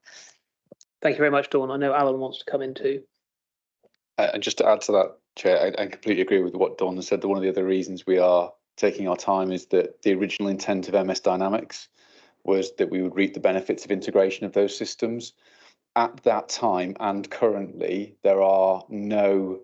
Thank you very much, Dawn. I know Alan wants to come in too. And just to add to that, Chair, I completely agree with what Dawn has said, that one of the other reasons we are taking our time is that the original intent of MS Dynamics was that we would reap the benefits of integration of those systems. At that time and currently, there are no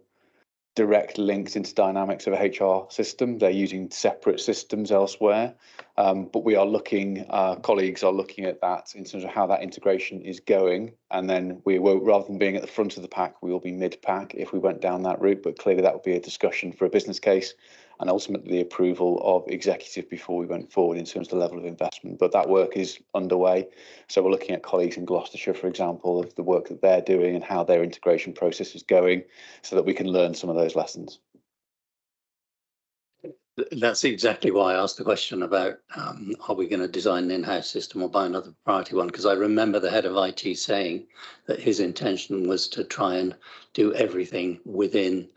direct links into Dynamics of a HR system. They're using separate systems elsewhere. But we are looking, colleagues are looking at that in terms of how that integration is going. And then we will, rather than being at the front of the pack, we will be mid-pack if we went down that route. But clearly that would be a discussion for a business case and ultimately the approval of executive before we went forward in terms of the level of investment. But that work is underway. So we're looking at colleagues in Gloucestershire, for example, of the work that they're doing and how their integration process is going so that we can learn some of those lessons. That's exactly why I asked the question about are we going to design an in-house system or buy another proprietary one? Because I remember the head of IT saying that his intention was to try and do everything within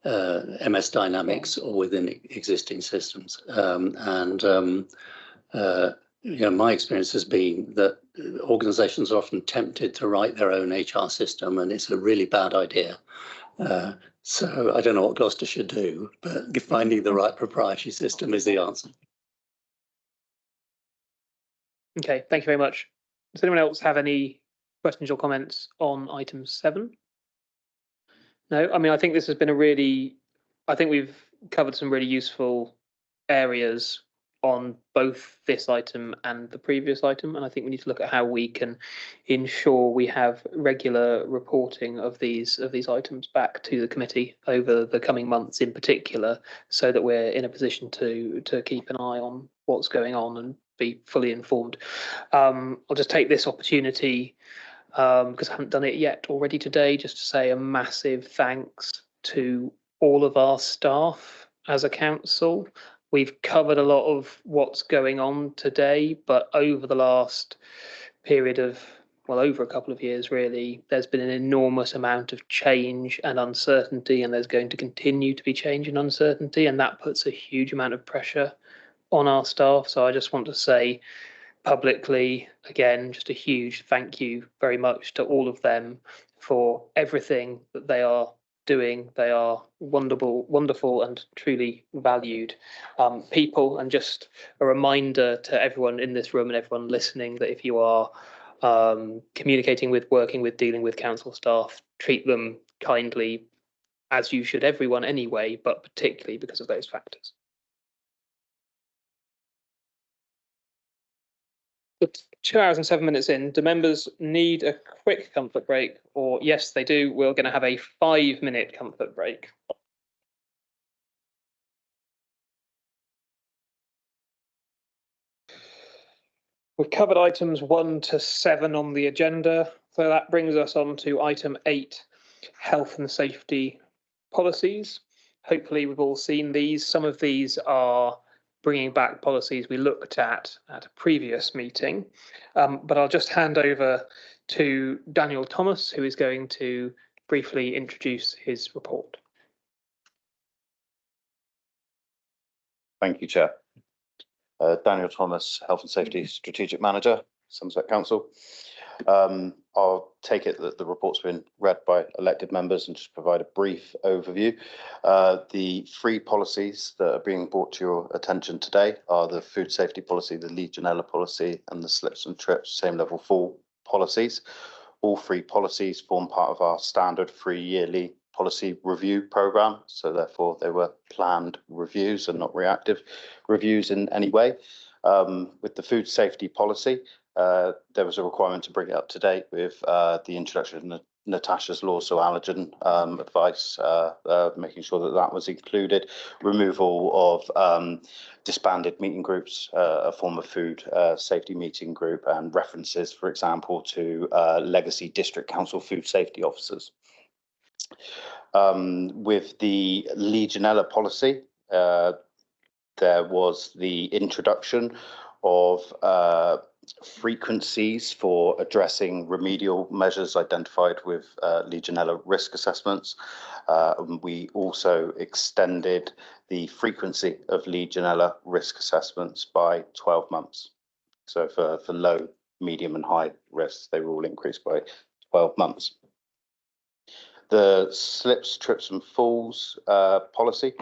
MS Dynamics or within existing systems. My experience has been that organizations are often tempted to write their own HR system, and it's a really bad idea. So I don't know what Gloucester should do, but finding the right proprietary system is the answer. Okay, thank you very much. Does anyone else have any questions or comments on item 7? No, I mean, I think this has been I think we've covered some really useful areas on both this item and the previous item, and I think we need to look at how we can ensure we have regular reporting of these items back to the committee over the coming months in particular, so that we're in a position to keep an eye on what's going on and be fully informed. I'll just take this opportunity, because I haven't done it yet already today, just to say a massive thanks to all of our staff as a council. We've covered a lot of what's going on today, but over the last period of, well, over a couple of years, really, there's been an enormous amount of change and uncertainty, and there's going to continue to be change and uncertainty, and that puts a huge amount of pressure on our staff. So I just want to say publicly, again, just a huge thank you very much to all of them for everything that they are doing. They are wonderful and truly valued people. And just a reminder to everyone in this room and everyone listening that if you are communicating with, working with, dealing with council staff, treat them kindly, as you should everyone anyway, but particularly because of those factors. It's 2 hours and 7 minutes in. Do members need a quick comfort break? Or yes, they do. We're going to have a 5-minute comfort break. We've covered items 1 to 7 on the agenda, so that brings us on to item 8, health and safety policies. Hopefully we've all seen these. Some of these are bringing back policies we looked at a previous meeting, but I'll just hand over to Daniel Thomas, who is going to briefly introduce his report. Thank you, Chair. Daniel Thomas, Health and Safety Strategic Manager, Somerset Council. I'll take it that the report's been read by elected members and just provide a brief overview. The 3 policies that are being brought to your attention today are the food safety policy, the Legionella policy, and the slips and trips same level 4 policies. All 3 policies form part of our standard 3-yearly policy review programme, so therefore they were planned reviews and not reactive reviews in any way. With the food safety policy, there was a requirement to bring it up to date with the introduction of Natasha's law, so allergen advice, making sure that that was included, removal of disbanded meeting groups, a form of food safety meeting group, and references, for example, to legacy district council food safety officers. With the Legionella policy, there was the introduction of frequencies for addressing remedial measures identified with Legionella risk assessments. We also extended the frequency of Legionella risk assessments by 12 months. So for low, medium and high risks, they were all increased by 12 months. The slips, trips and falls policy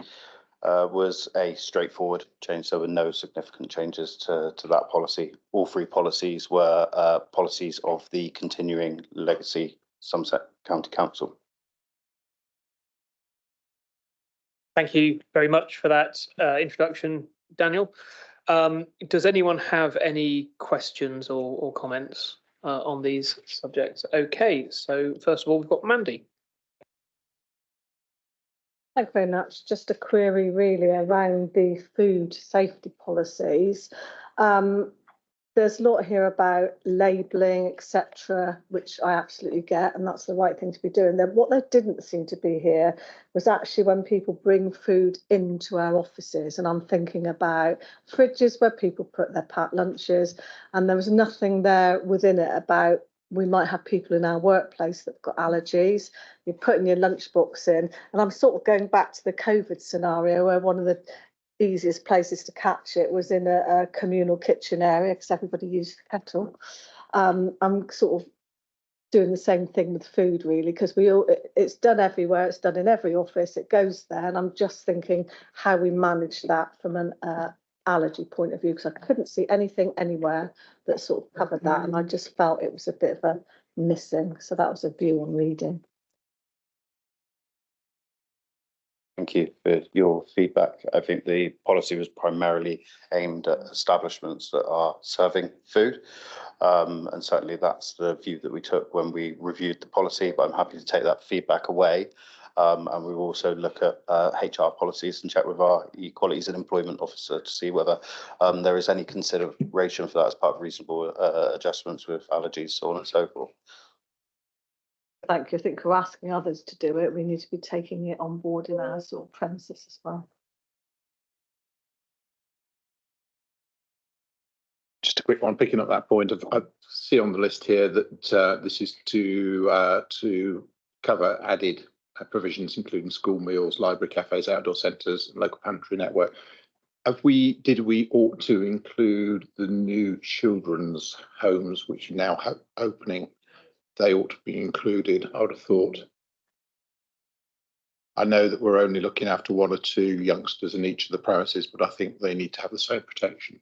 was a straightforward change. There were no significant changes to that policy. All 3 policies were policies of the continuing legacy Somerset County Council. Thank you very much for that introduction, Daniel. Does anyone have any questions or comments on these subjects? Okay, so first of all, we've got Mandy. Thank you very much. Just a query really around the food safety policies. There's a lot here about labelling, etc., which I absolutely get, and that's the right thing to be doing. Then what there didn't seem to be here was actually when people bring food into our offices, and I'm thinking about fridges where people put their packed lunches, and there was nothing there within it about we might have people in our workplace that've got allergies. You're putting your lunchbox in, and I'm sort of going back to the COVID scenario where one of the easiest places to catch it was in a communal kitchen area because everybody used the kettle. I'm sort of doing the same thing with food really, because it's done everywhere, it's done in every office, it goes there, and I'm just thinking how we manage that from an allergy point of view, because I couldn't see anything anywhere that sort of covered that, and I just felt it was a bit of a missing. So that was a view on reading. Thank you for your feedback. I think the policy was primarily aimed at establishments that are serving food, and certainly that's the view that we took when we reviewed the policy, but I'm happy to take that feedback away. And we will also look at HR policies and check with our Equalities and Employment Officer to see whether there is any consideration for that as part of reasonable adjustments with allergies, so on and so forth. Thank you. I think we're asking others to do it. We need to be taking it on board in our sort of premises as well. Just a quick one, picking up that point. I see on the list here that this is to cover added provisions, including school meals, library, cafes, outdoor centres, and local pantry network. Did we ought to include the new children's homes, which now have opening? They ought to be included, I would have thought. I know that we're only looking after 1 or 2 youngsters in each of the premises, but I think they need to have the same protection.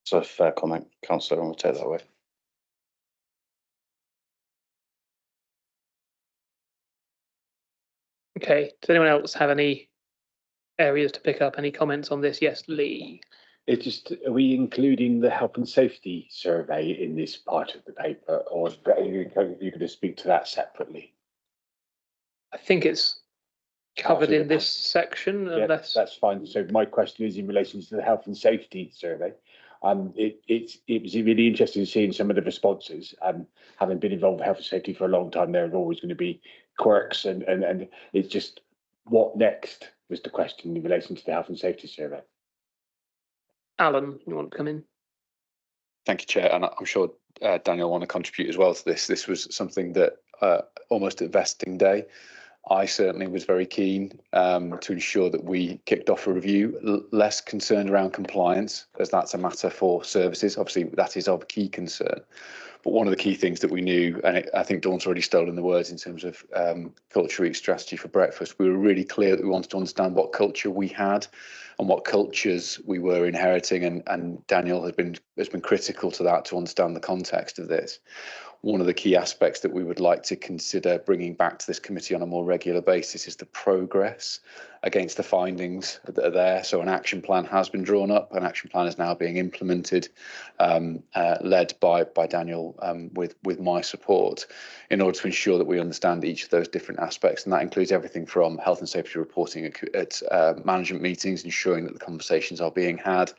So fair comment, Councillor, I'm going to take that away. Okay, does anyone else have any areas to pick up? Any comments on this? Yes, Lee. It's just, are we including the health and safety survey in this part of the paper, or are you going to speak to that separately? I think it's covered in this section, unless... Yeah, that's fine. So my question is in relation to the health and safety survey. It was really interesting seeing some of the responses. Having been involved with health and safety for a long time, there are always going to be quirks, and it's just what next was the question in relation to the health and safety survey. Alan, you want to come in? Thank you, Chair, and I'm sure Daniel want to contribute as well to this. This was something that almost at vesting day, I certainly was very keen to ensure that we kicked off a review, less concerned around compliance, as that's a matter for services. Obviously, that is of key concern. But one of the key things that we knew, and I think Dawn's already stolen the words in terms of Culture Week strategy for breakfast, we were really clear that we wanted to understand what culture we had and what cultures we were inheriting, and Daniel has been critical to that, to understand the context of this. One of the key aspects that we would like to consider bringing back to this committee on a more regular basis is the progress against the findings that are there. So an action plan has been drawn up. An action plan is now being implemented, led by Daniel with my support, in order to ensure that we understand each of those different aspects. And that includes everything from health and safety reporting at management meetings, ensuring that the conversations are being had,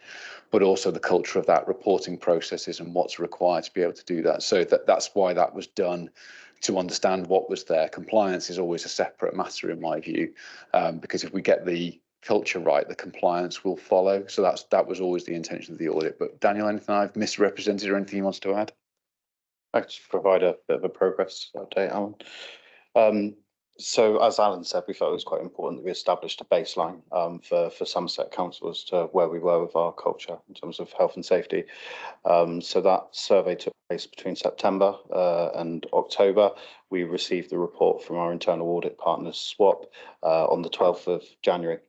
but also the culture of that reporting processes and what's required to be able to do that. So that's why that was done, to understand what was there. Compliance is always a separate matter in my view, because if we get the culture right, the compliance will follow. So that was always the intention of the audit. But Daniel, anything I've misrepresented or anything you want to add? I could just provide a bit of a progress update, Alan. So as Alan said, we felt it was quite important that we established a baseline for Somerset Council as to where we were with our culture in terms of health and safety. So that survey took place between September and October. We received the report from our internal audit partners, SWAP, on the 12th of January.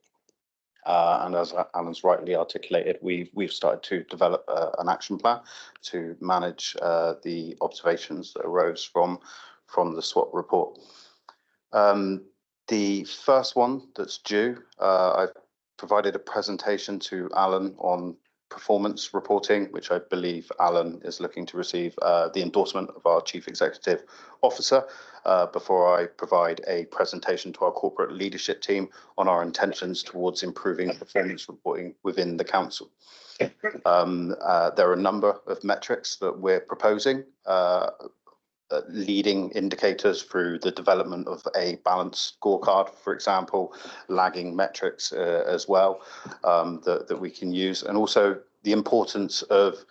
And as Alan's rightly articulated, we've started to develop an action plan to manage the observations that arose from the SWAP report. The first one that's due, I've provided a presentation to Alan on performance reporting, which I believe Alan is looking to receive the endorsement of our Chief Executive Officer before I provide a presentation to our corporate leadership team on our intentions towards improving performance reporting within the council. There are a number of metrics that we're proposing, leading indicators through the development of a balanced scorecard, for example, lagging metrics as well, that we can use, and also the importance of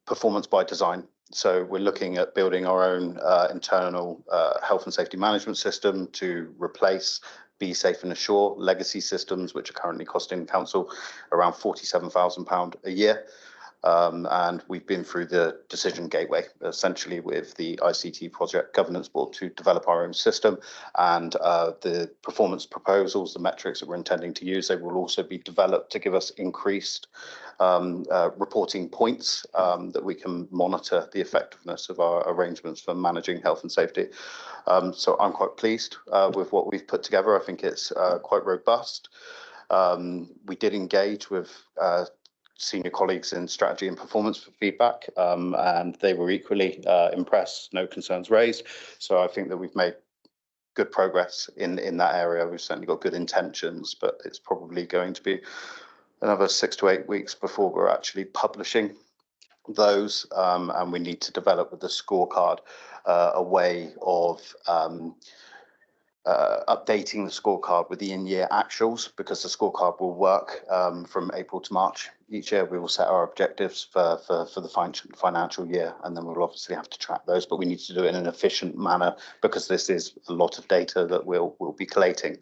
performance by design. So we're looking at building our own internal health and safety management system to replace Be Safe and Assure legacy systems, which are currently costing council around £47,000 a year. And we've been through the decision gateway, essentially with the ICT Project Governance Board, to develop our own system, and the performance proposals, the metrics that we're intending to use, they will also be developed to give us increased reporting points that we can monitor the effectiveness of our arrangements for managing health and safety. So I'm quite pleased with what we've put together. I think it's quite robust. We did engage with senior colleagues in strategy and performance for feedback, and they were equally impressed, no concerns raised. So I think that we've made good progress in that area. We've certainly got good intentions, but it's probably going to be another 6 to 8 weeks before we're actually publishing those, and we need to develop with the scorecard a way of updating the scorecard with the in-year actuals, because the scorecard will work from April to March. Each year we will set our objectives for the financial year, and then we'll obviously have to track those, but we need to do it in an efficient manner because this is a lot of data that we'll be collating.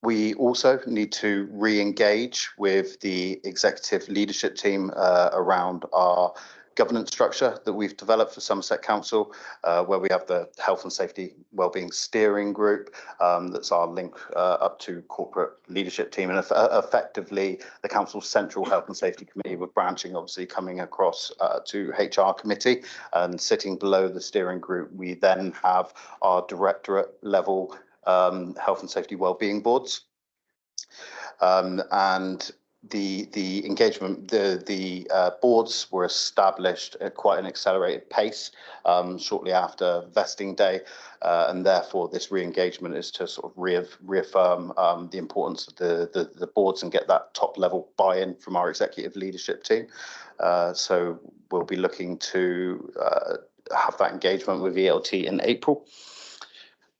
We also need to re-engage with the executive leadership team around our governance structure that we've developed for Somerset Council, where we have the Health and Safety Wellbeing Steering Group, that's our link up to corporate leadership team, and effectively the Council's Central Health and Safety Committee, with branching obviously coming across to HR Committee, and sitting below the steering group we then have our directorate level Health and Safety Wellbeing Boards. And the engagement, the boards were established at quite an accelerated pace shortly after vesting day, and therefore this re-engagement is to sort of reaffirm the importance of the boards and get that top level buy-in from our executive leadership team. So we'll be looking to have that engagement with ELT in April.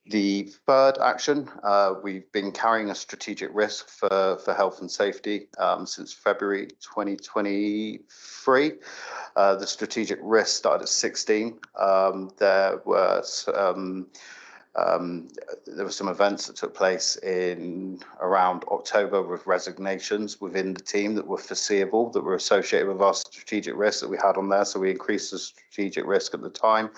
The third action, we've been carrying a strategic risk for health and safety since February 2023. The strategic risk started at 16. There were some events that took place in around October with resignations within the team that were foreseeable, that were associated with our strategic risk that we had on there. So we increased the strategic risk at the time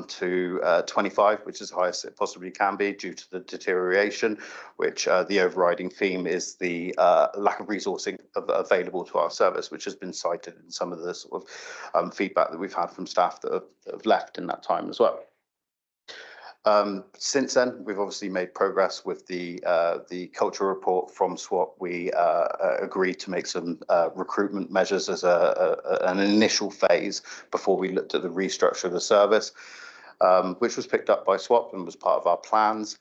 to 25, which is the highest it possibly can be due to the deterioration, which the overriding theme is the lack of resourcing available to our service, which has been cited in some of the sort of feedback that we've had from staff that have left in that time as well. Since then, we've obviously made progress with the culture report from SWAP. We agreed to make some recruitment measures as an initial phase before we looked at the restructure of the service, which was picked up by SWAP and was part of our plans.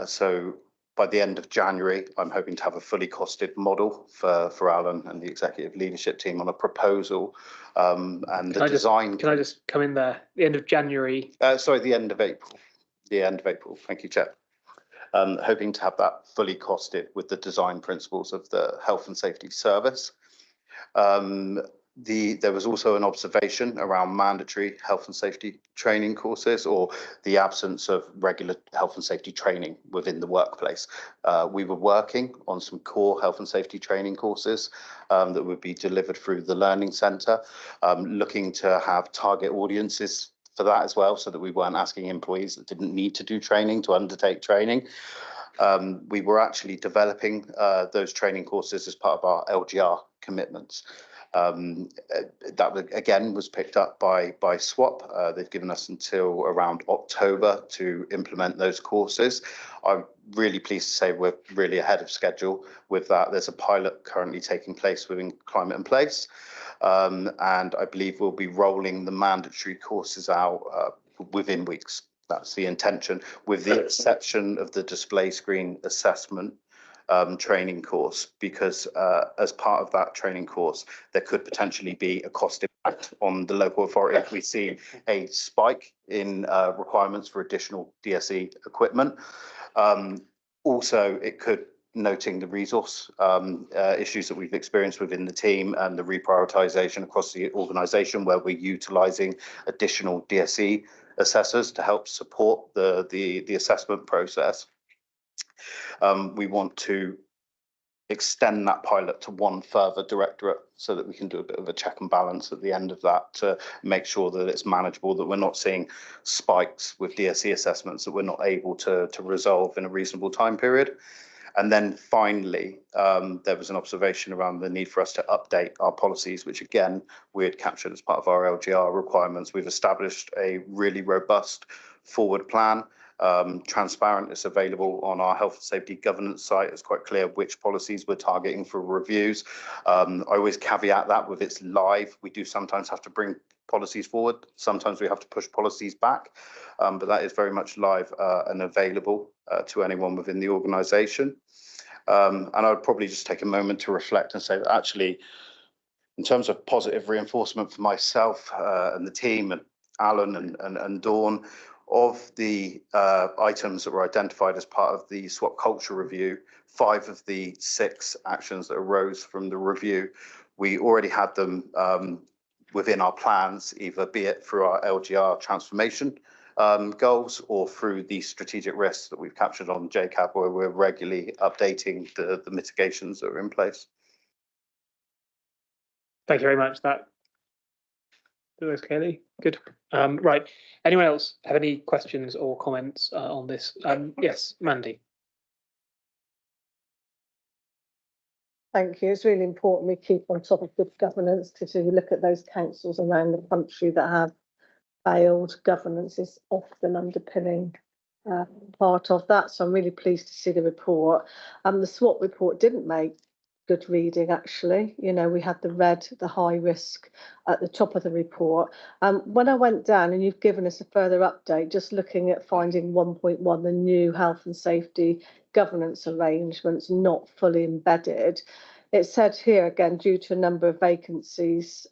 So by the end of January, I'm hoping to have a fully costed model for Alan and the executive leadership team on a proposal and the design. Can I just come in there? The end of January? Sorry, the end of April. The end of April. Thank you, Chair. Hoping to have that fully costed with the design principles of the health and safety service. There was also an observation around mandatory health and safety training courses or the absence of regular health and safety training within the workplace. We were working on some core health and safety training courses that would be delivered through the Learning Centre, looking to have target audiences for that as well, so that we weren't asking employees that didn't need to do training to undertake training. We were actually developing those training courses as part of our LGR commitments. That again was picked up by SWAP. They've given us until around October to implement those courses. I'm really pleased to say we're really ahead of schedule with that. There's a pilot currently taking place within Climate and Place. And I believe we'll be rolling the mandatory courses out within weeks. That's the intention, with the exception of the display screen assessment training course, because as part of that training course, there could potentially be a cost impact on the local authority if we see a spike in requirements for additional DSE equipment. Also, it could, noting the resource issues that we've experienced within the team and the reprioritisation across the organisation, where we're utilising additional DSE assessors to help support the assessment process. We want to extend that pilot to one further directorate so that we can do a bit of a check and balance at the end of that to make sure that it's manageable, that we're not seeing spikes with DSE assessments that we're not able to resolve in a reasonable time period. And then finally, there was an observation around the need for us to update our policies, which again, we had captured as part of our LGR requirements. We've established a really robust forward plan. Transparent, it's available on our health and safety governance site. It's quite clear which policies we're targeting for reviews. I always caveat that with it's live. We do sometimes have to bring policies forward. Sometimes we have to push policies back, but that is very much live and available to anyone within the organisation. And I would probably just take a moment to reflect and say that actually, in terms of positive reinforcement for myself and the team and Alan and Dawn, of the items that were identified as part of the SWAP culture review, 5 of the 6 actions that arose from the review, we already had them within our plans, either be it through our LGR transformation goals or through the strategic risks that we've captured on JCAB, where we're regularly updating the mitigations that are in place. Thank you very much. That was clearly good. Right. Anyone else have any questions or comments on this? Yes, Mandy. Thank you. It's really important we keep on top of good governance, because if you look at those councils around the country that have failed, governance is often underpinning part of that. So I'm really pleased to see the report. The SWAT report didn't make good reading, actually. You know, we had the red, the high risk at the top of the report. When I went down, and you've given us a further update, just looking at finding 1.1, the new health and safety governance arrangements not fully embedded. It said here again, due to a number of vacancies,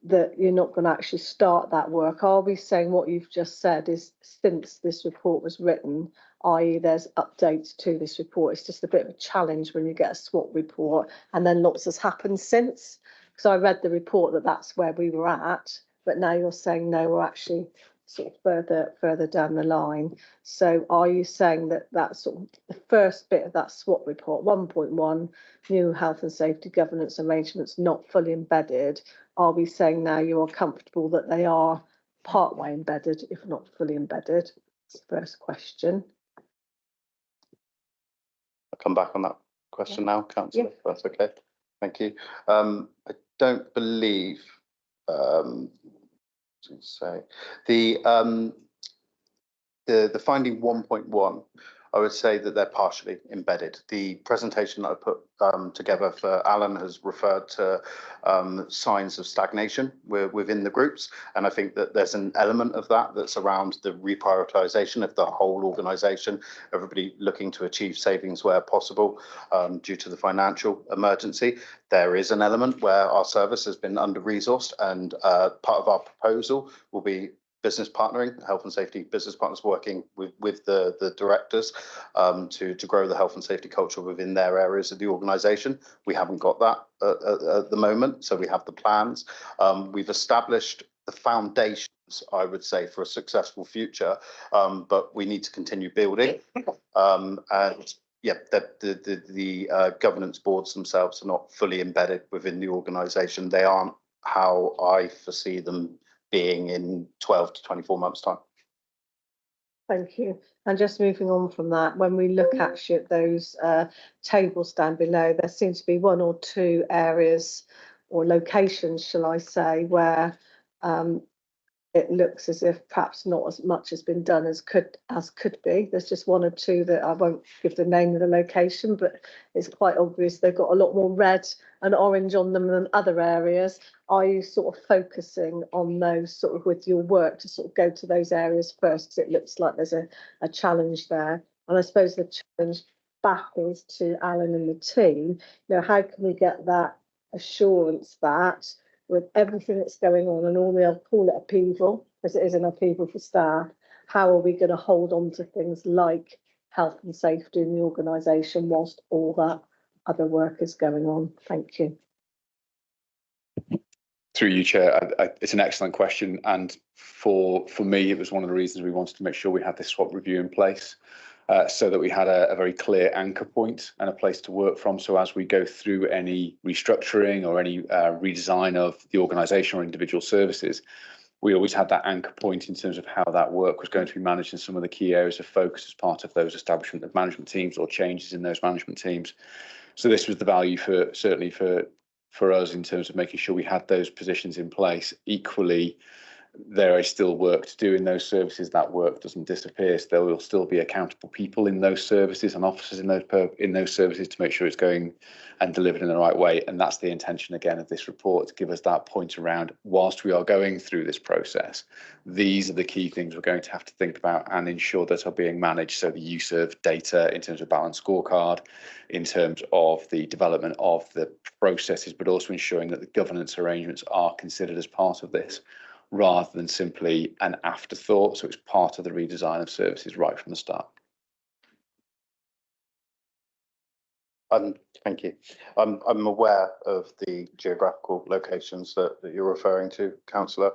that you're not going to actually start that work. Are we saying what you've just said is since this report was written, i.e. there's updates to this report? It's just a bit of a challenge when you get a SWOT report and then lots has happened since. Because I read the report that that's where we were at, but now you're saying no, we're actually sort of further down the line. So are you saying that that's sort of the first bit of that SWOT report, 1.1, new health and safety governance arrangements not fully embedded? Are we saying now you are comfortable that they are partway embedded, if not fully embedded? That's the first question. I'll come back on that question now, Councillor, if that's okay. Thank you. I don't believe say the finding 1.1, I would say that they're partially embedded. The presentation that I put together for Alan has referred to signs of stagnation within the groups, and I think that there's an element of that that's around the reprioritisation of the whole organisation, everybody looking to achieve savings where possible due to the financial emergency. There is an element where our service has been under-resourced, and part of our proposal will be business partnering, health and safety business partners working with the directors to grow the health and safety culture within their areas of the organisation. We haven't got that at the moment, so we have the plans. We've established the foundations, I would say, for a successful future, but we need to continue building. And yeah, the governance boards themselves are not fully embedded within the organisation. They aren't how I foresee them being in 12 to 24 months' time. Thank you. And just moving on from that, when we look actually at those tables down below, there seems to be one or two areas or locations, shall I say, where it looks as if perhaps not as much has been done as could be. There's just one or two that I won't give the name of the location, but it's quite obvious they've got a lot more red and orange on them than other areas. Are you sort of focusing on those sort of with your work to sort of go to those areas first? Because it looks like there's a challenge there. And I suppose the challenge back is to Alan and the team. You know, how can we get that assurance that with everything that's going on and all the, I'll call it upheaval, as it is an upheaval for staff, how are we going to hold on to things like health and safety in the organisation whilst all that other work is going on? Thank you. Through you, Chair, it's an excellent question, and for me, it was one of the reasons we wanted to make sure we had this SWOT review in place, so that we had a very clear anchor point and a place to work from. So as we go through any restructuring or any redesign of the organisation or individual services, we always had that anchor point in terms of how that work was going to be managed and some of the key areas of focus as part of those establishment of management teams or changes in those management teams. So this was the value certainly for us in terms of making sure we had those positions in place. Equally, there is still work to do in those services. That work doesn't disappear. So there will still be accountable people in those services and officers in those services to make sure it's going and delivered in the right way. And that's the intention again of this report, to give us that point around, whilst we are going through this process, these are the key things we're going to have to think about and ensure that are being managed. So the use of data in terms of balanced scorecard, in terms of the development of the processes, but also ensuring that the governance arrangements are considered as part of this, rather than simply an afterthought. So it's part of the redesign of services right from the start. Thank you. I'm aware of the geographical locations that you're referring to, Councillor.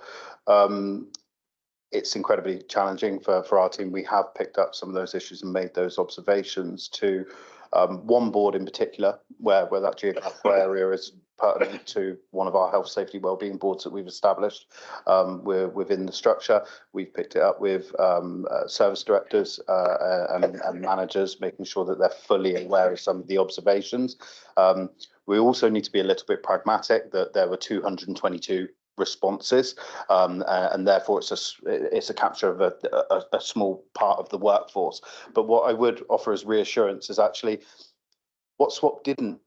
It's incredibly challenging for our team. We have picked up some of those issues and made those observations to one board in particular, where that geographical area is pertinent to one of our health, safety, wellbeing boards that we've established. We're within the structure. We've picked it up with service directors and managers, making sure that they're fully aware of some of the observations. We also need to be a little bit pragmatic that there were 222 responses, and therefore it's a capture of a small part of the workforce. But what I would offer as reassurance is actually what SWOT didn't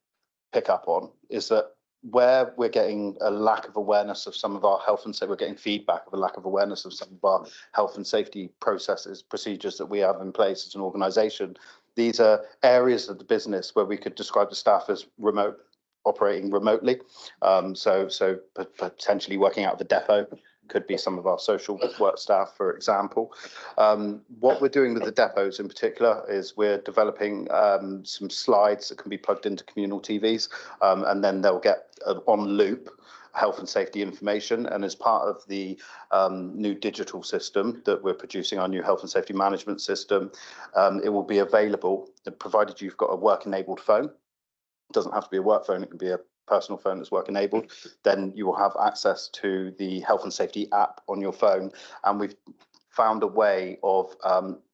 pick up on is that where we're getting a lack of awareness of some of our health and safety, we're getting feedback of a lack of awareness of some of our health and safety processes, procedures that we have in place as an organisation. These are areas of the business where we could describe the staff as remote, operating remotely. So potentially working out of the depot. Could be some of our social work staff, for example. What we're doing with the depots in particular is we're developing some slides that can be plugged into communal TVs, and then they'll get on loop health and safety information. And as part of the new digital system that we're producing, our new health and safety management system, it will be available, provided you've got a work-enabled phone. It doesn't have to be a work phone, it can be a personal phone that's work enabled, then you will have access to the health and safety app on your phone. And we've found a way of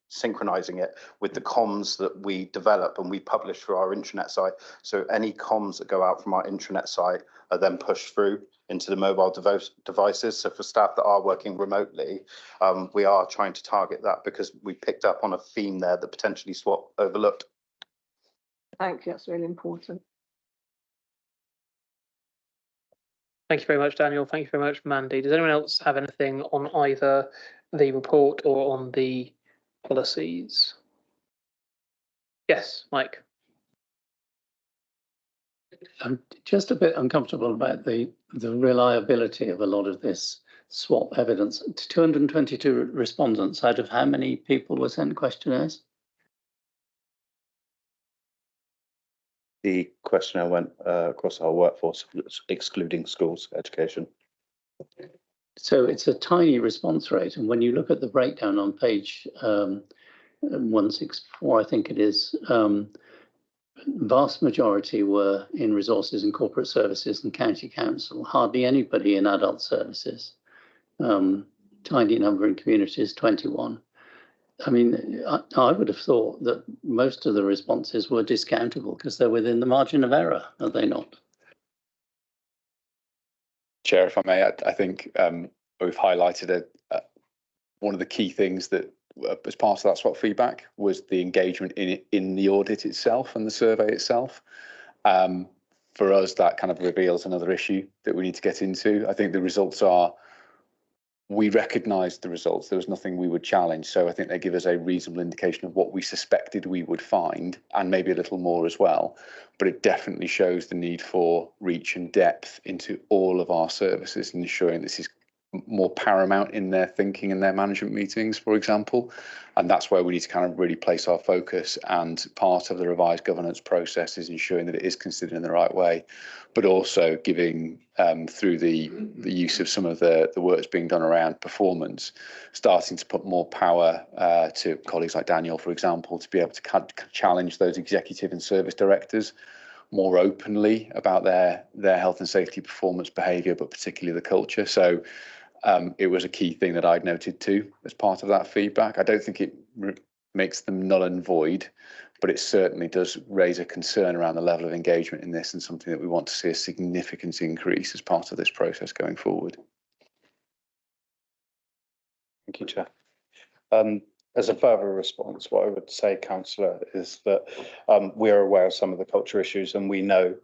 synchronizing it with the comms that we develop and we publish through our intranet site. So any comms that go out from our intranet site are then pushed through into the mobile devices. So for staff that are working remotely, we are trying to target that because we picked up on a theme there that potentially SWAT overlooked. Thank you, that's really important. Thank you very much, Daniel. Thank you very much, Mandy. Does anyone else have anything on either the report or on the policies? Yes, Mike. I'm just a bit uncomfortable about the reliability of a lot of this SWOT evidence. 222 respondents, out of how many people were sent questionnaires? The questionnaire went across our workforce, excluding schools education. So it's a tiny response rate. And when you look at the breakdown on page 164, I think it is, vast majority were in resources and corporate services and county council, hardly anybody in adult services, tiny number in communities, 21. I mean, I would have thought that most of the responses were discountable because they're within the margin of error, are they not? Chair, if I may, I think we've highlighted one of the key things that as part of that SWOT feedback was the engagement in the audit itself and the survey itself. For us, that kind of reveals another issue that we need to get into. I think the results are, we recognised the results. There was nothing we would challenge. So I think they give us a reasonable indication of what we suspected we would find, and maybe a little more as well. But it definitely shows the need for reach and depth into all of our services and ensuring this is more paramount in their thinking and their management meetings, for example. And that's where we need to kind of really place our focus. And part of the revised governance process is ensuring that it is considered in the right way, but also giving through the use of some of the work that's being done around performance, starting to put more power to colleagues like Daniel, for example, to be able to challenge those executive and service directors more openly about their health and safety performance behaviour, but particularly the culture. So it was a key thing that I'd noted too as part of that feedback. I don't think it makes them null and void, but it certainly does raise a concern around the level of engagement in this and something that we want to see a significant increase as part of this process going forward. Thank you, Chair. As a further response, what I would say, Councillor, is that we are aware of some of the culture issues, and we know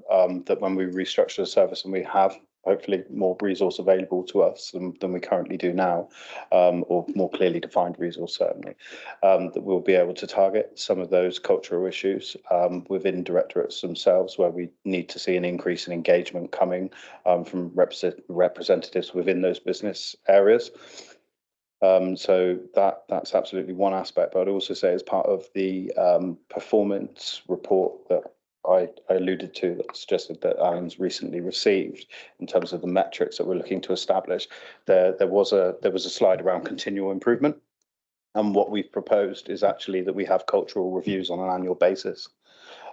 that when we restructure the service and we have hopefully more resource available to us than we currently do now, or more clearly defined resource certainly, that we'll be able to target some of those cultural issues within directorates themselves, where we need to see an increase in engagement coming from representatives within those business areas. So that's absolutely one aspect, but I'd also say as part of the performance report that I alluded to, that suggested that Alan's recently received in terms of the metrics that we're looking to establish, there was a slide around continual improvement, and what we've proposed is actually that we have cultural reviews on an annual basis.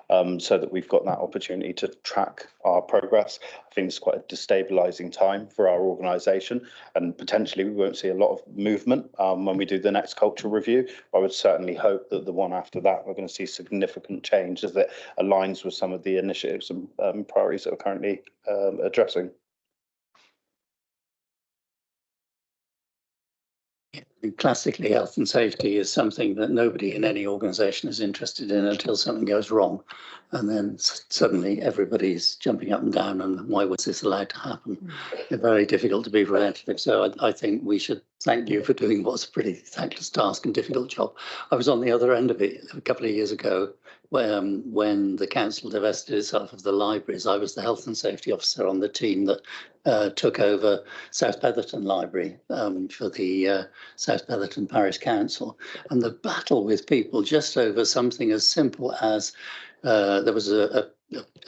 So that we've got that opportunity to track our progress. I think it's quite a destabilising time for our organisation, and potentially we won't see a lot of movement when we do the next cultural review. I would certainly hope that the one after that, we're going to see significant change as it aligns with some of the initiatives and priorities that we're currently addressing. Classically, health and safety is something that nobody in any organisation is interested in until something goes wrong. And then suddenly everybody's jumping up and down and why was this allowed to happen? It's very difficult to be preventative. So I think we should thank you for doing what's a pretty thankless task and difficult job. I was on the other end of it a couple of years ago when the council divested itself of the libraries. I was the health and safety officer on the team that took over South Petherton Library for the South Petherton Parish Council. And the battle with people just over something as simple as there was a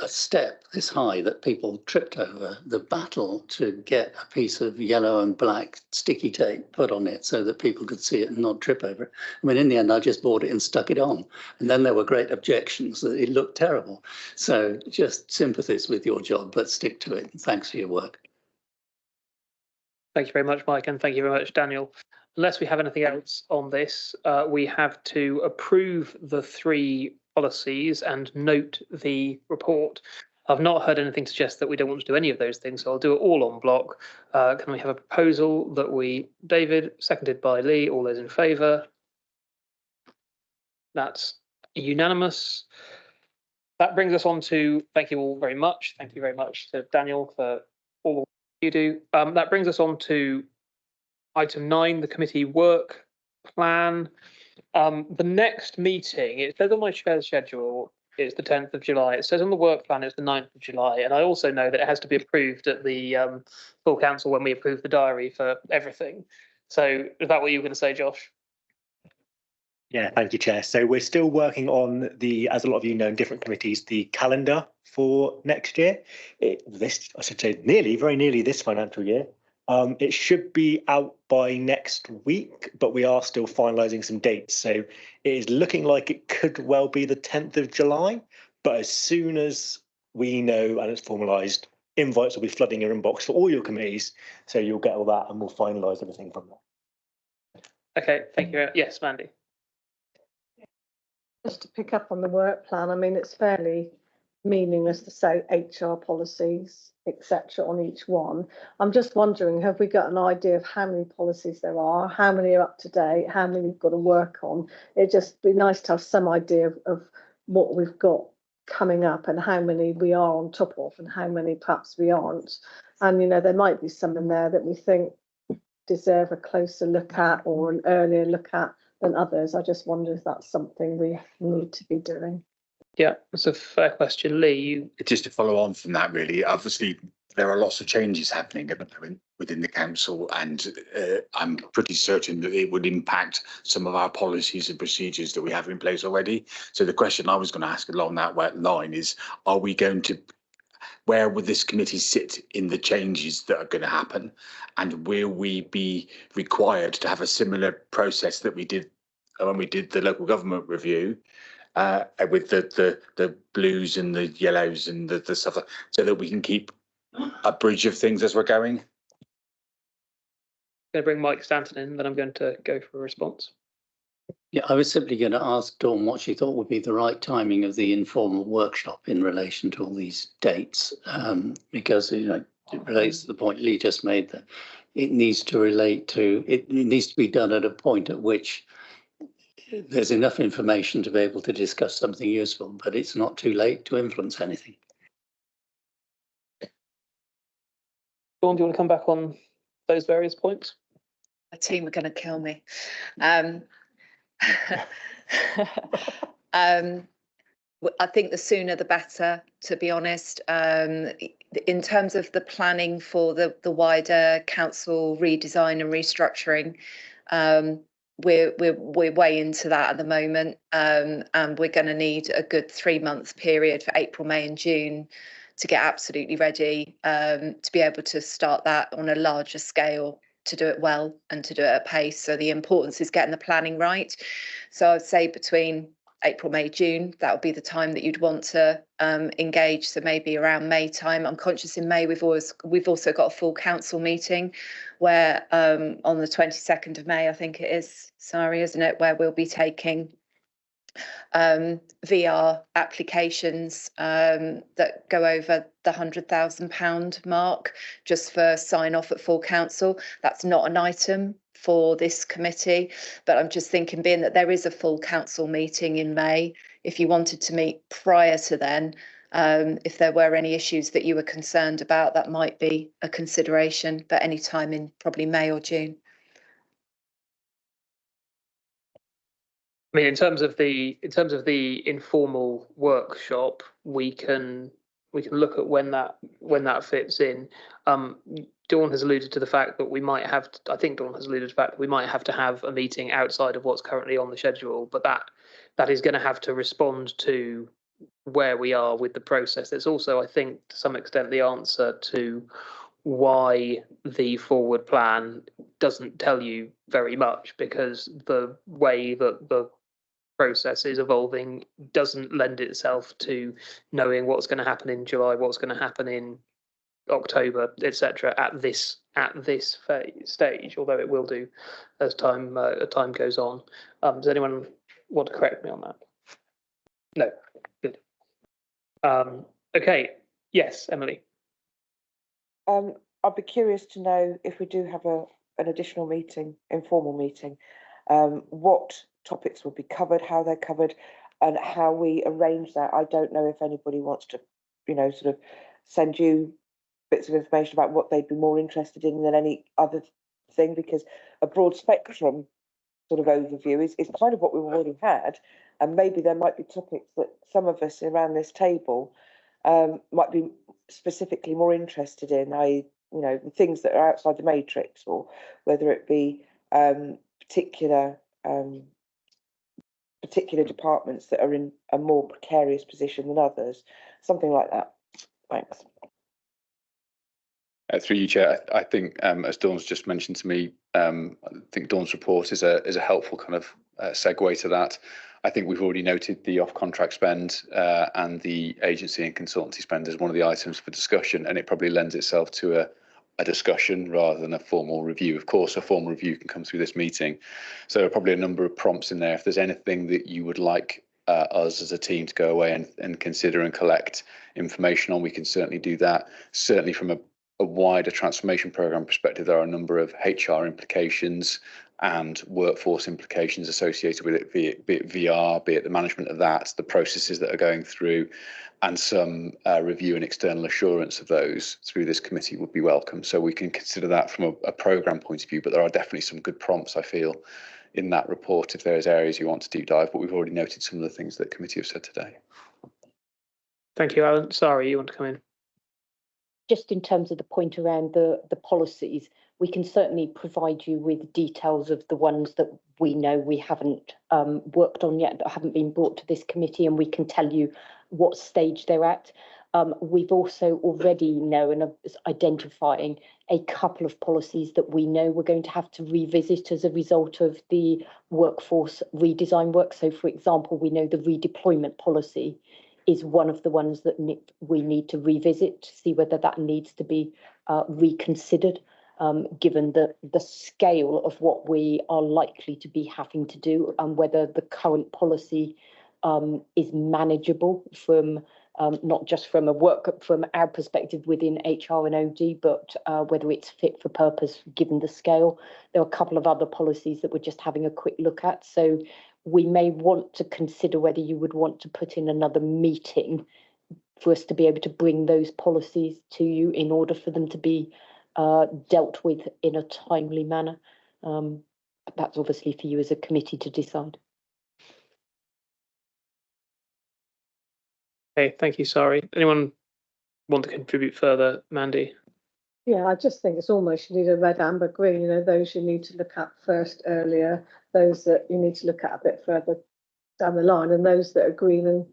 step this high that people tripped over. The battle to get a piece of yellow and black sticky tape put on it so that people could see it and not trip over it. I mean, in the end, I just bought it and stuck it on. And then there were great objections that it looked terrible. So just sympathies with your job, but stick to it. And thanks for your work. Thank you very much, Mike, and thank you very much, Daniel. Unless we have anything else on this, we have to approve the 3 policies and note the report. I've not heard anything suggest that we don't want to do any of those things, so I'll do it all on block. Can we have a proposal that David, seconded by Lee, all those in favour? That's unanimous. That brings us on to, thank you all very much. Thank you very much to Daniel for all you do. That brings us on to item 9, the committee work plan. The next meeting, it says on my chair's schedule, it's the 10th of July. It says on the work plan it's the 9th of July. And I also know that it has to be approved at the full council when we approve the diary for everything. So is that what you were going to say, Josh? Yeah, thank you, Chair. So we're still working on as a lot of you know, in different committees, the calendar for next year. I should say very nearly this financial year. It should be out by next week, but we are still finalising some dates. So it is looking like it could well be the 10th of July. But as soon as we know and it's formalised, invites will be flooding your inbox for all your committees. So you'll get all that and we'll finalise everything from there. Okay, thank you. Yes, Mandy. Just to pick up on the work plan, I mean, it's fairly meaningless to say HR policies, etc. on each one. I'm just wondering, have we got an idea of how many policies there are, how many are up to date, how many we've got to work on? It'd just be nice to have some idea of what we've got coming up and how many we are on top of and how many perhaps we aren't. And, you know, there might be some in there that we think deserve a closer look at or an earlier look at than others. I just wonder if that's something we need to be doing. Yeah, that's a fair question. Lee, just to follow on from that, really, obviously there are lots of changes happening at the moment within the council, and I'm pretty certain that it would impact some of our policies and procedures that we have in place already. So the question I was going to ask along that line is, are we going to, where would this committee sit in the changes that are going to happen, and will we be required to have a similar process that we did when we did the local government review, with the blues and the yellows and the stuff, so that we can keep a bridge of things as we're going? I'm going to bring Mike Stanton in, then I'm going to go for a response. Yeah, I was simply going to ask Dawn what she thought would be the right timing of the informal workshop in relation to all these dates, because it relates to the point Lee just made, that it needs to it needs to be done at a point at which there's enough information to be able to discuss something useful, but it's not too late to influence anything. Dawn, do you want to come back on those various points? My team are going to kill me. I think the sooner the better, to be honest. In terms of the planning for the wider council redesign and restructuring, we're way into that at the moment, and we're going to need a good 3-month period for April, May and June to get absolutely ready, to be able to start that on a larger scale, to do it well and to do it at pace. So the importance is getting the planning right. So I'd say between April, May, June, that would be the time that you'd want to engage. So maybe around May time. I'm conscious in May we've also got a full council meeting where on the 22nd of May, I think it is, sorry, isn't it, where we'll be taking VR applications that go over the £100,000 mark just for sign off at full council. That's not an item for this committee, but I'm just thinking, being that there is a full council meeting in May, if you wanted to meet prior to then, if there were any issues that you were concerned about, that might be a consideration, but any time in probably May or June. I mean, in terms of the informal workshop, we can look at when that fits in. Dawn has alluded to the fact that we might have to, I think Dawn has alluded to the fact that we might have to have a meeting outside of what's currently on the schedule, but that is going to have to respond to where we are with the process. It's also, I think, to some extent, the answer to why the forward plan doesn't tell you very much, because the way that the process is evolving doesn't lend itself to knowing what's going to happen in July, what's going to happen in October, etc. at this stage, although it will do as time goes on. Does anyone want to correct me on that? No. Good. Okay. Yes, Emily. I'd be curious to know, if we do have an additional meeting, informal meeting, what topics will be covered, how they're covered, and how we arrange that. I don't know if anybody wants to, sort of send you bits of information about what they'd be more interested in than any other thing, because a broad spectrum sort of overview is kind of what we've already had, and maybe there might be topics that some of us around this table might be specifically more interested in, i.e., the things that are outside the matrix, or whether it be particular departments that are in a more precarious position than others, something like that. Thanks. Through you, Chair, I think, as Dawn's just mentioned to me, I think Dawn's report is a helpful kind of segue to that. I think we've already noted the off-contract spend and the agency and consultancy spend as one of the items for discussion, and it probably lends itself to a discussion rather than a formal review. Of course, a formal review can come through this meeting. So there are probably a number of prompts in there. If there's anything that you would like us as a team to go away and consider and collect information on, we can certainly do that. Certainly from a wider transformation program perspective, there are a number of HR implications and workforce implications associated with it, be it VR, be it the management of that, the processes that are going through, and some review and external assurance of those through this committee would be welcome. So we can consider that from a programme point of view, but there are definitely some good prompts, I feel, in that report if there's areas you want to deep dive, but we've already noted some of the things that committee have said today. Thank you, Alan. Sorry, you want to come in? Just in terms of the point around the policies, we can certainly provide you with details of the ones that we know we haven't worked on yet, that haven't been brought to this committee, and we can tell you what stage they're at. We've also already known of identifying a couple of policies that we know we're going to have to revisit as a result of the workforce redesign work. So, for example, we know the redeployment policy is one of the ones that we need to revisit to see whether that needs to be reconsidered, given the scale of what we are likely to be having to do, and whether the current policy is manageable from not just from our perspective within HR and OD, but whether it's fit for purpose given the scale. There are a couple of other policies that we're just having a quick look at. So we may want to consider whether you would want to put in another meeting for us to be able to bring those policies to you in order for them to be dealt with in a timely manner. That's obviously for you as a committee to decide. Okay, thank you. Sorry. Anyone want to contribute further, Mandy? Yeah, I just think it's almost, you need a red, amber, green, those you need to look at first earlier, those that you need to look at a bit further down the line, and those that are green and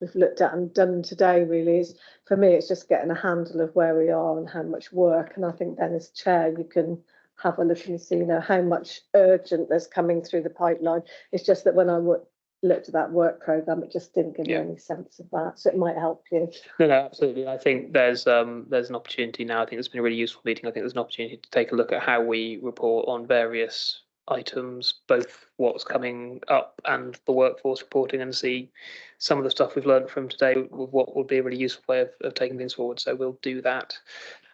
we've looked at and done today. Really, is for me, it's just getting a handle of where we are and how much work. And I think then as chair, you can have a look and see, how much urgent there's coming through the pipeline. It's just that when I looked at that work programme, it just didn't give me any sense of that. So it might help you. No, absolutely. I think there's an opportunity now. I think it's been a really useful meeting. I think there's an opportunity to take a look at how we report on various items, both what's coming up and the workforce reporting, and see some of the stuff we've learned from today with what will be a really useful way of taking things forward. So we'll do that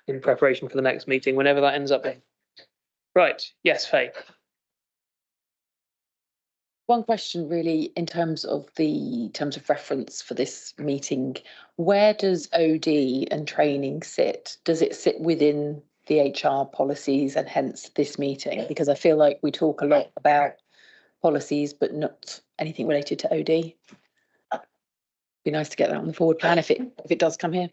in preparation for the next meeting, whenever that ends up being. Right, yes, Faye. One question really in terms of reference for this meeting, where does OD and training sit? Does it sit within the HR policies and hence this meeting? Because I feel like we talk a lot about policies, but not anything related to OD. Be nice to get that on the forward plan if it does come here.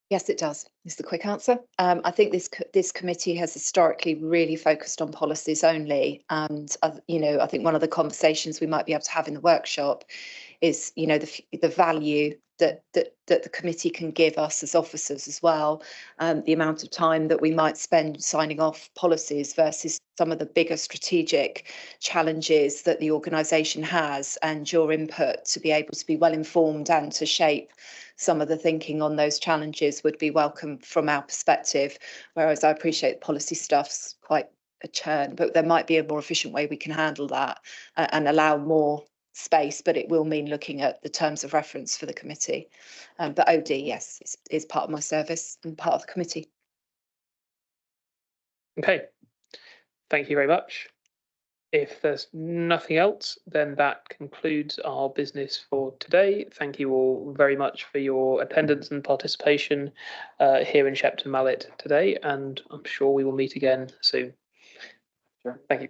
Yes, it does, is the quick answer. I think this committee has historically really focused on policies only. And, I think one of the conversations we might be able to have in the workshop is, the value that the committee can give us as officers as well. The amount of time that we might spend signing off policies versus some of the bigger strategic challenges that the organisation has, and your input to be able to be well informed and to shape some of the thinking on those challenges would be welcome from our perspective. Whereas I appreciate policy stuff's quite a churn, but there might be a more efficient way we can handle that and allow more space, but it will mean looking at the terms of reference for the committee. But OD, yes, is part of my service and part of the committee. Okay, thank you very much. If there's nothing else, then that concludes our business for today. Thank you all very much for your attendance and participation here in Shepton Mallet today, and I'm sure we will meet again soon. Sure. Thank you.